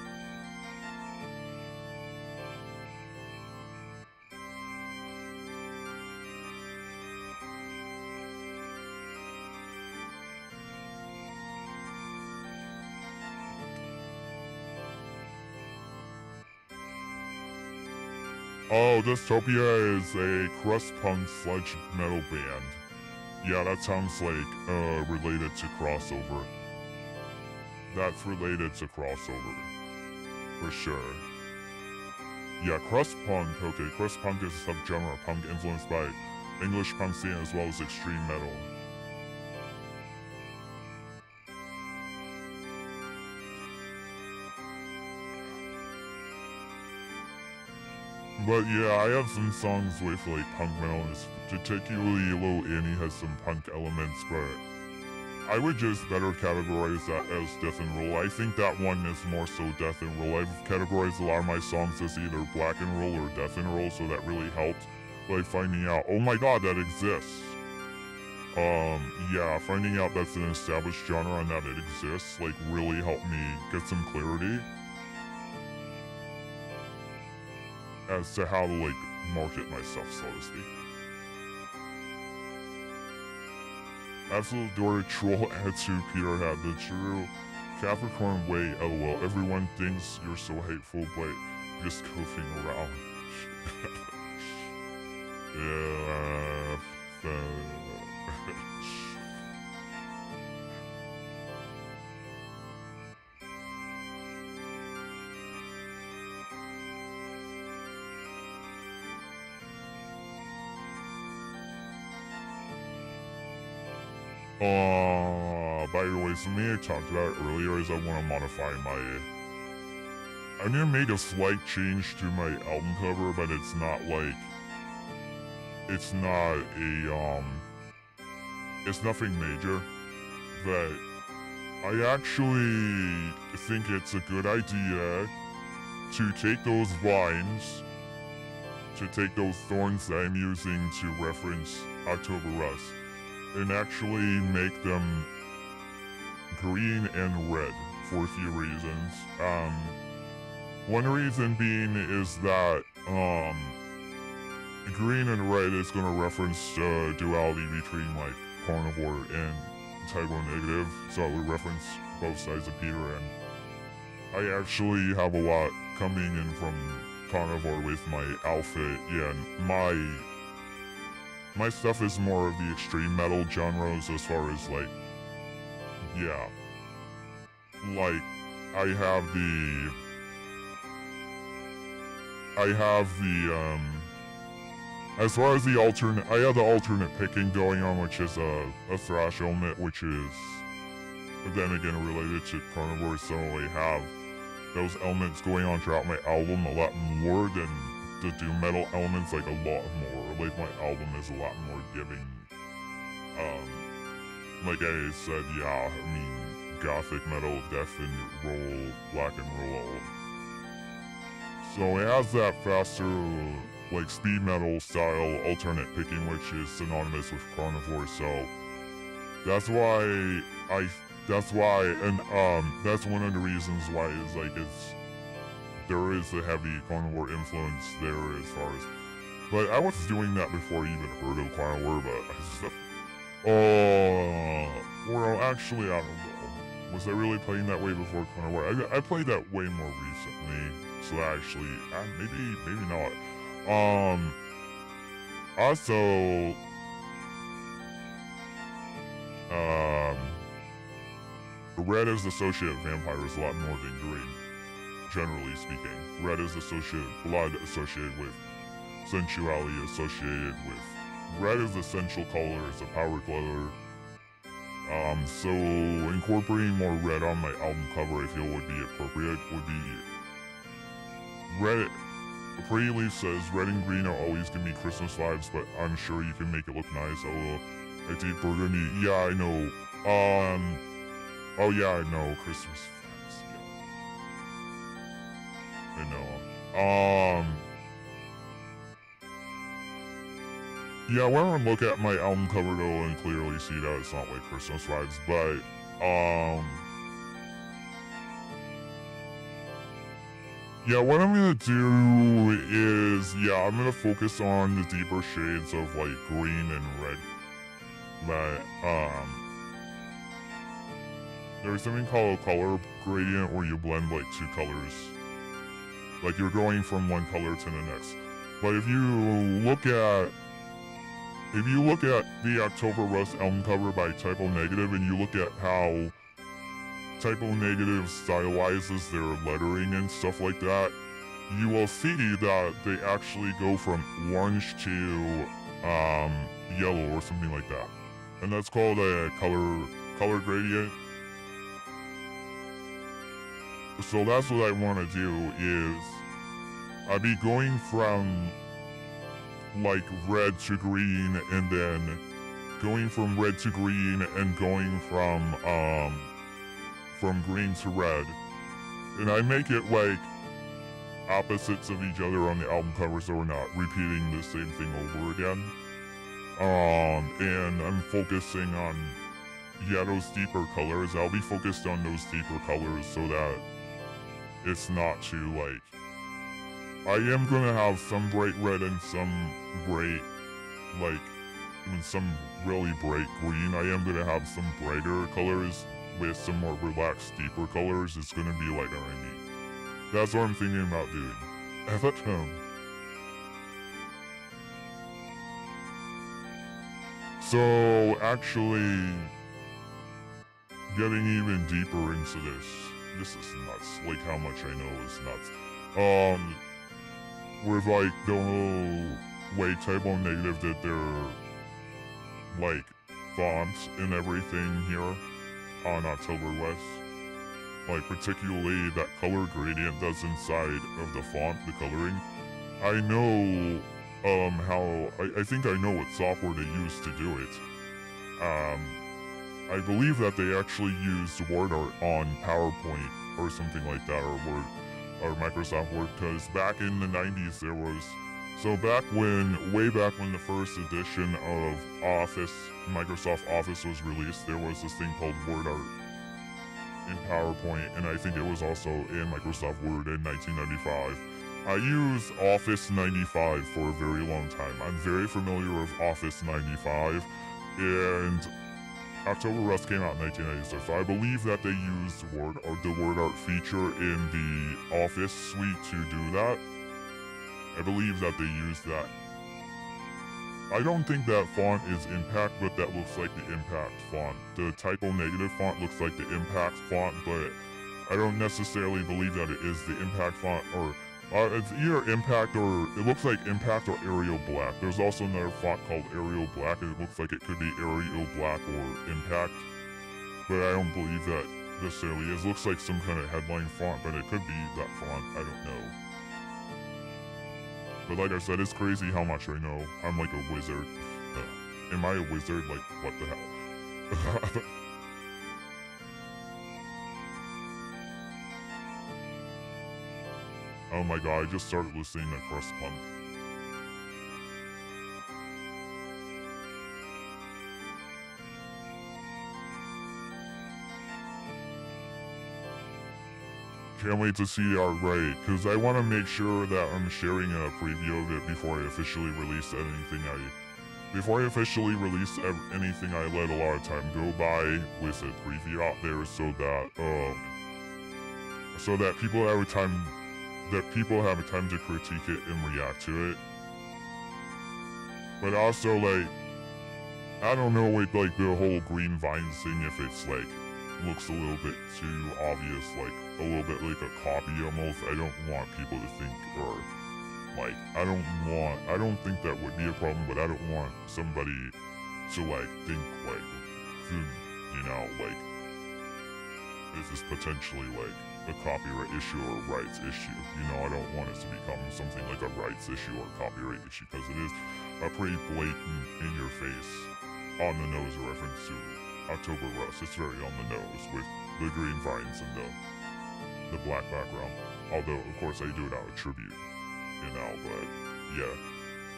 A: Oh, Dystopia is a crust punk sludge metal band. Yeah, that sounds like related to crossover. That's related to crossover. For sure. Yeah, crust punk. Okay, crust punk is a subgenre of punk influenced by English punk scene as well as extreme metal. But yeah, I have some songs with like punk metal, and particularly Lil Annie has some punk elements, but I would just better categorize that as death and roll. I think that one is more so death and roll. I've categorized a lot of my songs as either black and roll or death and roll, so that really helped like finding out, oh my god, that exists. Yeah, finding out that's an established genre and that it exists like really helped me get some clarity as to how to like market myself, so to speak. Absolute Dora troll attitude Peter had the true Capricorn way, lol. Everyone thinks you're so hateful, but you're just goofing around. Yeah, by the way, something I talked about earlier is I want to modify I'm gonna make a slight change to my album cover, but it's not like, it's nothing major, but I actually think it's a good idea to take those vines, to take those thorns that I'm using to reference October Rust, and actually make them green and red for a few reasons. One reason being is that green and red is going to reference duality between like carnivore and type O negative, so it would reference both sides of Peter, and I actually have a lot coming in from carnivore with my outfit. Yeah, and my stuff is more of the extreme metal genres as far as like, yeah, like I have the as far as the alternate, I have the alternate picking going on, which is a thrash element, which is then again related to carnivore, so I have those elements going on throughout my album a lot more than to do metal elements like a lot more. Like my album is a lot more giving. Like I said, yeah, I mean, gothic metal, death and roll, black and roll. So it has that faster, like speed metal style alternate picking, which is synonymous with carnivore. So that's why and that's one of the reasons why is like there is a heavy carnivore influence there as far as. But I was doing that before I even heard of carnivore, but well, actually, I don't know. Was I really playing that way before carnivore? I played that way more recently, so actually, maybe not. Also, red is associated with vampires a lot more than green, generally speaking. Red is associated blood associated with sensuality associated with. Red is essential color, it's a power color. So incorporating more red on my album cover I feel would be appropriate, would be red. Pretty Leaf says, red and green are always gonna be Christmas vibes, but I'm sure you can make it look nice. Oh, I did burgundy. Yeah, I know. Oh yeah, I know. Christmas vibes. Yeah. I know. Yeah, when I look at my album cover though and clearly see that it's not like Christmas vibes, but yeah, what I'm gonna do is, yeah, I'm gonna focus on the deeper shades of like green and red. But there's something called a color gradient where you blend like two colors. Like you're going from one color to the next. But if you look at the October Rust album cover by Typo Negative and you look at how Typo Negative stylizes their lettering and stuff like that, you will see that they actually go from orange to yellow or something like that. And that's called a color gradient. So that's what I want to do is I'd be going from like red to green and then going from red to green and going from green to red. And I make it like opposites of each other on the album cover so we're not repeating the same thing over again. And I'm focusing on, yeah, those deeper colors. I'll be focused on those deeper colors so that it's not too like, I am gonna have some bright red and some bright, like, even some really bright green. I am gonna have some brighter colors with some more relaxed, deeper colors. It's gonna be like R&B. That's what I'm thinking about doing. At that time. So, actually, getting even deeper into this is nuts. Like, how much I know is nuts. With, like, the whole way Typo Negative did their, like, fonts and everything here on October West. Like, particularly that color gradient that's inside of the font, the coloring. I know, I think I know what software they use to do it. I believe that they actually used word art on PowerPoint or something like that, or Word, or Microsoft Word, because back in the 90s there was, so way back when the first edition of Office, Microsoft Office was released, there was this thing called word art in PowerPoint, and I think it was also in Microsoft Word in 1995. I used Office 95 for a very long time. I'm very familiar with Office 95, and October Rust came out in 1996, so I believe that they used the word art feature in the Office suite to do that. I believe that they used that. I don't think that font is Impact, but that looks like the Impact font. The Typo Negative font looks like the Impact font, but I don't necessarily believe that it is the Impact font, or it's either Impact or, it looks like Impact or Arial Black. There's also another font called Arial Black, and it looks like it could be Arial Black or Impact, but I don't believe that necessarily is. It looks like some kind of headline font, but it could be that font, I don't know. But like I said, it's crazy how much I know. I'm like a wizard. Am I a wizard? Like, what the hell? Oh my god, I just started listening to crust punk. Can't wait to see the art right, because I want to make sure that I'm sharing a preview of it before I officially release anything anything I let a lot of time go by with a preview out there so that people have a time to critique it and react to it. But also, like, I don't know with like the whole green vines thing, if it's like looks a little bit too obvious, like a little bit like a copy almost. I don't want people to think, or like, I don't think that would be a problem, but I don't want somebody to like think like, you know, like this is potentially like a copyright issue or a rights issue. You know, I don't want it to become something like a rights issue or a copyright issue, because it is a pretty blatant, in your face, on the nose reference to October Rust. It's very on the nose with the green vines and the black background. Although, of course, I do it out of tribute, you know, but yeah.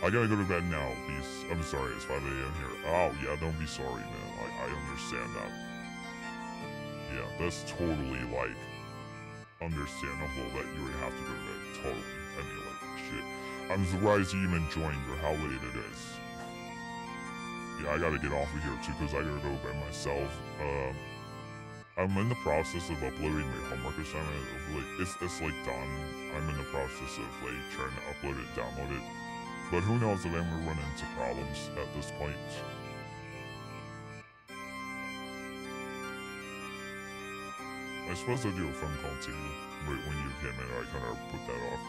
A: I gotta go to bed now, Beast. I'm sorry, it's 5 a.m. here. Oh, yeah, don't be sorry, man. I understand that. Yeah, that's totally, like, understandable that you would have to go to bed. Totally. I mean, like, shit. I'm surprised you even joined or how late it is. Yeah, I gotta get off of here too, because I gotta go to bed myself. I'm in the process of uploading my homework assignment. It's like done. I'm in the process of like trying to upload it, download it. But who knows if I'm gonna run into problems at this point. I was supposed to do a phone call to you, but when you came in, I kind of put that off.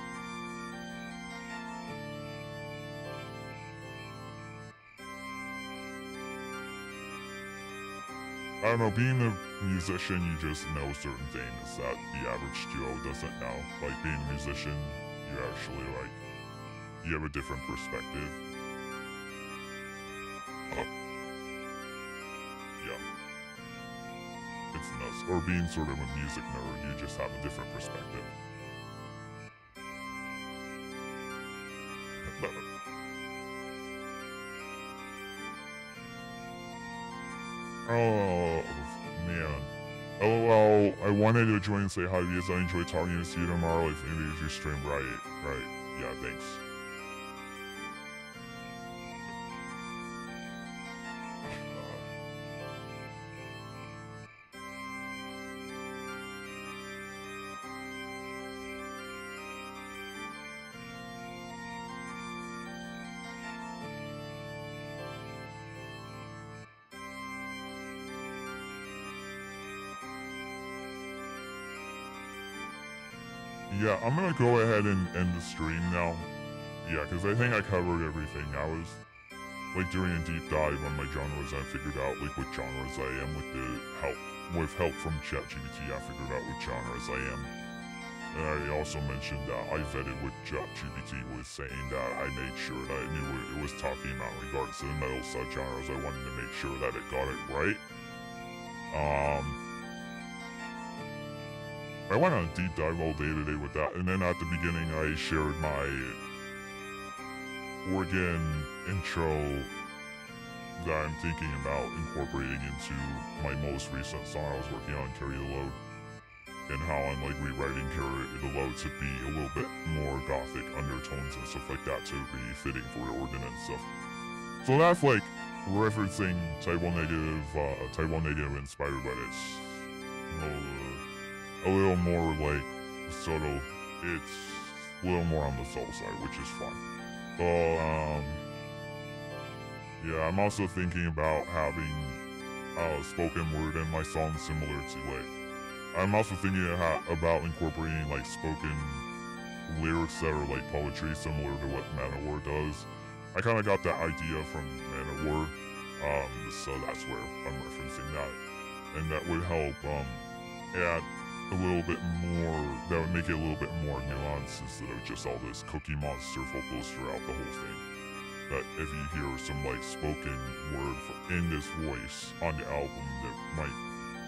A: I don't know, being a musician, you just know certain things that the average Joe doesn't know. Like, being a musician, you actually, like, you have a different perspective. Yeah. It's nuts. Or being sort of a music nerd, you just have a different perspective. Oh, man. LOL, I wanted to join and say hi because I enjoy talking to you tomorrow if maybe if you stream right. Yeah, thanks. Yeah, I'm gonna go ahead and end the stream now. Yeah, because I think I covered everything. I was, like, doing a deep dive on my genres, and I figured out, like, what genres I am with help from ChatGPT. I figured out what genres I am. And I also mentioned that I vetted what ChatGPT was saying, that I made sure that I knew what it was talking about in regards to the metal subgenres. I wanted to make sure that it got it right. I went on a deep dive all day today with that, and then at the beginning I shared my organ intro that I'm thinking about incorporating into my most recent song I was working on, Carry the Load, and how I'm like rewriting Carry the Load to be a little bit more gothic undertones and stuff like that to be fitting for the organ and stuff. So that's like referencing Type 1 Negative inspired, but it's a little more like subtle. It's a little more on the soul side, which is fun. Yeah, I'm also thinking about having spoken word in my songs similar to like. I'm also thinking about incorporating like spoken lyrics that are like poetry, similar to what Manowar does. I kind of got that idea from Manowar, so that's where I'm referencing that, and that would help add a little bit more, that would make it a little bit more nuanced instead of just all this Cookie Monster vocals throughout the whole thing. That if you hear some like spoken word in this voice on the album, that might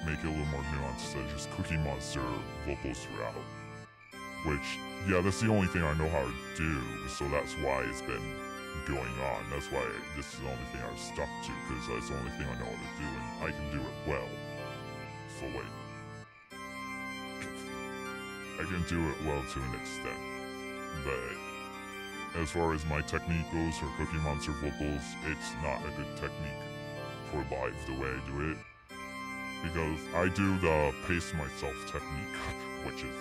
A: make it a little more nuanced instead of just Cookie Monster vocals throughout. Which, yeah, that's the only thing I know how to do, so that's why it's been going on. That's why this is the only thing I've stuck to, because that's the only thing I know how to do, and I can do it well. So like, I can do it well to an extent, but as far as my technique goes for Cookie Monster vocals, it's not a good technique for live the way I do it, because I do the pace myself technique, which is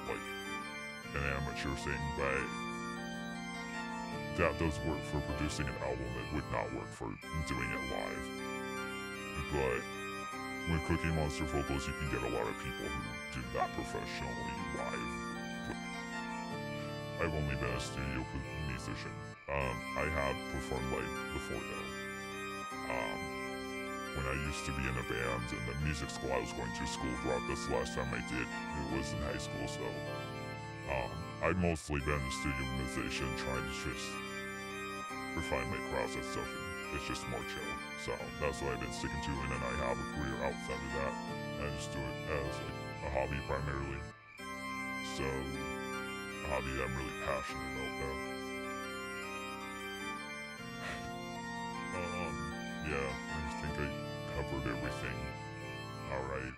A: like an amateur thing, but that does work for producing an album. It would not work for doing it live. But with Cookie Monster vocals, you can get a lot of people who do that professionally live. I've only been a studio musician. I have performed live before though. When I used to be in a band in the music school I was going to school throughout, this last time I did, it was in high school, so I've mostly been a studio musician trying to just refine my craft and stuff, and it's just more chill. So that's what I've been sticking to, and then I have a career outside of that. I just do it as like a hobby primarily. So a hobby that I'm really passionate about though. Yeah, I think I covered everything. Alright.